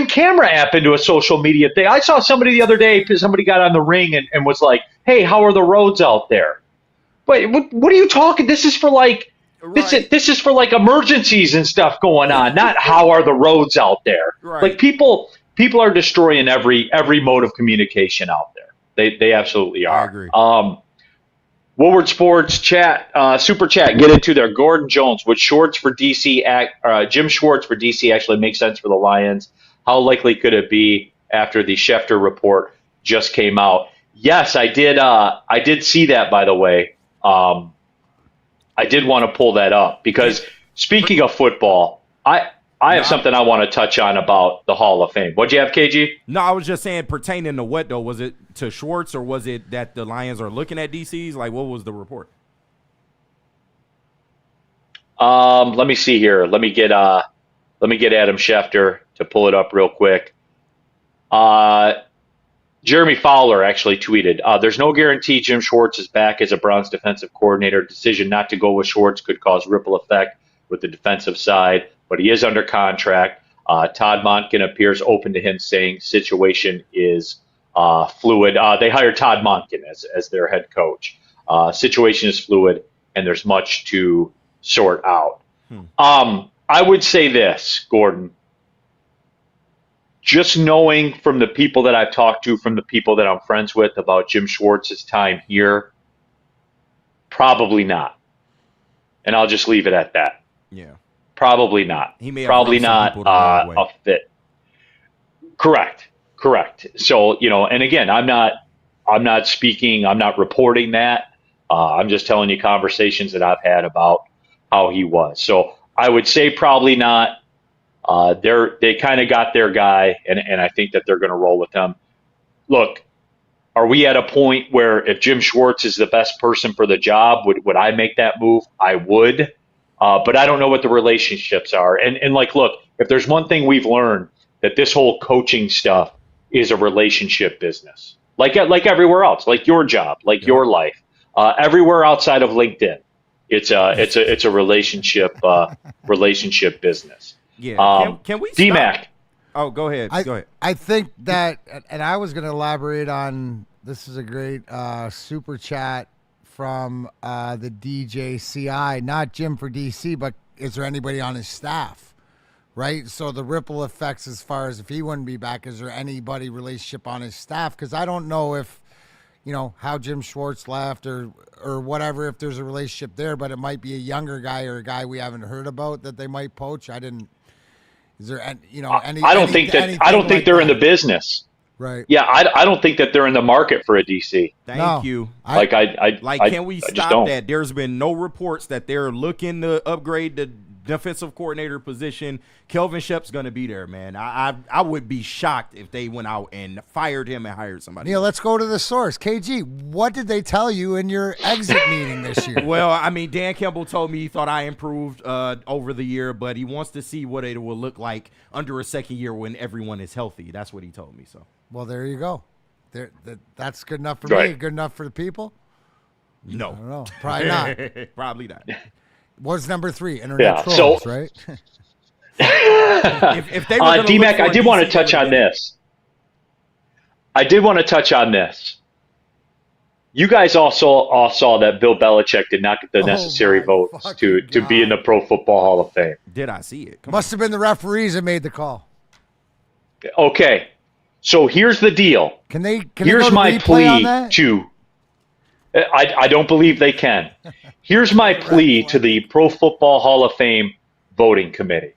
S11: camera app into a social media thing. I saw somebody the other day. Somebody got on the Ring and was like, "Hey, how are the roads out there?" Wait, what are you talking? This is for like this is for like emergencies and stuff going on, not how are the roads out there.
S4: Right.
S11: Like people are destroying every mode of communication out there. They absolutely are.
S4: I agree.
S11: Woodward Sports chat, super chat, get into there. Gordon Jones, would Schwartz for DC Jim Schwartz for DC actually make sense for the Lions? How likely could it be after the Schefter report just came out? Yes, I did. I did see that, by the way. I did want to pull that up because speaking of football, I have something I want to touch on about the Hall of Fame. What'd you have, KG?
S4: No, I was just saying pertaining to what, though? Was it to Schwartz or was it that the Lions are looking at DCs? Like, what was the report?
S11: Let me see here. Let me get Adam Schefter to pull it up real quick. Jeremy Fowler actually tweeted, there's no guarantee Jim Schwartz is back as a Browns defensive coordinator. Decision not to go with Schwartz could cause ripple effect with the defensive side, but he is under contract. Todd Monken appears open to him, saying situation is fluid. They hired Todd Monken as their head coach. Situation is fluid, and there's much to sort out. I would say this, Gordon. Just knowing from the people that I've talked to, from the people that I'm friends with about Jim Schwartz's time here, probably not. And I'll just leave it at that.
S4: Yeah.
S11: Probably not.
S4: He may have
S11: probably
S4: rubbed some
S11: not
S4: people the wrong way.
S11: a fit. Correct. So, and again, I'm not speaking, I'm not reporting that. I'm just telling you conversations that I've had about how he was. So I would say probably not. They kind of got their guy, and I think that they're going to roll with him. Look, are we at a point where if Jim Schwartz is the best person for the job, would I make that move? I would, but I don't know what the relationships are. And look, if there's one thing we've learned, that this whole coaching stuff is a relationship business, like everywhere else, like your job, like your life, everywhere outside of LinkedIn, it's a relationship business.
S4: Yeah. Can we
S11: DMAC?
S4: Stop? Oh, go ahead. Go ahead.
S3: I think that, and I was going to elaborate on, this is a great super chat from the DJCI, not Jim for DC, but is there anybody on his staff, right? So the ripple effects as far as if he wouldn't be back, is there anybody relationship on his staff? Because I don't know if, how Jim Schwartz left or whatever, if there's a relationship there, but it might be a younger guy or a guy we haven't heard about that they might poach. Is there, any?
S11: I don't think they're in the business.
S3: Right.
S11: Yeah, I don't think that they're in the market for a DC.
S4: Thank you.
S11: Can
S4: we stop that? There's been no reports that they're looking to upgrade the defensive coordinator position. Kelvin Shep's going to be there, man. I would be shocked if they went out and fired him and hired somebody.
S3: Neil, let's go to the source. KG, what did they tell you in your exit meeting this year?
S4: Well, I mean, Dan Campbell told me he thought I improved over the year, but he wants to see what it will look like under a second year when everyone is healthy. That's what he told me. So,
S3: well, there you go. That's good enough for me. Good enough for the people?
S4: No.
S3: I don't know. Probably not.
S4: Probably not.
S3: What's number 3? Internet trolls, right?
S11: if they were DMAC, I did want to touch on this. You guys also all saw that Bill Belichick did not get the necessary votes to be in the Pro Football Hall of Fame.
S4: Did I see it?
S3: Must have been the referees that made the call.
S11: Okay, so here's the deal. Here's my plea to. I don't believe they can. Here's my plea to the Pro Football Hall of Fame voting committee.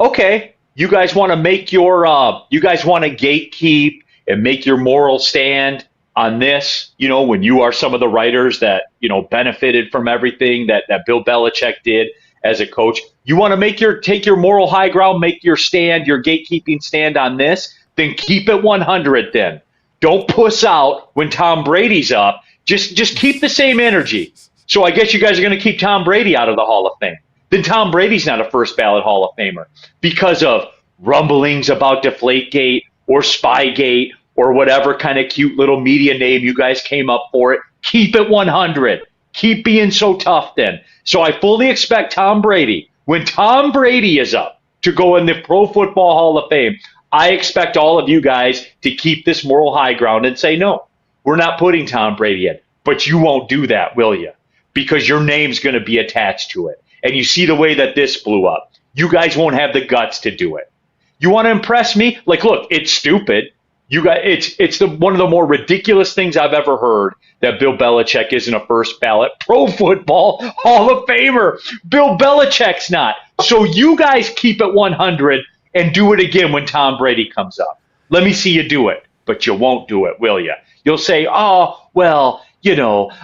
S11: Okay, you guys want to make your you guys want to gatekeep and make your moral stand on this, when you are some of the writers that, benefited from everything that Bill Belichick did as a coach. You want to take your moral high ground, make your stand, your gatekeeping stand on this, then keep it 100 then. Don't puss out when Tom Brady's up. Just keep the same energy. So I guess you guys are going to keep Tom Brady out of the Hall of Fame. Then Tom Brady's not a first ballot Hall of Famer because of rumblings about Deflategate or Spygate or whatever kind of cute little media name you guys came up for it. Keep it 100. Keep being so tough then. So I fully expect Tom Brady, when Tom Brady is up to go in the Pro Football Hall of Fame, I expect all of you guys to keep this moral high ground and say, no, we're not putting Tom Brady in. But you won't do that, will you? Because your name's going to be attached to it. And you see the way that this blew up. You guys won't have the guts to do it. You want to impress me? Look, it's stupid. You guys, it's one of the more ridiculous things I've ever heard that Bill Belichick isn't a first ballot Pro Football Hall of Famer. Bill Belichick's not. So you guys keep it 100 and do it again when Tom Brady comes up. Let me see you do it. But you won't do it, will you? You'll say, oh, well,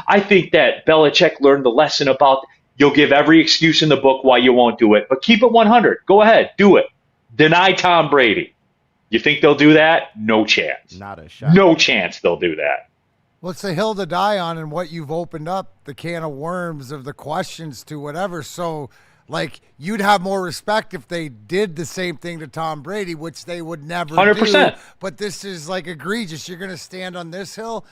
S11: I think that Belichick learned the lesson about You'll give every excuse in the book why you won't do it, but keep it 100. Go ahead, do it. Deny Tom Brady. You think they'll do that? No chance.
S4: Not a shot.
S11: No chance they'll do that.
S3: Well, it's a hill to die on, and what you've opened up, the can of worms of the questions to whatever. So, like, you'd have more respect if they did the same thing to Tom Brady, which they would never
S11: 100%.
S3: do. But this is, like, egregious. You're going to stand on this hill?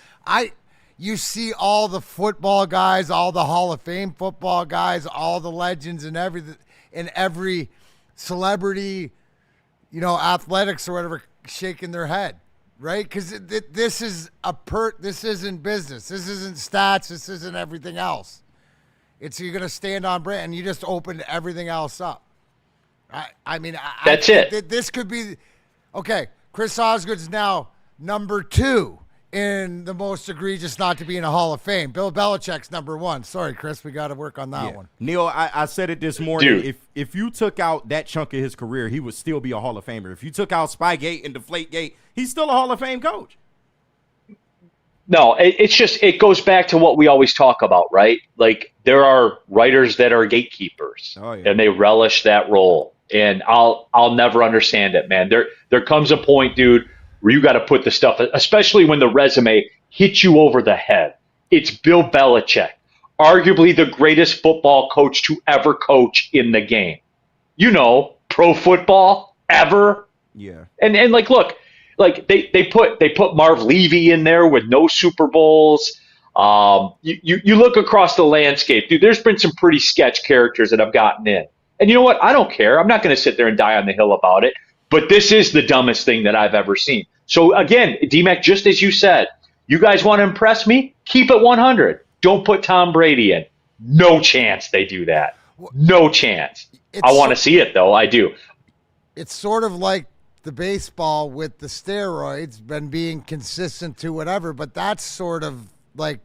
S3: You see all the football guys, all the Hall of Fame football guys, all the legends and every celebrity, athletics or whatever, shaking their head, right? Because this is this isn't business. This isn't stats. This isn't everything else. You're going to stand on brand, and you just opened everything else up.
S11: That's it.
S3: This could be, okay, Chris Osgood's now number 2 in the most egregious not to be in a Hall of Fame. Bill Belichick's number 1. Sorry, Chris, we got to work on that one.
S4: Neil, I said it this morning.
S11: Dude.
S4: If you took out that chunk of his career, he would still be a Hall of Famer. If you took out Spygate and Deflategate, he's still a Hall of Fame coach.
S11: No, it goes back to what we always talk about, right? Like, there are writers that are gatekeepers, and they relish that role. And I'll never understand it, man. There comes a point, dude, where you got to put the stuff, especially when the resume hits you over the head. It's Bill Belichick, arguably the greatest football coach to ever coach in the game. Pro football ever.
S4: Yeah.
S11: And like, look, like they put Marv Levy in there with no Super Bowls. You look across the landscape, dude. There's been some pretty sketch characters that have gotten in. And you know what? I don't care. I'm not going to sit there and die on the hill about it. But this is the dumbest thing that I've ever seen. So, again, D-Mac, just as you said, you guys want to impress me? Keep it 100. Don't put Tom Brady in. No chance they do that. No chance. I want to see it, though. I do.
S3: It's sort of like the baseball with the steroids, been being consistent to whatever, but that's sort of like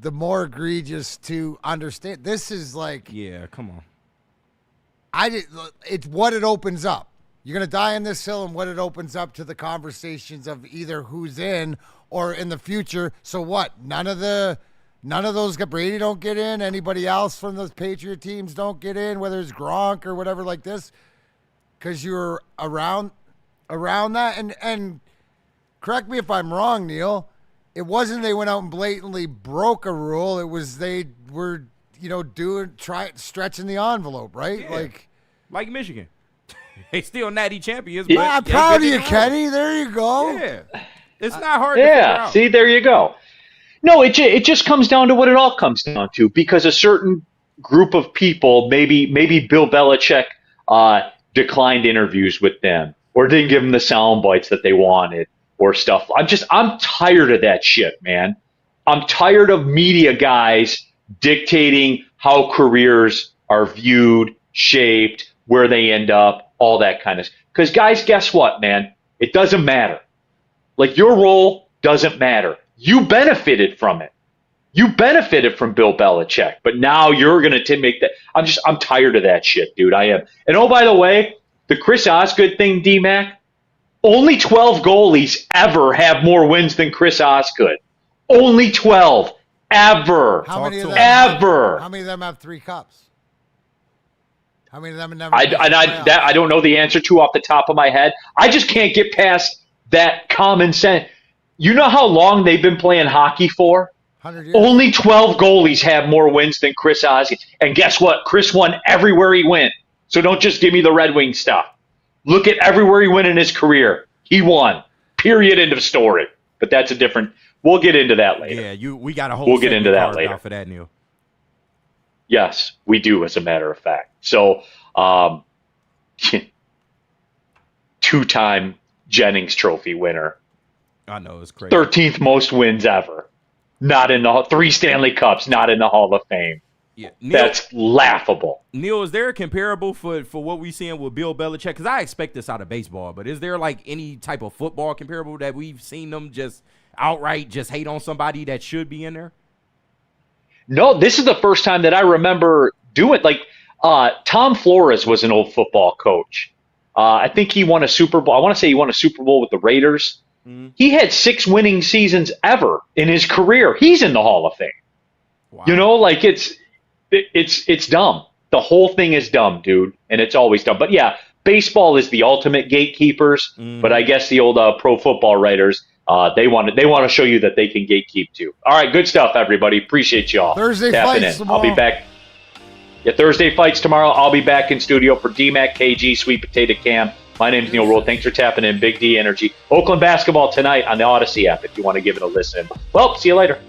S3: the more egregious to understand. This is like...
S4: Yeah, come on.
S3: It's what it opens up. You're going to die on this hill, and what it opens up to the conversations of either who's in or in the future. So what? None of those, Brady don't get in. Anybody else from those Patriot teams don't get in, whether it's Gronk or whatever like this, because you're around that. And correct me if I'm wrong, Neil. It wasn't they went out and blatantly broke a rule. It was they were, stretching the envelope, right?
S4: Yeah. Like Michigan. They still natty champions.
S3: Yeah, I'm proud of you, Kenny. There you go.
S4: Yeah. It's not hard to figure out.
S11: See, there you go. No, it just comes down to what it all comes down to, because a certain group of people, maybe Bill Belichick declined interviews with them or didn't give them the sound bites that they wanted or stuff. I'm tired of that shit, man. I'm tired of media guys dictating how careers are viewed, shaped, where they end up, all that kind of stuff. Because, guys, guess what, man? It doesn't matter. Like, your role doesn't matter. You benefited from it. You benefited from Bill Belichick, but now you're going to make that. I'm tired of that shit, dude. I am. And, oh, by the way, the Chris Osgood thing, D-Mac, only 12 goalies ever have more wins than Chris Osgood. Only 12. Ever.
S3: How many of them
S11: ever.
S3: How many of them have 3 cups? How many of them have never?
S11: I don't know the answer to off the top of my head. I just can't get past that common sense. You know how long they've been playing hockey for?
S3: 100 years.
S11: Only 12 goalies have more wins than Chris Osgood. And guess what? Chris won everywhere he went. So don't just give me the Red Wing stuff. Look at everywhere he went in his career. He won. Period. End of story. But that's a different. We'll get into that later.
S4: Yeah, we got a whole.
S11: We'll get into that later.
S4: For that, Neil.
S11: Yes, we do, as a matter of fact. So, 2-time Jennings Trophy winner.
S4: I know, it's crazy.
S11: 13th most wins ever. Not in the 3 Stanley Cups. Not in the Hall of Fame.
S4: Yeah, Neil,
S11: that's laughable.
S4: Neil, is there a comparable for what we're seeing with Bill Belichick? Because I expect this out of baseball, but is there like any type of football comparable that we've seen them just outright just hate on somebody that should be in there?
S11: No, this is the first time that I remember doing. Like, Tom Flores was an old football coach. I think he won a Super Bowl. I want to say he won a Super Bowl with the Raiders. Mm-hmm. He had 6 winning seasons ever in his career. He's in the Hall of Fame. Wow. You know, like It's dumb. The whole thing is dumb, dude, and it's always dumb. But yeah, baseball is the ultimate gatekeepers. But I guess the old pro football writers, they want to show you that they can gatekeep too. All right, good stuff, everybody. Appreciate y'all.
S3: Thursday
S11: tapping
S3: fights
S11: in.
S3: tomorrow.
S11: I'll be back. Yeah, Thursday fights tomorrow. I'll be back in studio for DMAC, KG, Sweet Potato Cam. My name's Neil Rule. Thanks for tapping in. Big D Energy. Oakland basketball tonight on the Odyssey app if you want to give it a listen. Well, see you later.